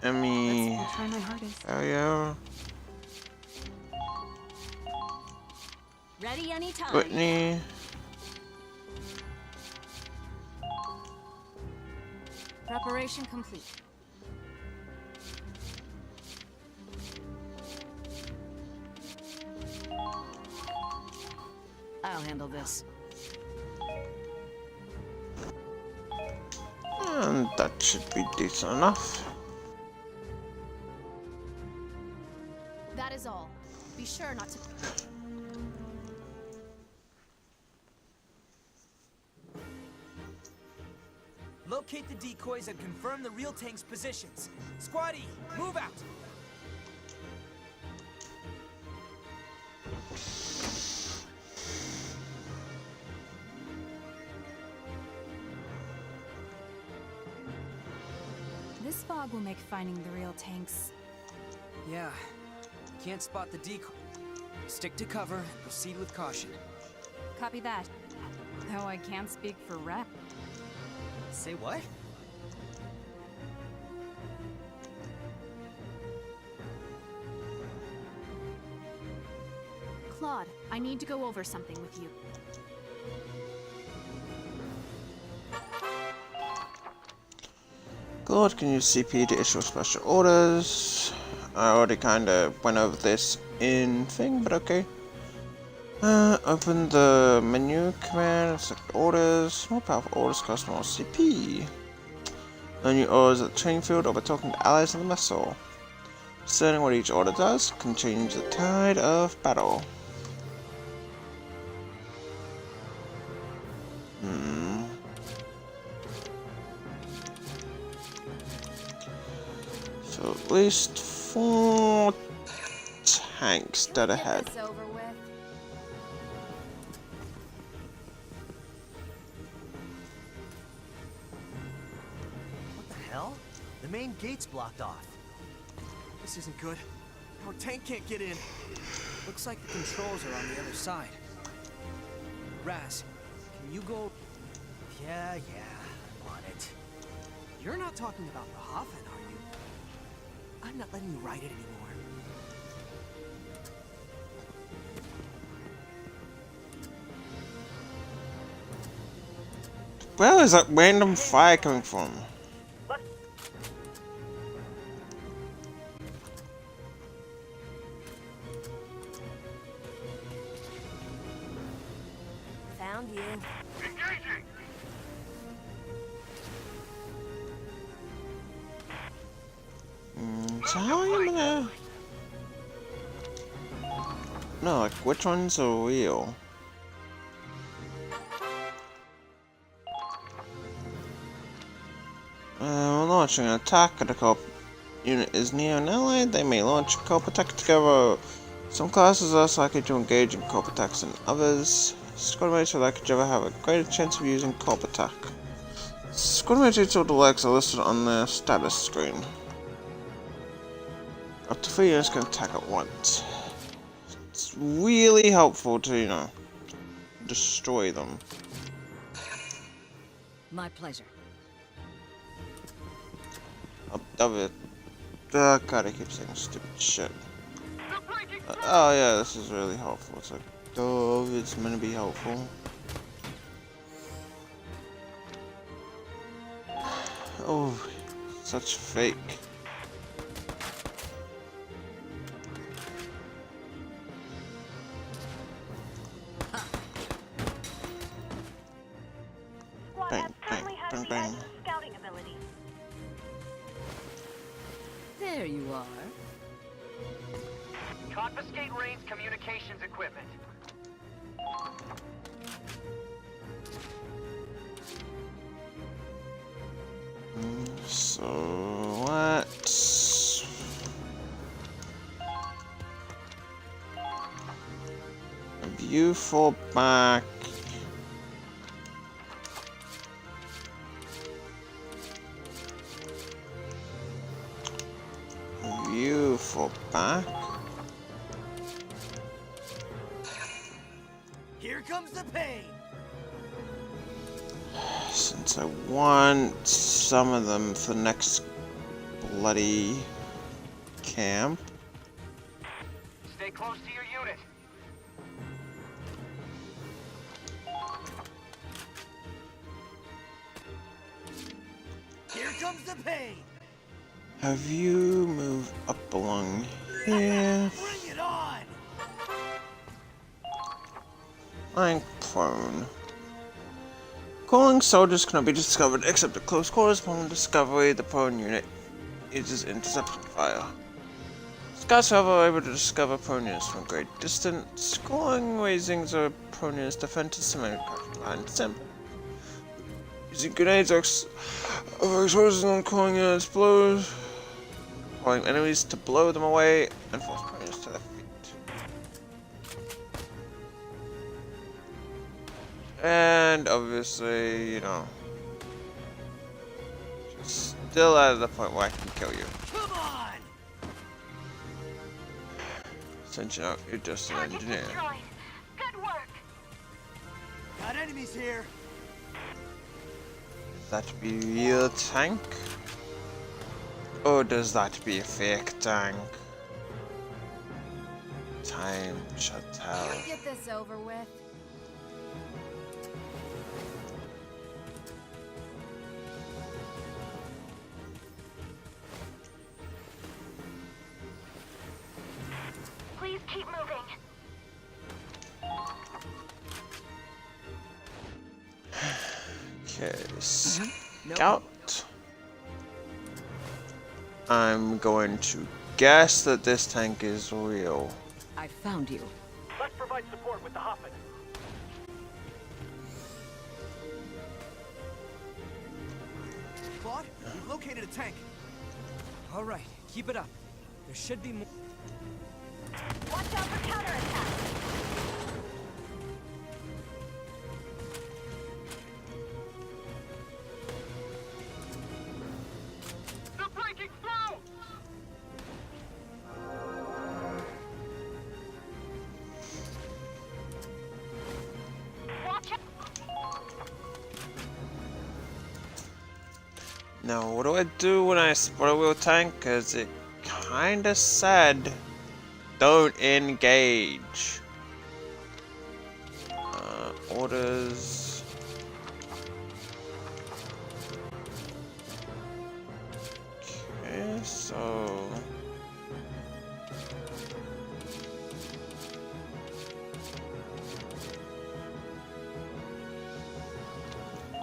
Emmy, I'll try my hardest. Elio, Ready anytime. Whitney, Preparation complete. I'll handle this. and that should be decent enough. That is all. Be sure not to... Locate the decoys and confirm the real tank's positions. Squad E, move out! This fog will make finding the real tanks. Yeah. Can't spot the decoy. Stick to cover and proceed with caution. Copy that. Though I can't speak for Rep. Say what? Claude, I need to go over something with you. Claude can use CP to issue special orders. I already kinda went over this in thing, but okay. Open the menu command, select orders. More powerful orders cost more CP. Learn your orders at the training field or by talking to allies in the vessel. Discerning what each order does can change the tide of battle. So at least 4 tanks dead ahead. Get this over with. What the hell? The main gate's blocked off. This isn't good. Our tank can't get in. Looks like the controls are on the other side. Raz, can you go... Yeah, I'm on it. You're not talking about the Hoffen, are you? I'm not letting you ride it anymore. Where is that random fire coming from? Found you. Engaging! So how are you gonna... No, like, which ones are real? When launching an attack and a co-op unit is near an ally, they may launch a co-op attack together. Some classes are less likely to engage in co-op attacks than others. Squad mates are likely to have a greater chance of using co-op attack. Squad mates each of the legs are listed on the status screen. Up to 3 units can attack at once. It's really helpful to, you know, destroy them. My pleasure. Oh god, I keep saying stupid shit. Oh yeah, this is really helpful. It's like, oh, it's meant to be helpful. Oh, such fake. Bang, bang, bang, bang. There you are. Confiscate Rain's communications equipment. So let's view for back. View for back. Here comes the pain. Since I want some of them for the next bloody camp. Stay close to your unit. Here comes the pain. Have you moved up along here? Bring it on. Lying prone. Calling soldiers cannot be discovered except at close quarters. Upon discovery, the prone unit uses interception fire. Scouts, however, are able to discover prone units from a great distance. Calling raisings or prone units defenses cement behind them. Using grenades or explosions on calling units blows. Calling enemies to blow them away and force prone units to their feet. And obviously, you know, still at the point where I can kill you. Come on. Since you know, you're just an engineer. Good work. Got enemies here. That be real tank? Or does that be a fake tank? Time shall tell. Can we get this over with? Please keep moving. Okay, scout. I'm going to guess that this tank is real. I found you. Let's provide support with the Hoffman. Claude, we've located a tank. All right, keep it up. There should be more. Watch out for counterattack. They're breaking through! Watch out. Now, what do I do when I spot a real tank? Cause it kinda said, don't engage. Orders. Okay, so.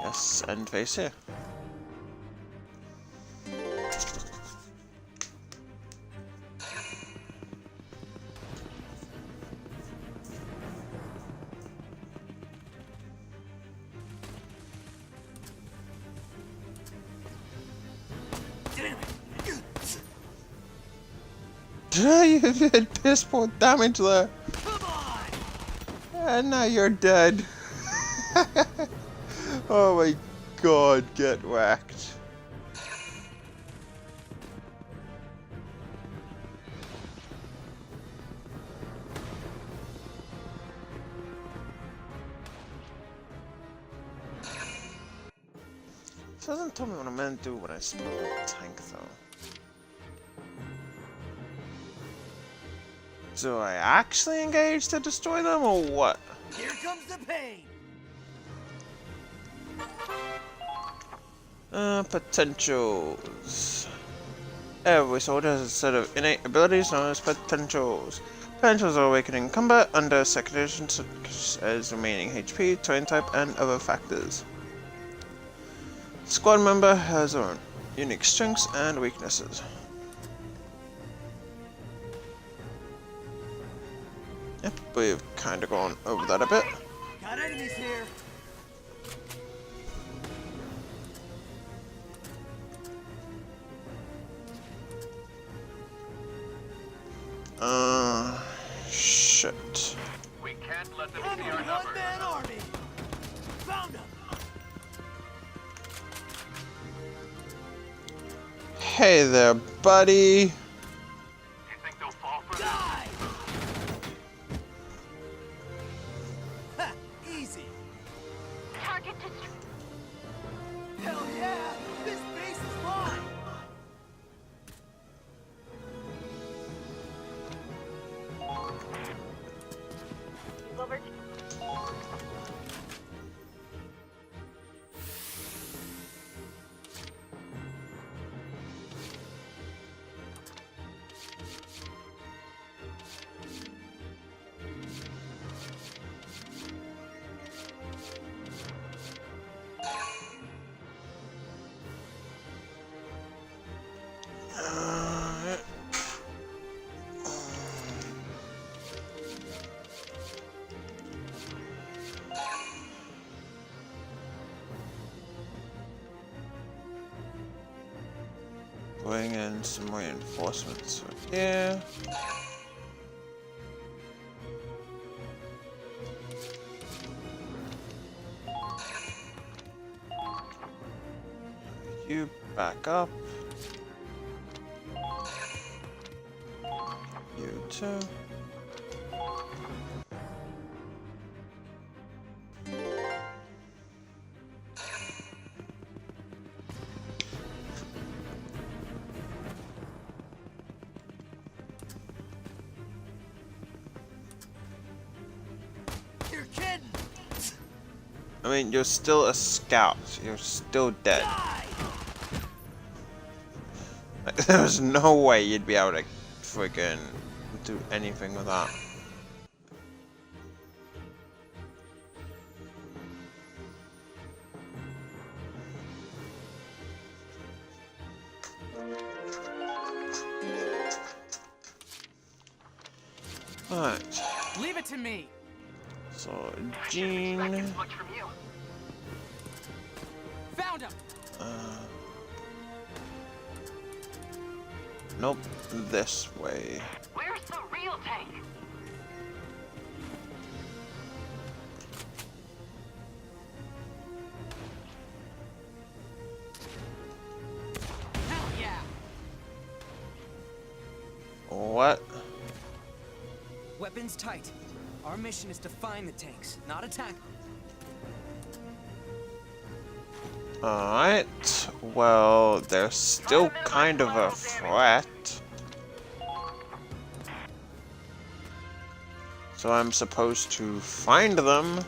Yes, and face here. You did piss poor damage there. And now you're dead. Oh my god, get whacked. It doesn't tell me what I'm meant to do when I spawn a tank though. Do I actually engage to destroy them or what? Here comes the pain. Potentials. Every soldier has a set of innate abilities known as potentials. Potentials are awakened in combat under second edition such as remaining HP, terrain type, and other factors. The squad member has their own unique strengths and weaknesses. Yep, we've kind of gone over that a bit. Got enemies here. Shit. We can't let them see our numbers. One-man army. Found him. Hey there, buddy. You think they'll fall for Die! Ha! Easy. Target destroyed. Hell yeah! This base is mine. Over. Bring in some reinforcements from here. You back up. You too. You're kidding. I mean, you're still a scout. You're still dead. There's no way you'd be able to friggin' do anything with that. Alright. Leave it to me. So, Gene. Found him. Nope, this way. Where's the real tank? Hell yeah. What? Weapons tight. Our mission is to find the tanks, not attack them. Alright, well, they're still kind of a threat. So I'm supposed to find them,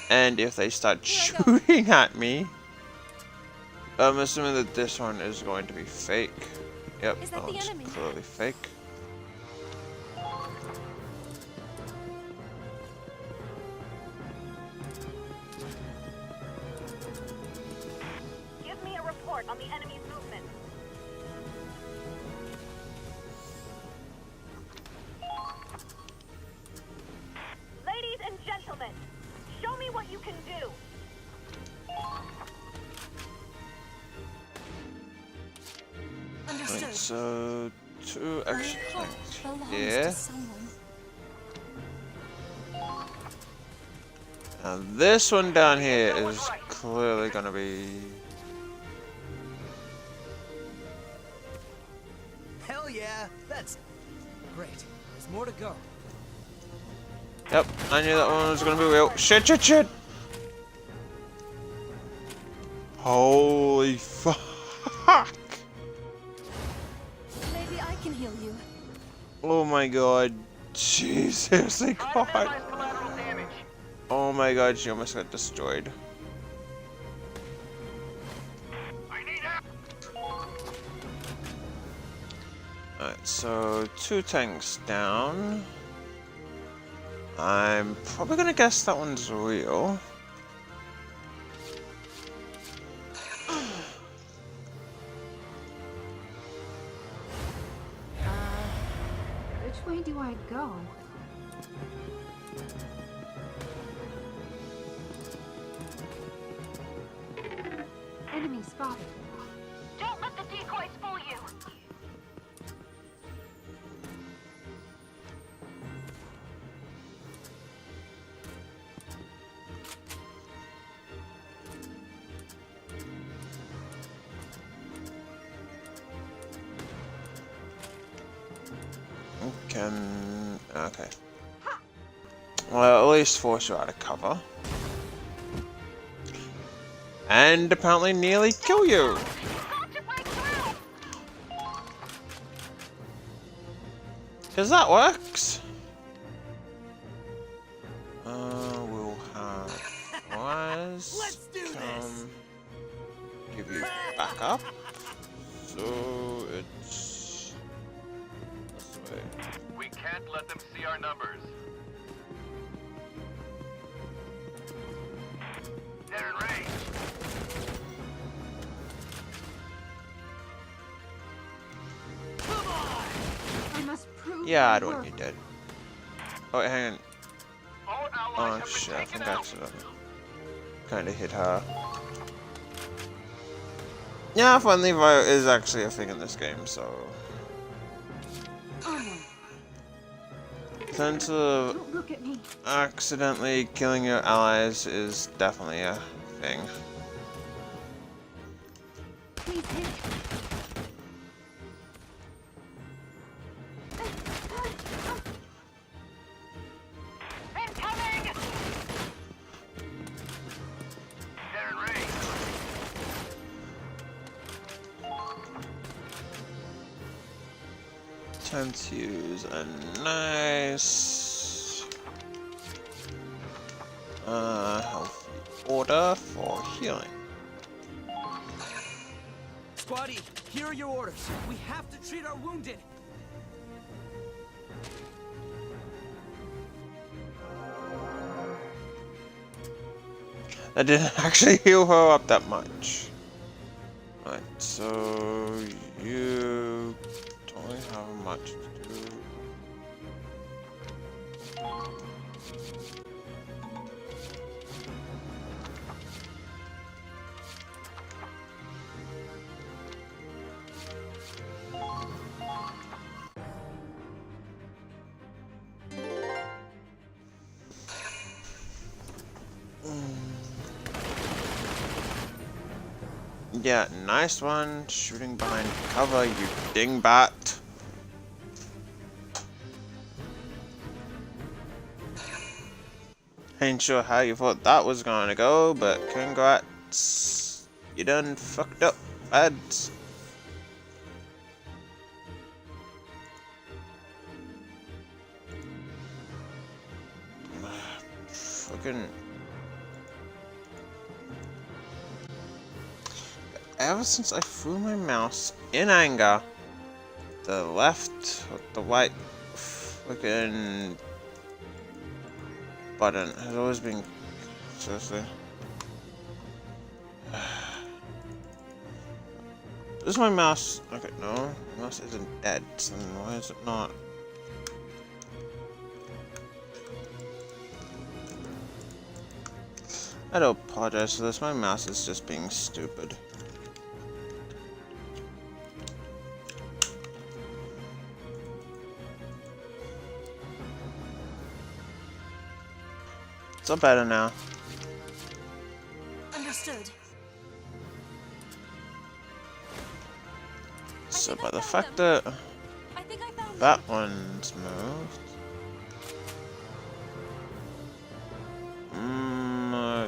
and if they start shooting at me, I'm assuming that this one is going to be fake. Yep, Is that that the one's enemy? clearly fake. Give me a report on the enemy's movement. Ladies and gentlemen, show me what you can do. Right, so 2 extra tanks belongs here. to someone. Now this one down here is clearly gonna be... Hell yeah, that's Great. There's more to go. Yep, I knew that one was gonna be real. Shit, shit, shit! Holy fuck! Maybe I can heal you. Oh my god. Jesus, God. Oh my god, she almost got destroyed. Alright, so 2 tanks down. I'm probably gonna guess that one's real. Which way do I go? Enemy spotted. Don't let the decoys fool you. Okay. Well, at least force you out of cover. And apparently nearly kill you! Cause that works! We'll have wires come give you back up. So it's this way. We can't let them see our numbers. They're in range. I must prove Yeah, I my don't want worth. you dead. Oh, wait, hang on. Oh shit, I think I accidentally kinda hit her. Yeah, friendly fire is actually a thing in this game, so... Sense of Don't look at me. accidentally killing your allies is definitely a thing. Please hit. Incoming! They're in range. Time to use a nice healthy order for healing. Squatty, here are your orders. We have to treat our wounded. That didn't actually heal her up that much. Right, so you don't really have much to do. Yeah, nice one. Shooting behind cover, you dingbat. Ain't sure how you thought that was gonna go, but congrats. You done fucked up, lads. Fucking... Ever since I threw my mouse in anger, the left or the right fucking button has always been seriously. Is my mouse okay? No, my mouse isn't dead. So then why is it not? I do apologize for this. My mouse is just being stupid. It's all better now. Understood. So by the fact that that one's moved,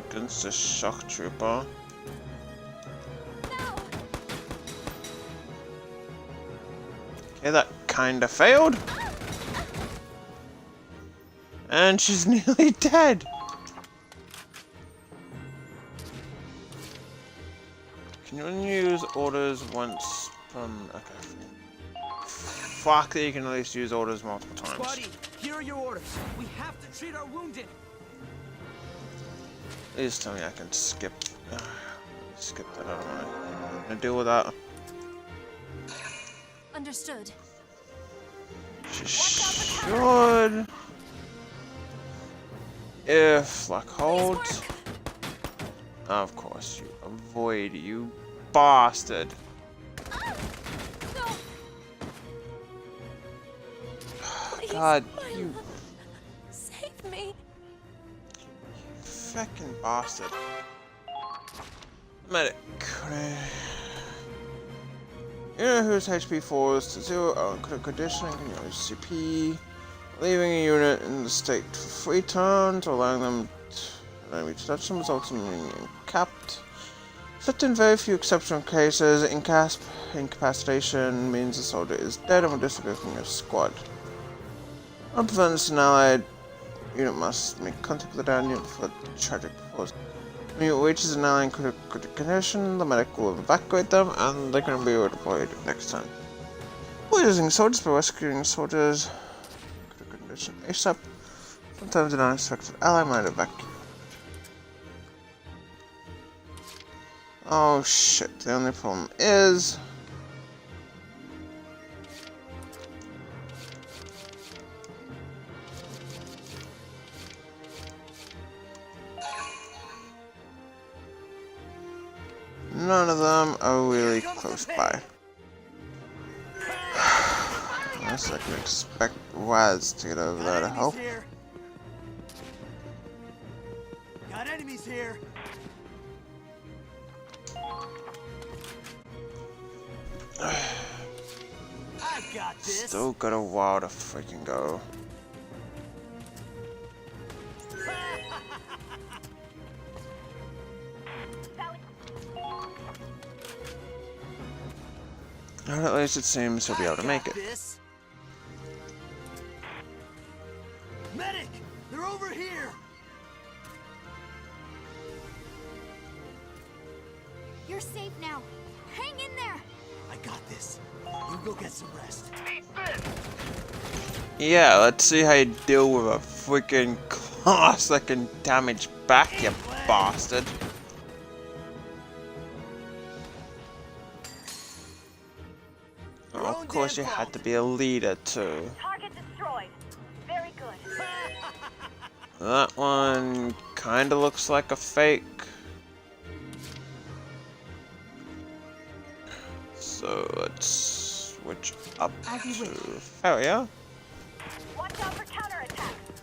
against the shock trooper. Okay, that kinda failed. And she's nearly dead. Can you only use orders once from... Okay. Fuck that you can at least use orders multiple times. Squatty, here are your orders. We have to treat our wounded. Please tell me I can skip. Skip that. I don't want to deal with that. Understood. She should. If luck holds. Of course, you avoid, you bastard. God, you save me. Fucking bastard. Medic. You know whose HP falls to 0 on critical condition can use CP. Leaving a unit in the state for 3 turns, or allowing them to touch them results in being capped. Except in very few exceptional cases, incapacitation means the soldier is dead and will disappear from your squad. To prevent this, an allied unit must make contact with the down unit for tragic pause. When you reaches an ally in critical condition, the medic will evacuate them and they can be redeployed next time. While using soldiers by rescuing soldiers, critical condition ASAP. Sometimes an unexpected ally might evacuate. Oh shit, the only problem is... none of them are really close by. Unless I can expect Waz to get over there to help. Got enemies here. I got this. Still got a while to freaking go. But at least it seems he'll be able to make it. Medic, they're over here. You're safe now. Hang in there. I got this. You go get some rest. Yeah, let's see how you deal with a freaking class that can damage back, you bastard. Oh, of course you had to be a leader too. Target destroyed. Very good. That one kinda looks like a fake. So let's switch up to failure. Watch out for counterattacks.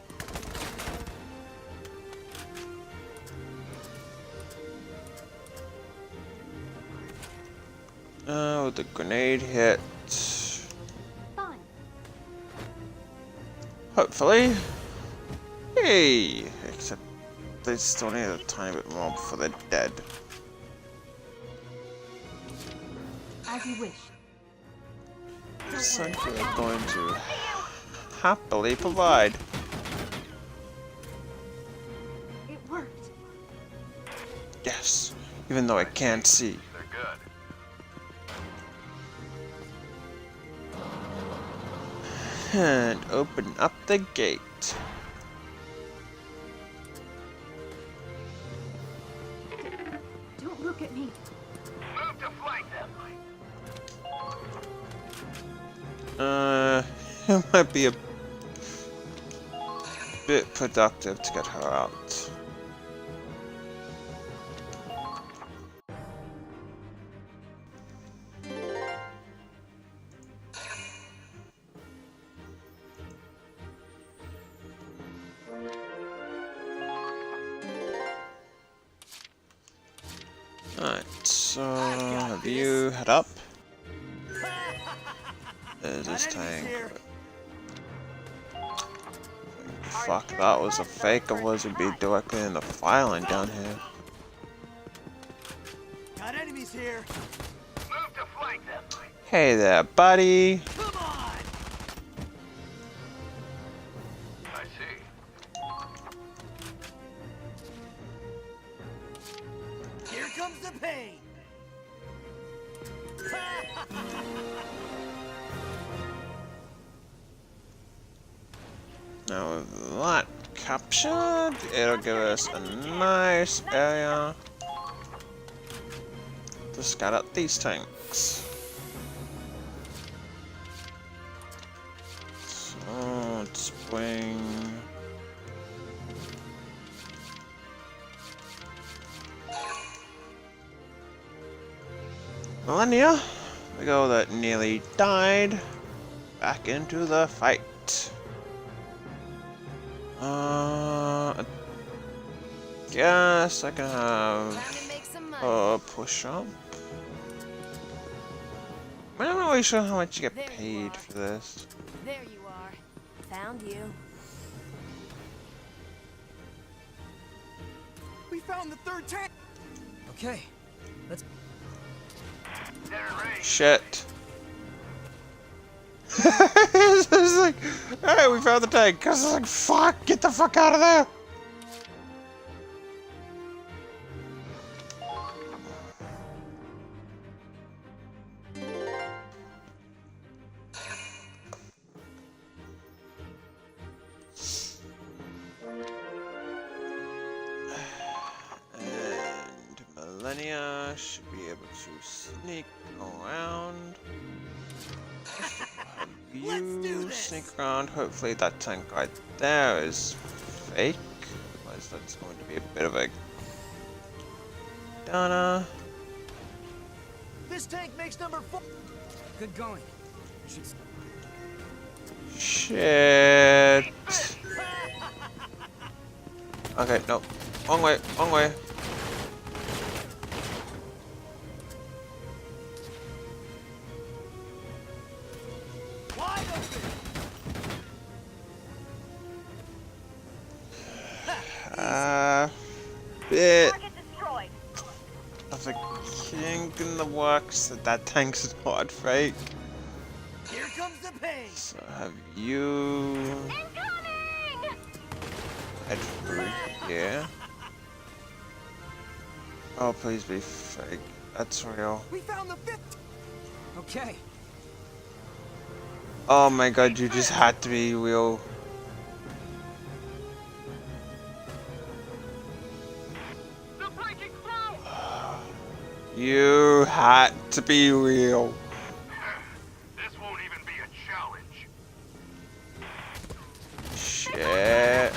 Oh, the grenade hit. Fine. Hopefully. Hey! Except they still need a tiny bit more before they're dead. As you wish. Essentially, they're going to happily provide. It worked. Yes, even though I can't see. And open up the gate. Don't look at me. Move to flank them. It might be a bit productive to get her out. Alright, so have you head up? There's this tank. Fuck, that was a fake. Otherwise we'd be directly in the fire line down here. Got enemies here. Move to flank them. Hey there, buddy. Come on. I see. Here comes the pain. Now with that captured, it'll give us a nice area to scout out these tanks. So let's bring Millennia, the girl that nearly died, back into the fight. I guess I can have a push up. I'm not really sure how much you get paid for this. There you are. Found you. We found the third tank. Okay, let's. Shit. It's like, hey, we found the tank. Cause it's like, fuck, get the fuck out of there. And Millennia should be able to sneak around. You sneak around. Hopefully that tank right there is fake. Otherwise that's going to be a bit of a downer. This tank makes number 4. Good going. Shit. Okay, no. Wrong way, wrong way. Bit of a kink in the works that tank's not fake. Here comes the pain. So have you head through here. Oh, please be fake. That's real. We found the 5th. Okay. Oh my god, you just had to be real. You had to be real. This won't even be a challenge. Shit.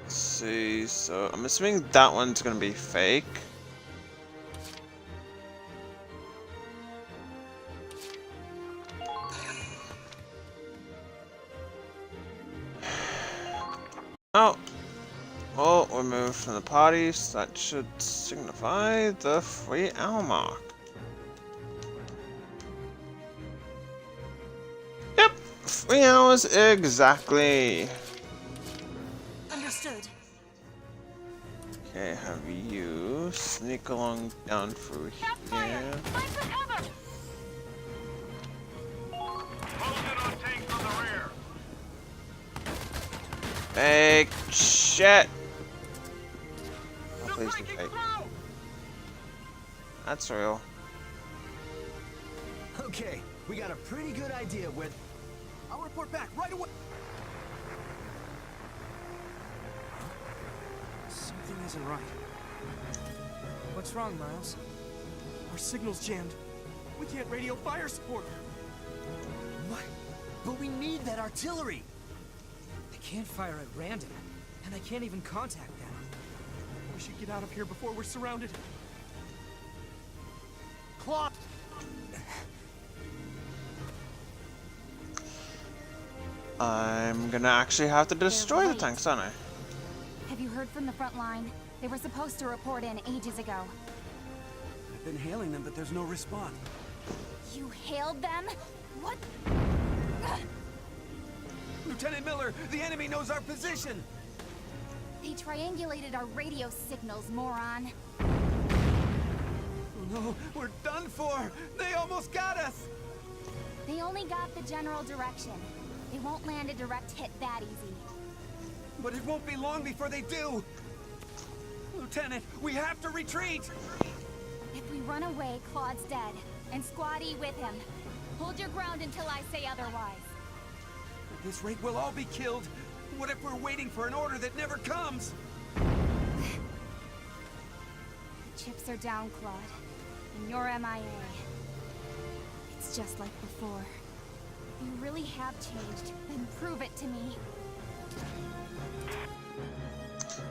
Let's see. So I'm assuming that one's gonna be fake. Oh, well, we're moved from the parties. That should signify the 3-hour mark. Yep, 3 hours exactly. Understood. Okay, have you sneak along down through here. Fake shit. Oh, please be fake. That's real. Okay, we got a pretty good idea where. I'll report back right away. Something isn't right. What's wrong, Miles? Our signal's jammed. We can't radio fire support. What? But we need that artillery. They can't fire at random, and I can't even contact them. We should get out of here before we're surrounded. Clock. I'm gonna actually have to destroy the tanks, aren't I? Have you heard from the front line? They were supposed to report in ages ago. I've been hailing them, but there's no response. You hailed them? What? Lieutenant Miller, the enemy knows our position! They triangulated our radio signals, moron. Oh no, we're done for! They almost got us! They only got the general direction. They won't land a direct hit that easy. But it won't be long before they do! Lieutenant, we have to retreat! If we run away, Claude's dead. And Squad E with him. Hold your ground until I say otherwise. At this rate, we'll all be killed. What if we're waiting for an order that never comes? The chips are down, Claude. And you're MIA. It's just like before. If you really have changed, then prove it to me.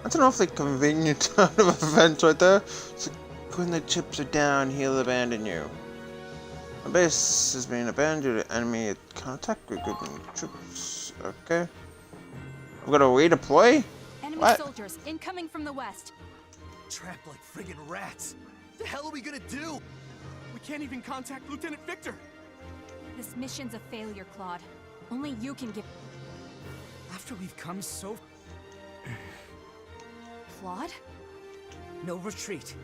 That's an awfully convenient turn of events right there. So when the chips are down, he'll abandon you. The base is being abandoned due to enemy contact with good troops. Okay. I've got to redeploy? Enemy What? soldiers incoming from the west. Trapped like friggin' rats. The hell are we gonna do? We can't even contact Lieutenant Victor. This mission's a failure, Claude. Only you can give... After we've come so... Claude? No retreat.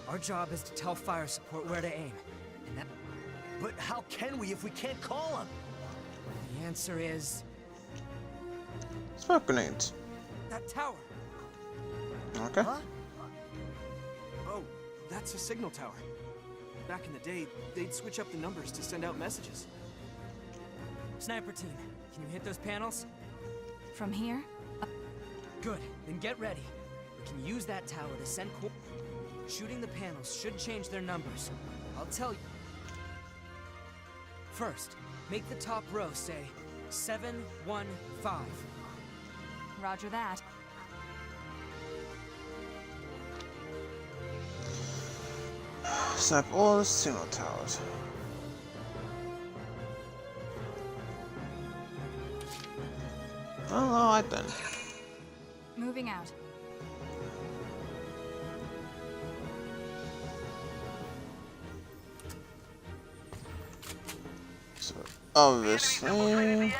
Our job is to tell fire support where to aim. And that... But how can we if we can't call them? The answer is... Smoke grenades. that tower. Okay. Huh? Oh, that's a signal tower. Back in the day, they'd switch up the numbers to send out messages. Sniper team, can you hit those panels? From here? Good, then get ready. We can use that tower to send shooting the panels should change their numbers. I'll tell you. First, make the top row say 715. Roger that. Snap all the signal towers. Well, alright then. Moving out. So, obviously,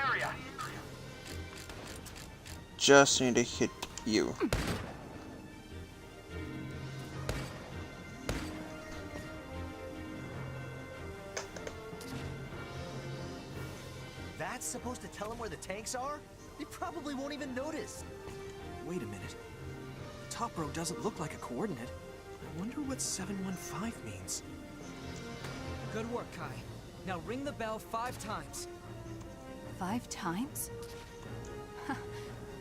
just need to hit you. That's supposed to tell them where the tanks are? They probably won't even notice. Wait a minute. The top row doesn't look like a coordinate. I wonder what 715 means. Good work, Kai. Now ring the bell 5 times. 5 times?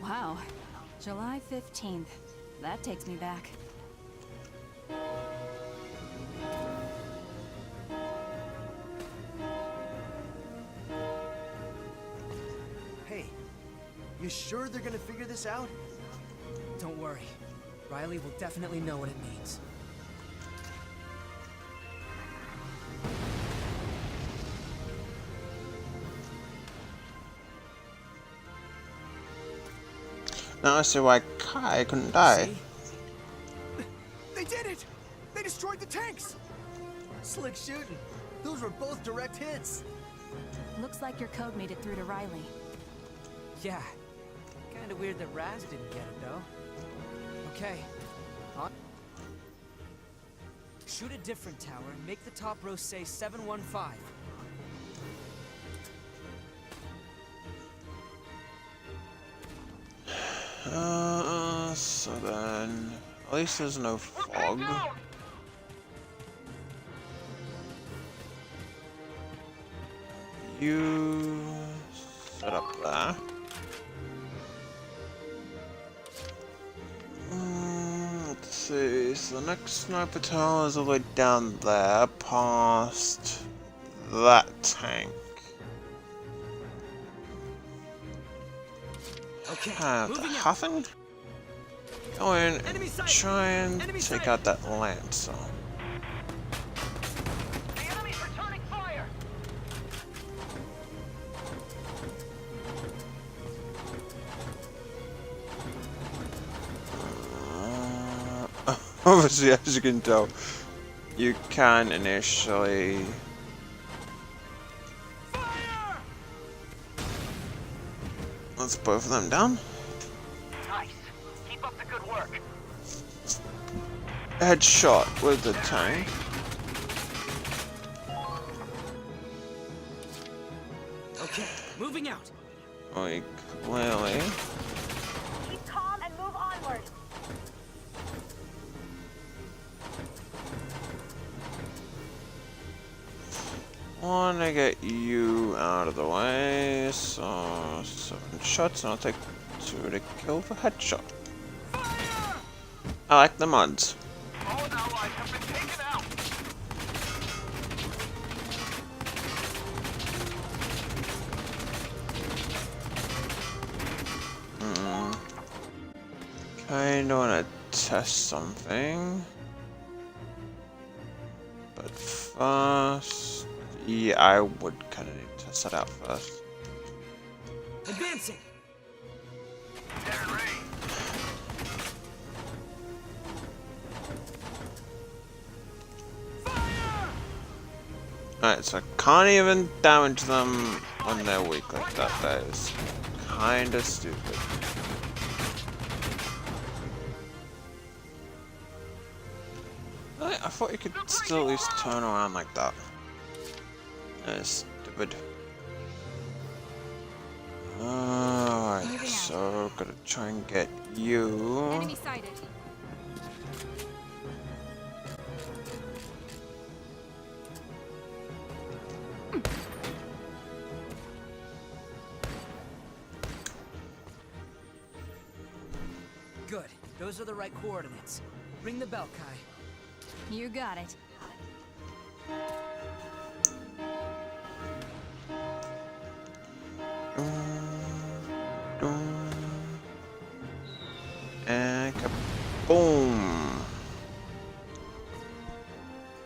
Wow. July 15th. That takes me back. Hey, you sure they're gonna figure this out? Don't worry. Riley will definitely know what it means. Now I see why Kai couldn't die. See? They did it! They destroyed the tanks! Slick shooting. Those were both direct hits. Looks like your code made it through to Riley. Yeah. Kinda weird that Raz didn't get it, though. Okay. On. Shoot a different tower and make the top row say 715. So then, at least there's no fog. You set up there. Let's see, so the next sniper tower is all the way down there, past that tank. Okay, moving out. Huffing? Go in and try and take out that lance. The enemy's returning fire! Obviously, as you can tell, you can initially... Let's both of them down. Nice. Keep up the good work. Headshot with the tank. Okay, moving out. We clearly... Keep calm and move onward. Wanna get you out of the way, so 7 shots and I'll take 2 to kill for headshot. I like the mods. All allies have been taken out. Kinda wanna test something. But first... Yeah, I would kinda need to test that out first. Advancing. Alright, so I can't even damage them when they're weak like that. That is kinda stupid. I thought you could still at least turn around like that. That's stupid. Alright, so gotta try and get you. Enemy sighted. Good. Those are the right coordinates. Ring the bell, Kai. You got it. And kaboom!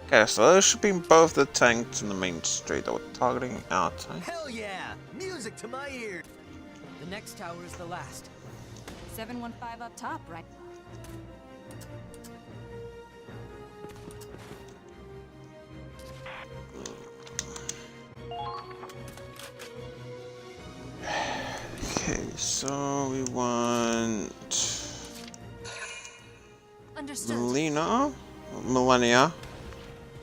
Okay, so those should be both the tanks in the main street that we're targeting our tank. Hell yeah! Music to my ear! The next tower is the last. 715 up top, right? Okay, so we want Understood. Melina, Millennia.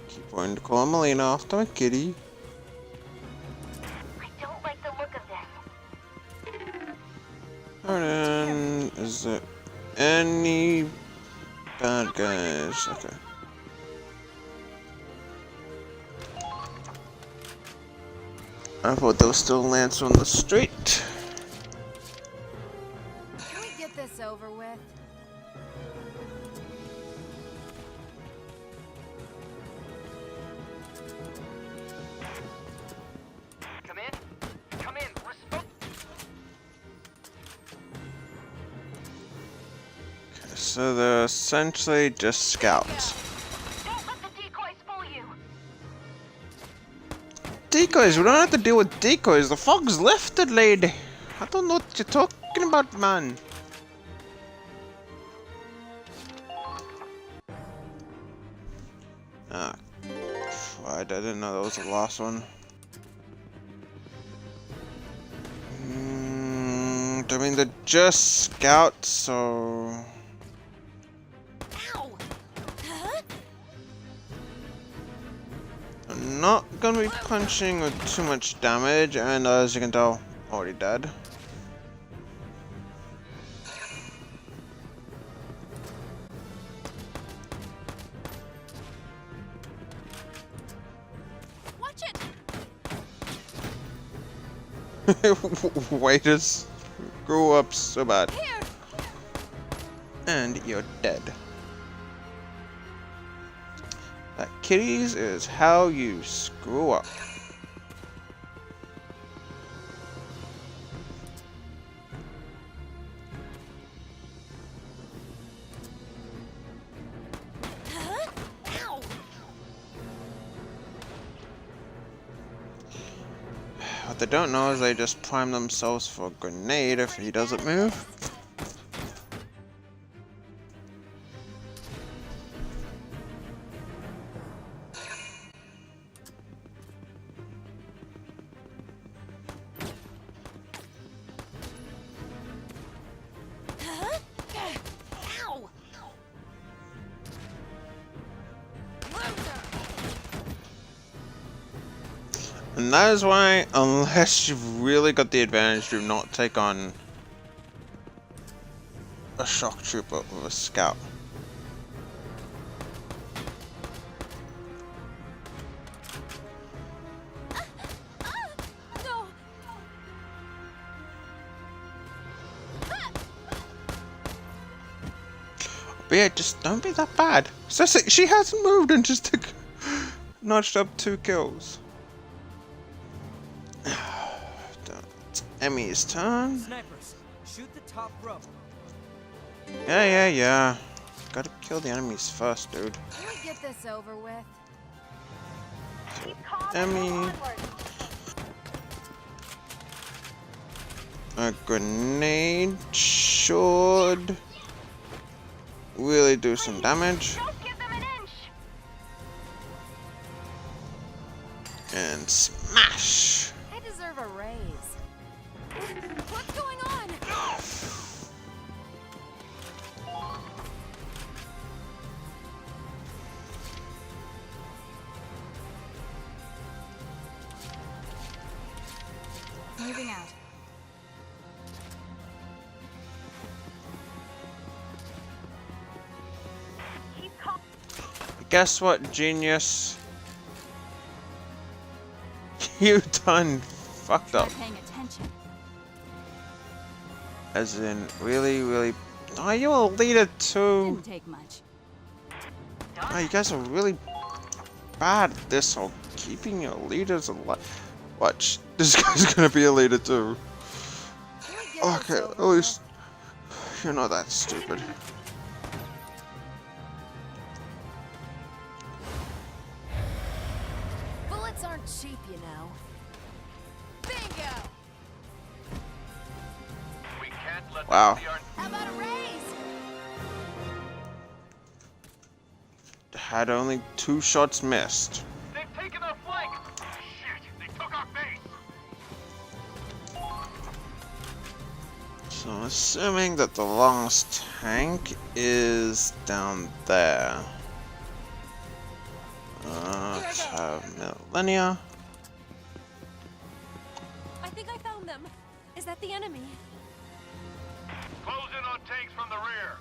Keep wanting to call her Melina after my kitty. I don't like the look of this. And then, is there any bad guys? Okay. I thought there was still a Lancer on the street. Can we get this over with? Come in. Come in. We're supposed. Okay, so they're essentially just scouts. Don't let the decoys fool you. Decoys? We don't have to deal with decoys. The fog's lifted, lady. I don't know what you're talking about, man. Ah, I didn't know that was the last one. I mean, they're just scouts, so... I'm not gonna be punching with too much damage, and as you can tell, already dead. Watch it. Way to screw up so bad. And you're dead. That kitties is how you screw up. What they don't know is they just prime themselves for a grenade if he doesn't move. And that is why, unless you've really got the advantage, do not take on a shock trooper with a scout. No! But yeah, just don't be that bad. So she hasn't moved and just took, notched up 2 kills. It's Emmy's turn. Snipers, shoot the top row. Yeah. Gotta kill the enemies first, dude. Can we get this over with? Emmy. A grenade should really do some damage. And smash! I deserve a raise. What's going on? Moving out. Guess what, genius? You done fucked up. Paying attention. As in, really. Are you a leader too? Didn't take much. Oh, you guys are really bad at this whole keeping your leaders alive. Watch, this guy's gonna be a leader too. Okay, at least you're not that stupid. Bullets aren't cheap, you know. Bingo! We can't let Wow. How about a raise? Had only 2 shots missed. They've taken our flank. Shit, they took our base. So assuming that the last tank is down there. Let's have Millennia. I think I found them. Is that the enemy? Close in on tanks from the rear.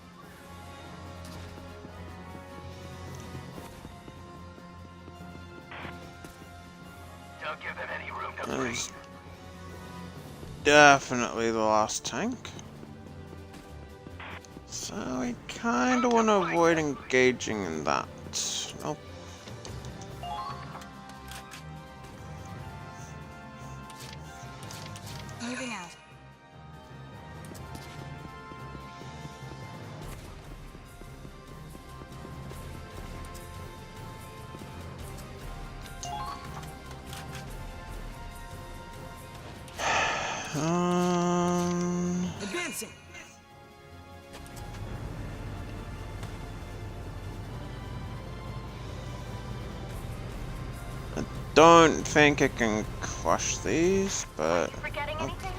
Don't give them any room to That breathe. is definitely the last tank. So we kind of want to avoid engaging in that. Nope. Moving out. Advancing. I don't think I can crush these, but Forgetting anything?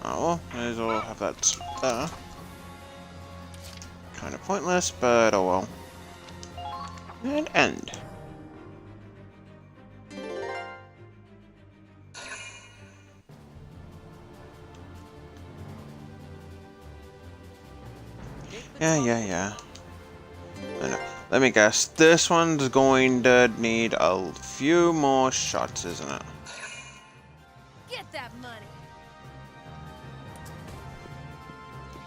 oh well, may as well have that there. Kind of pointless, but oh well. And end. Yeah. I know. Let me guess. This one's going to need a few more shots, isn't it? Get that money.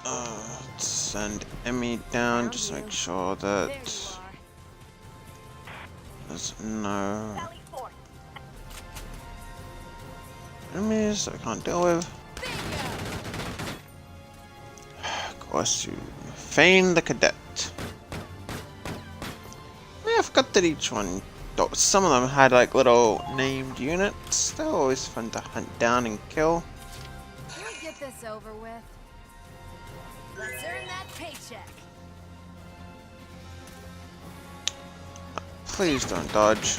Let's send Emmy down just to make sure that there's no enemies that I can't deal with. Of course, you feign the cadet. I forgot that each one, some of them had like little named units. They're always fun to hunt down and kill. Can we get this over with? Let's earn that paycheck. Please don't dodge.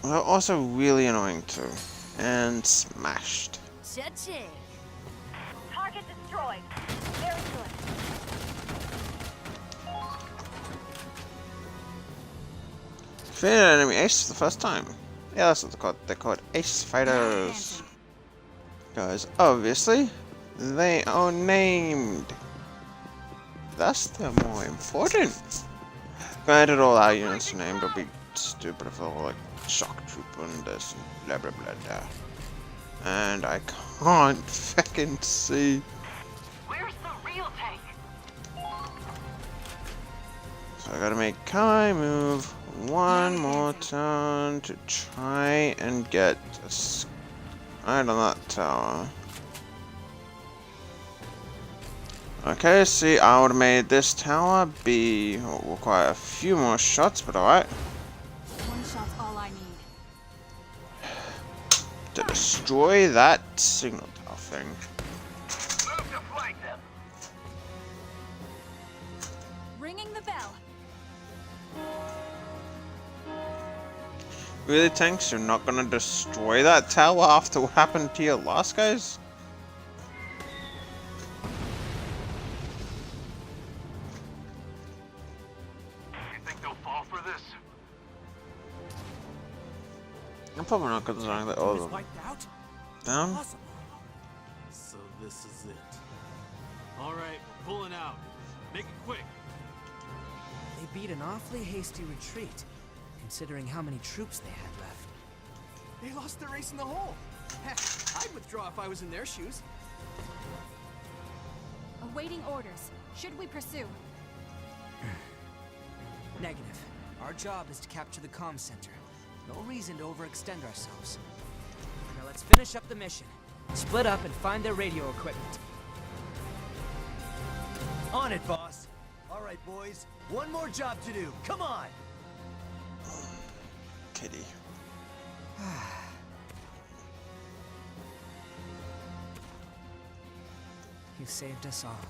They're also really annoying too. And smashed. Cha-ching. Target destroyed. Very good. Defeated an enemy ace for the first time. Yeah, that's what they're called. They're called ace fighters. Because obviously, they are named. Thus, they're more important. Granted, all our units are named. It'll be stupid if they're all like shock trooper and this and blah blah blah blah. And I can't fucking see. Where's the real tank? So I gotta make Kai move one more turn to try and get right on that tower. Okay, see, I would have made this tower be require a few more shots, but alright. One shot's all I need. To destroy that signal tower thing. Move to flank them. Ringing the bell. Really, tanks? You're not gonna destroy that tower after what happened to your last guys? I'm probably not considering that all of them. Wiped out? Down? Awesome. So this is it. Alright, we're pulling out. Make it quick. They beat an awfully hasty retreat, considering how many troops they had left. They lost their ace in the hole. Heck, I'd withdraw if I was in their shoes. Awaiting orders. Should we pursue? Negative. Our job is to capture the comm center. No reason to overextend ourselves. Now let's finish up the mission. Split up and find their radio equipment. On it, boss. All right, boys. One more job to do. Come on. Kitty. You saved us all.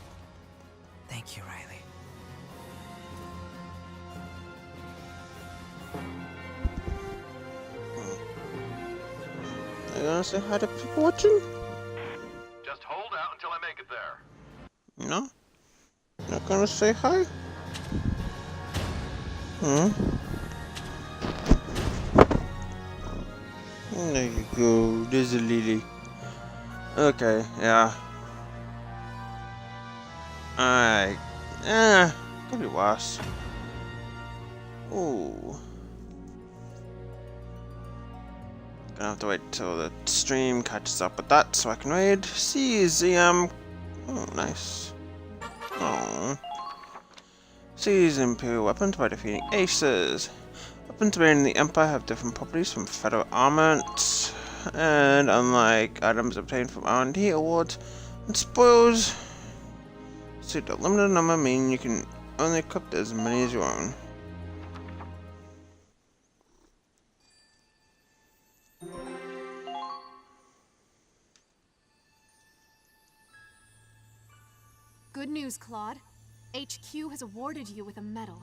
Thank you, Riley. Are you gonna say hi to people watching? Just hold out until I make it there. No? Not gonna say hi? Hmm? There you go, there's a lily. Okay, yeah. Alright. Could be worse. Ooh. Gonna have to wait till the stream catches up with that so I can raid. Seize the, oh, nice. Oh. Seize Imperial weapons by defeating aces. Weapons made in the Empire have different properties from federal armaments, and unlike items obtained from R&D awards and spoils, so the limited number mean you can only equip as many as your own. Good news, Claude. HQ has awarded you with a medal.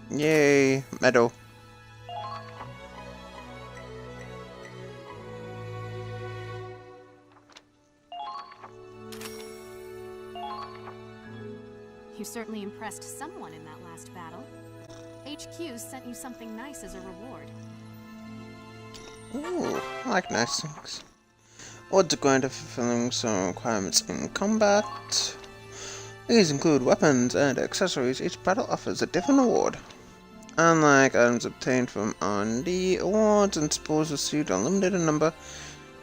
Yay, medal. You certainly impressed someone in that last battle. HQ sent you something nice as a reward. Ooh, I like nice things. Odds are going to fulfilling some requirements in combat. These include weapons and accessories. Each battle offers a different award. Unlike items obtained from R&D, awards and spoils received unlimited in number.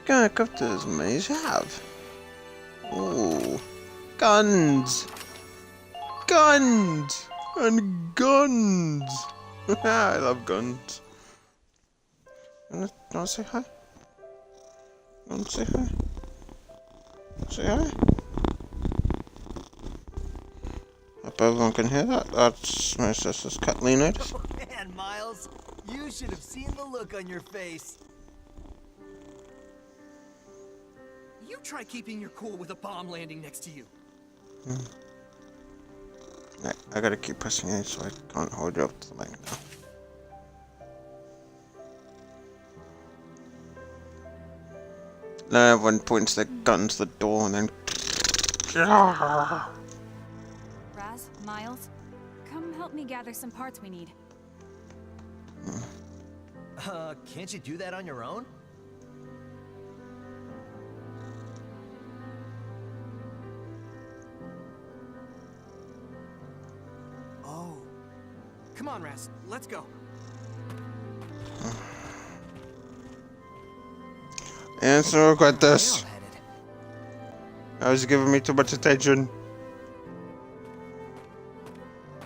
Can equip as many as you have. Ooh, guns! Guns! And guns! I love guns. Wanna say hi? Wanna say hi? Say hi? Hope everyone can hear that. That's my sister's cat Leonard. Oh man, Miles, you should have seen the look on your face. You try keeping your cool with a bomb landing next to you. I gotta keep pressing A so I can't hold it up to the mic now. Now everyone points their gun to the door and then Raz, Miles, come help me gather some parts we need. Can't you do that on your own? Oh. Come on, Raz, let's go. Answer regret this. I was giving me too much attention.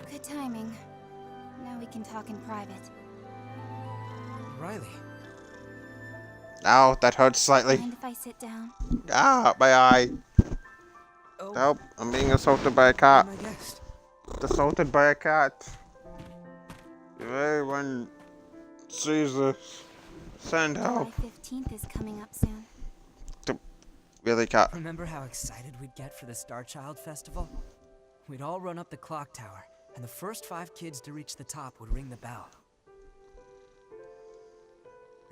Good timing. Now we can talk in private. Riley. Ow, that hurts slightly. Mind if I sit down? Ah, my eye. Oh. Help, I'm being assaulted by a cat. My guest. Assaulted by a cat. If anyone sees this, send help. July 15th is coming up soon. Really, cat? Remember how excited we'd get for the Star Child Festival? We'd all run up the clock tower, and the first 5 kids to reach the top would ring the bell.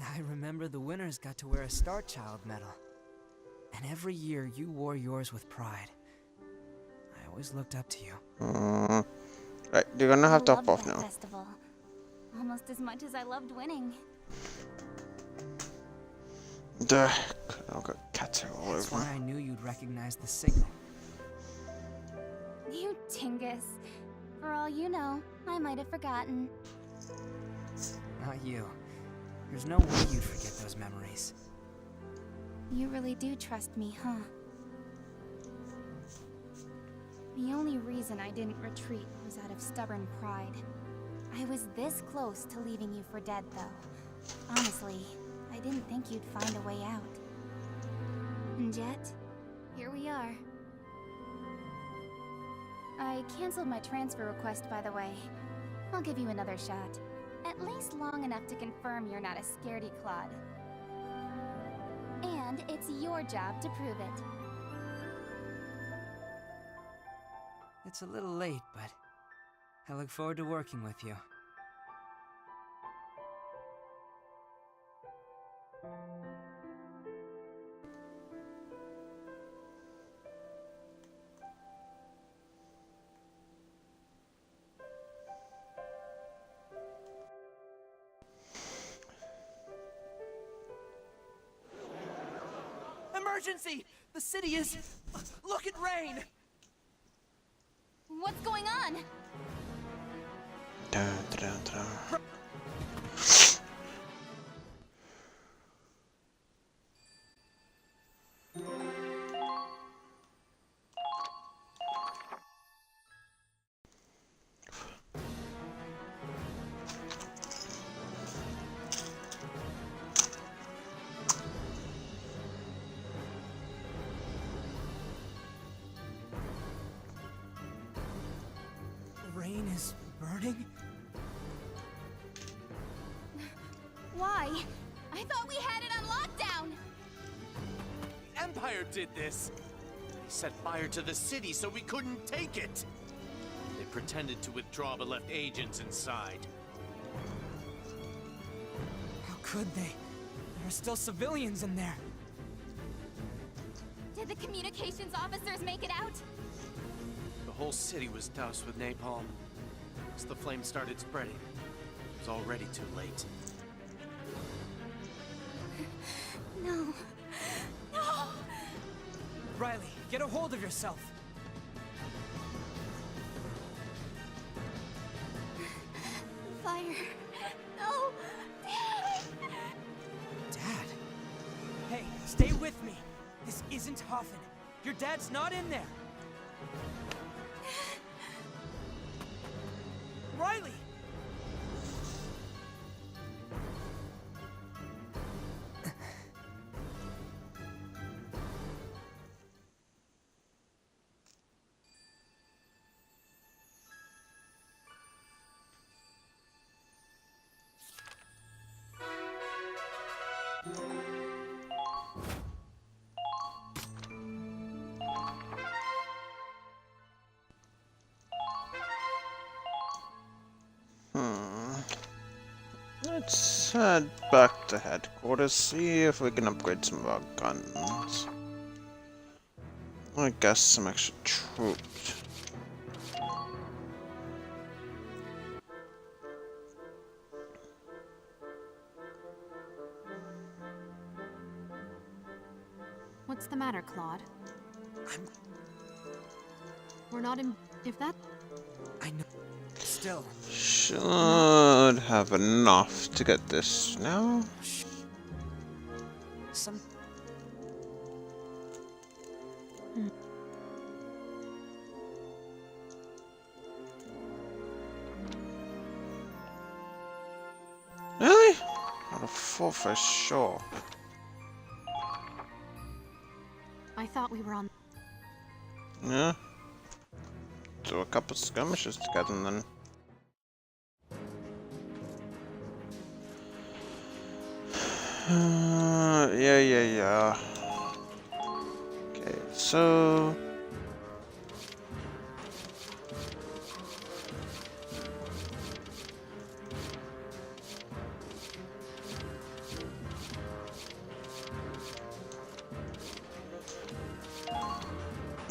I remember the winners got to wear a Star Child medal. And every year you wore yours with pride. I always looked up to you. Right, you're gonna have to I hop loved off that now. festival. Almost as much as I loved winning. Duh. I've got cats hair all That's over why me. I knew you'd recognize the signal. You dingus. For all you know, I might have forgotten. Not you. There's no way you'd forget those memories. You really do trust me, huh? The only reason I didn't retreat was out of stubborn pride. I was this close to leaving you for dead, though. Honestly, I didn't think you'd find a way out. And yet, here we are. I canceled my transfer request, by the way. I'll give you another shot. At least long enough to confirm you're not a scaredy Claude. And it's your job to prove it. It's a little late, but I look forward to working with you. Emergency! The city is... Look at rain! What's going on? Dun, dun, dun. Rain is burning? Why? I thought we had it on lockdown! The Empire did this! They set fire to the city so we couldn't take it! They pretended to withdraw but left agents inside. How could they? There are still civilians in there. Did the communications officers make it out? The whole city was doused with napalm. As the flames started spreading, it was already too late. No. No! Riley, get a hold of yourself. Fire. No! Dad? Hey, stay with me. This isn't Hoffen. Your dad's not in there. Riley! Let's head back to headquarters, see if we can upgrade some of our guns. I guess some extra troops. What's the matter, Claude? We're not in. If that. I know. Still. Should have enough to get this now. Some. Really? Out of 4 for sure. I thought we were on. Yeah. Do a couple skirmishes together and then. Yeah. Okay, so.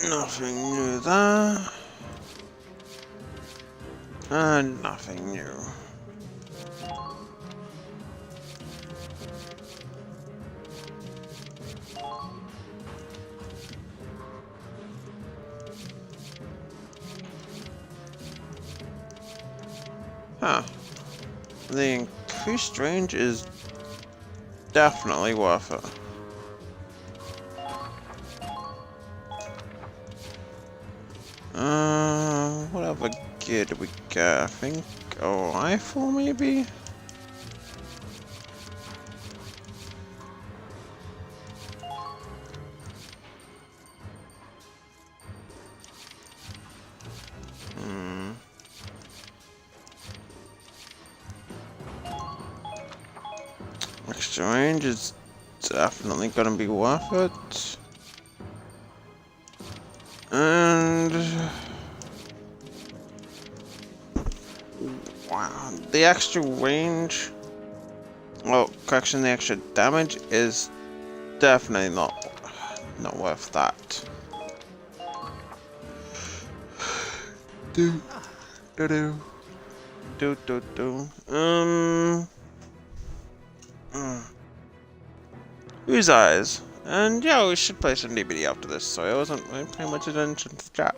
Nothing new there. And nothing new. Huh. The increased range is definitely worth it. What other gear did we get? I think a rifle, maybe? Extra range is definitely gonna be worth it. And wow, the extra range, well, correction, the extra damage is definitely not worth that. Whose eyes? And yeah, we should play some DBD after this, so I wasn't really paying much attention to chat.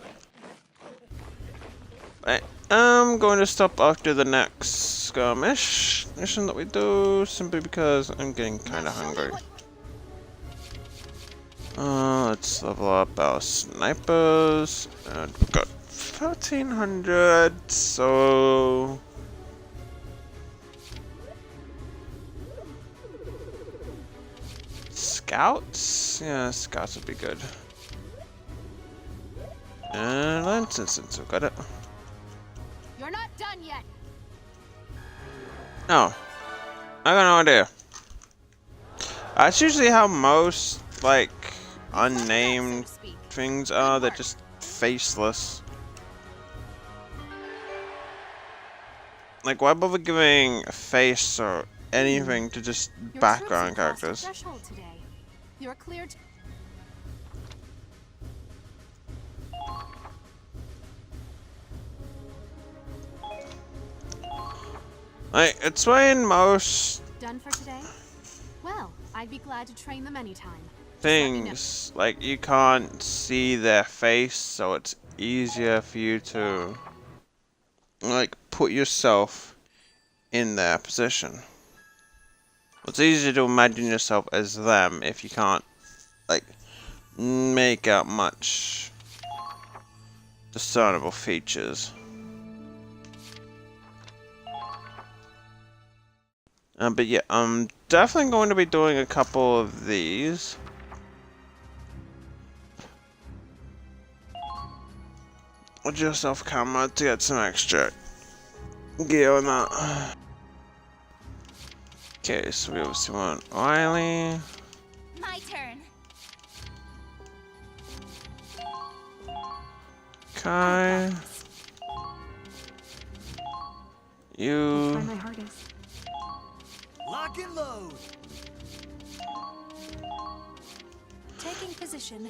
Right, I'm going to stop after the next skirmish mission that we do, simply because I'm getting kind of hungry. Let's level up our snipers, and we've got 1300, so... Scouts? Yeah, scouts would be good. And lance instance, we've got it. You're not done yet. Oh. I got no idea. That's usually how most, like, unnamed things are. They're just faceless. Like, why bother giving a face or anything to just background characters? You're clear to... Like, it's why in most Done for today? Well, I'd be glad to train them anytime. things, like, you can't see their face, so it's easier for you to, like, put yourself in their position. It's easier to imagine yourself as them if you can't, like, make out much discernible features. But yeah, I'm definitely going to be doing a couple of these. Just off camera to get some extra gear on that. Okay, so we obviously want Riley. My turn. Kai. You. Try my hardest. Lock and load. Taking position.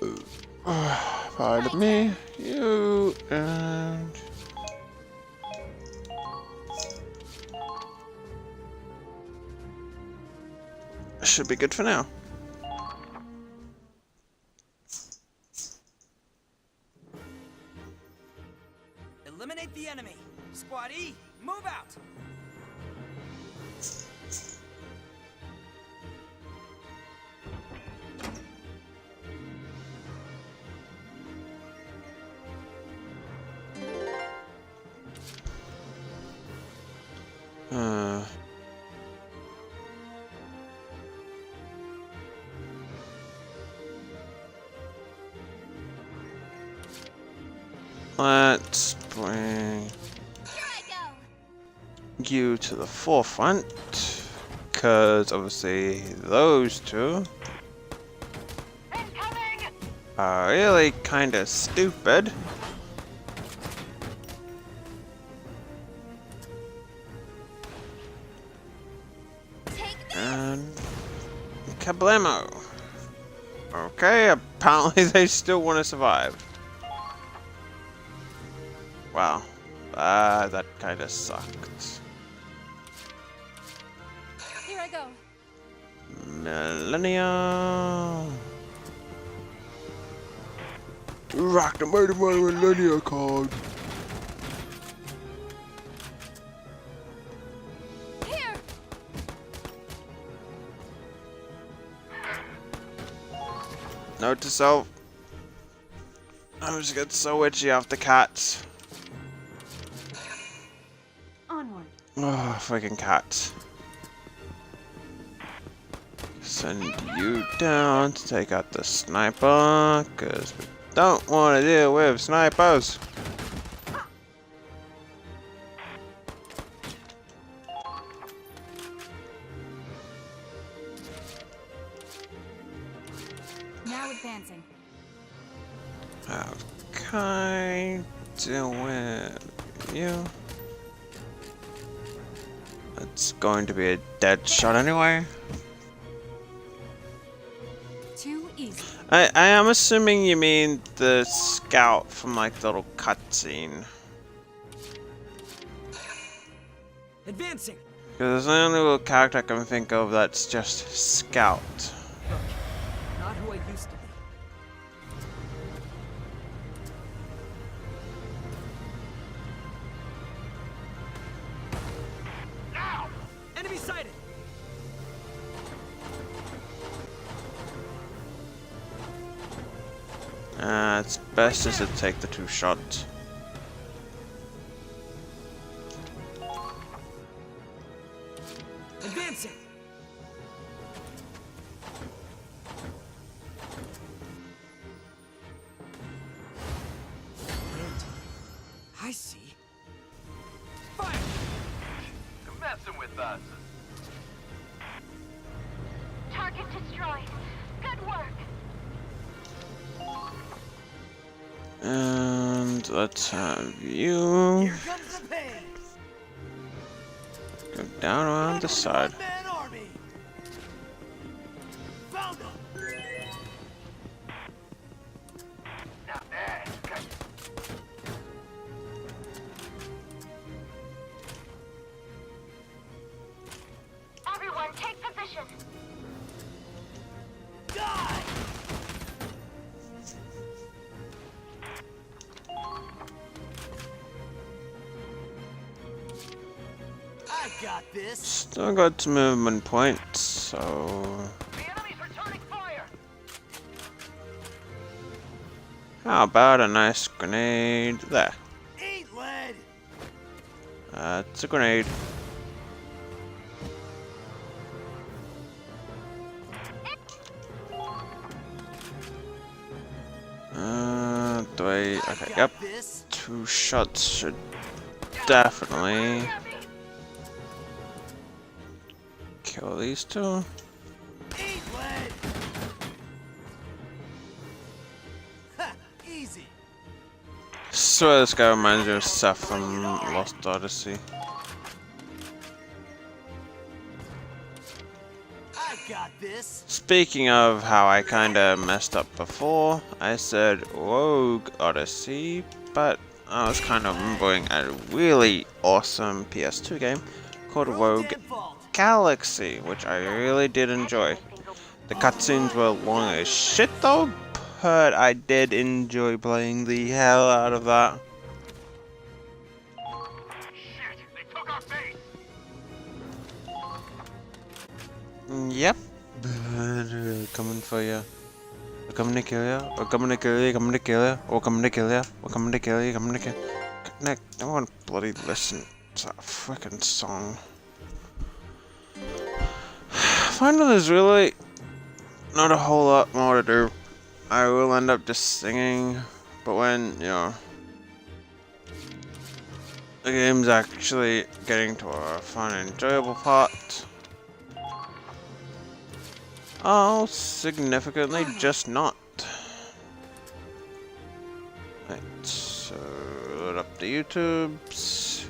Pardon me. You and... Should be good for now. Eliminate the enemy. Squad E, move out. Let's bring you to the forefront, because obviously those two are really kind of stupid. And kablamo. Okay, apparently they still want to survive. Wow, that kind of sucked. Here I go. Millennia. Rock the murder my Millennia card. Here. Note to self. I just get so itchy after cats. Onward. Oh, freaking cats. Send you down to take out the sniper, because we don't want to deal with snipers. Now advancing. Okay, deal with you. It's going to be a dead shot anyway. Too easy. I am assuming you mean the scout from like the little cutscene. Advancing. Because the only little character I can think of that's just scout. Not who I used to be. Now! Enemy sighted. It's best is to take the 2 shots. Advancing. I see. Fire! You're messing with us. Target destroyed. Good work. And let's have you Here comes the pain. go down around the side. One-man army. Found him. Now there. Everyone, take position. Die. I got this. Still got some movement points, so The enemy's returning fire. how about a nice grenade there? Eat lead. That's a grenade. Okay, yep. 2 shots should definitely kill these 2. Eat lead. Ha, easy. Swear this guy reminds me of Seth from Lost Odyssey. I got this. this? Speaking of how I kinda messed up before, I said Rogue Odyssey, but I was kind of remembering a really awesome PS2 game called Rogue Galaxy, which I really did enjoy. The cutscenes were long as shit though, but I did enjoy playing the hell out of that. Shit, they took our base. Yep. Coming for you. We're coming to kill you. We're coming to kill you. Coming to kill you. We're coming to kill you. We're coming to kill you. Coming to kill. Nick, I want to bloody listen to that frickin' song. I find that there's really not a whole lot more to do. I will end up just singing, but when, you know, the game's actually getting to a fun, enjoyable part, I'll significantly just not. Right, so load up the YouTubes.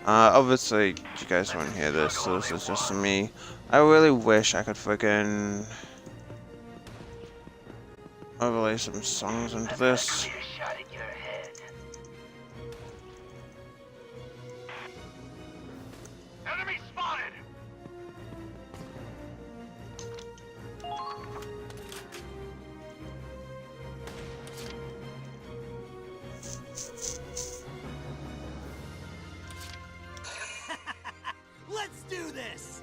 Obviously, you guys won't hear this, so this is just me. I really wish I could freaking overlay some songs into this. Enemy spotted. Let's do this!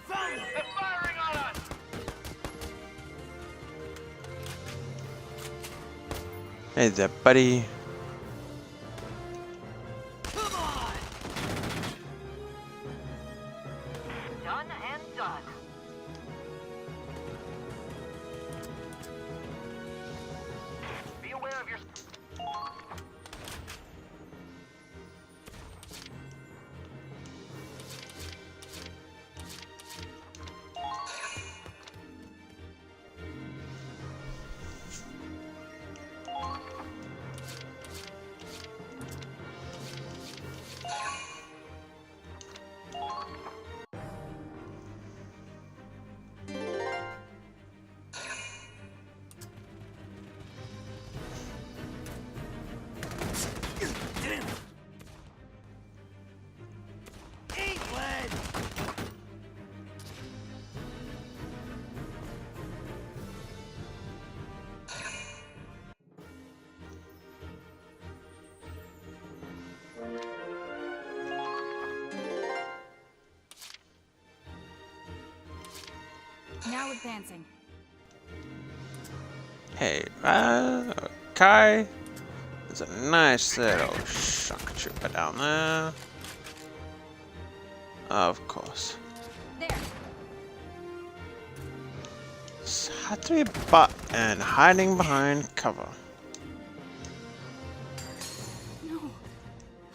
Found them! They're firing on us. Hey there, buddy. Come on! Done and done. Be aware of your. England! Now advancing. Hey, Kai. There's a nice little shock trooper down there. Of course. There. Just had to be a butt and hiding behind cover. No.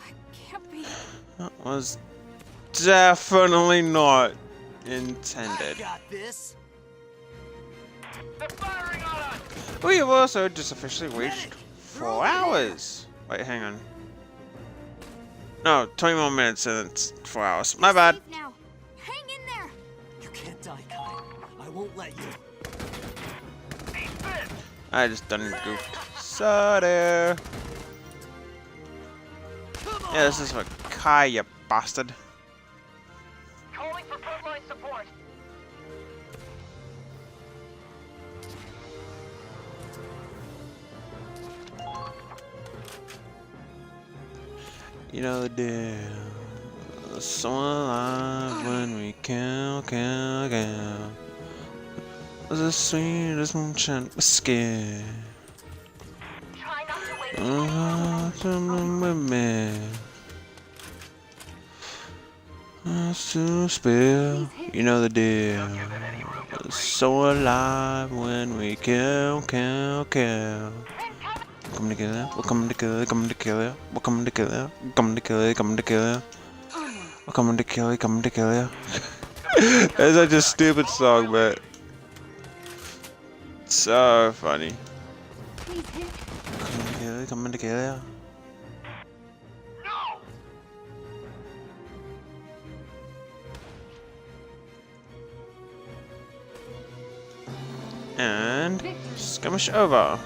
I can't be. That was definitely not intended. Got this! They're firing on us. We have also just officially reached 4 hours. Wait, hang on. No, 20 more minutes and it's 4 hours. My bad. Safe now. Hang in there. You can't die, Kai. I won't let you. I just done goofed. Sorry. Yeah, this is for Kai, you bastard. Calling for frontline support. You know the deal. So alive when we count. The sweetest moonshine whiskey. Try not to wait. With me. To spill. You know the deal. So alive when we count. Coming together, we're coming together, coming together, we're coming together, coming together, coming together. We're coming to kill you, coming to kill you. It's such a stupid song, but it's so funny. Coming to kill you, coming to kill you. and skirmish over.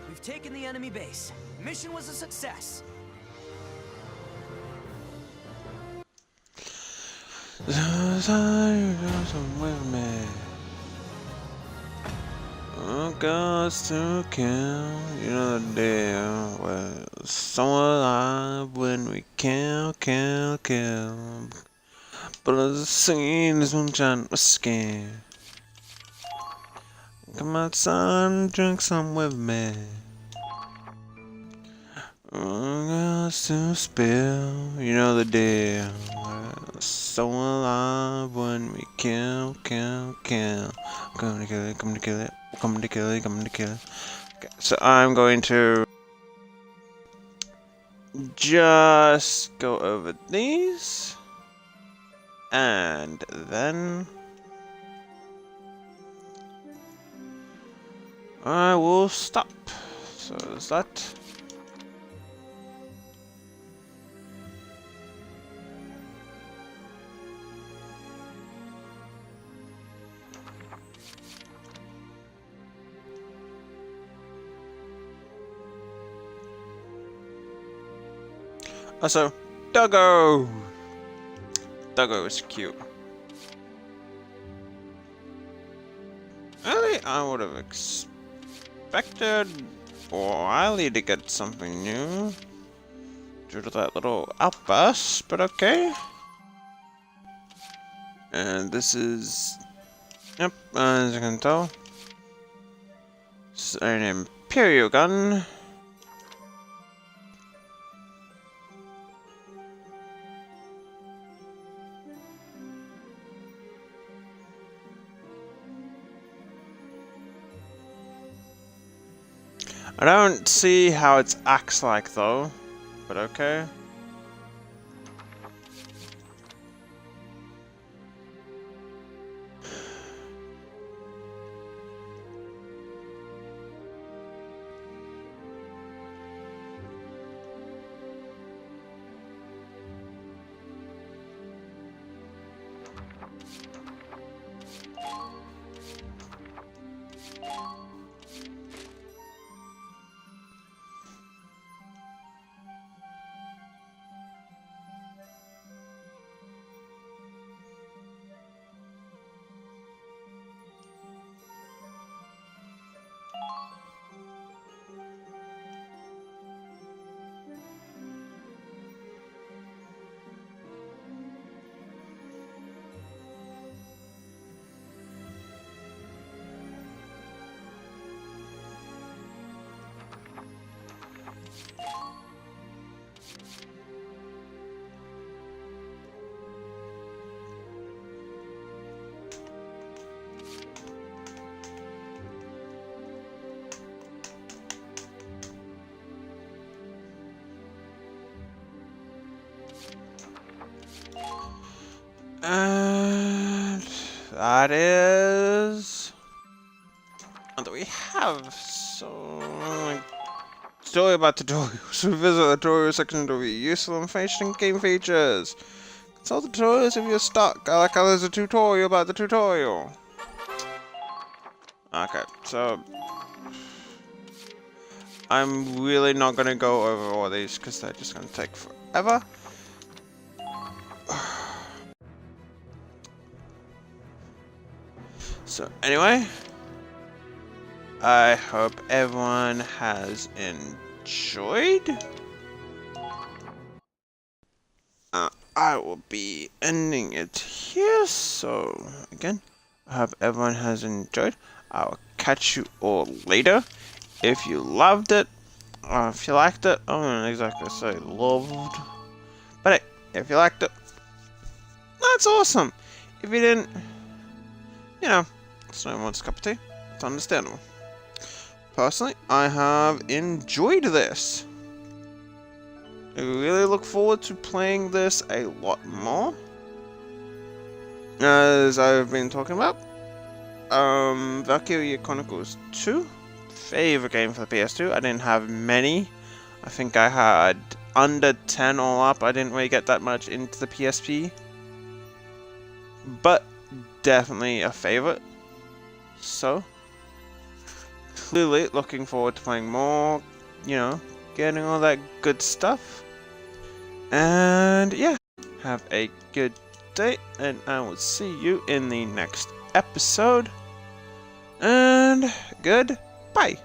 We've taken the enemy base. Mission was a success. With me. Oh, goes to kill, you know the deal. Well, so alive when we kill. But the scene is moonshine whiskey. Come outside and drink some with me. Oh, goes to spill, you know the deal. Well, so alive when we kill. Come to kill it, come to kill it. Coming to kill it. Okay, so I'm going to just go over these, and then I will stop. So is that? Also, Doggo! Doggo is cute. Really, I would have expected Riley to get something new due to that little outburst, but okay. And this is, yep, as you can tell, it's an Imperial gun. I don't see how it acts like though, but okay. And that is all that we have. So, story about tutorials. Visit the tutorial section to be useful information and game features. Consult the tutorials if you're stuck. I like how there's a tutorial about the tutorial. Okay, so I'm really not gonna go over all these because they're just gonna take forever. So anyway, I hope everyone has enjoyed. I will be ending it here. So again, I hope everyone has enjoyed. I'll catch you all later. If you loved it, or if you liked it, I don't exactly say loved, but hey, if you liked it, that's awesome. If you didn't, you know, it's no one's cup of tea. It's understandable. Personally, I have enjoyed this. I really look forward to playing this a lot more. As I've been talking about, Valkyria Chronicles 2, favorite game for the PS2. I didn't have many. I think I had under 10 all up. I didn't really get that much into the PSP, but definitely a favorite. So, clearly looking forward to playing more, you know, getting all that good stuff. And yeah, have a good day, and I will see you in the next episode. And goodbye.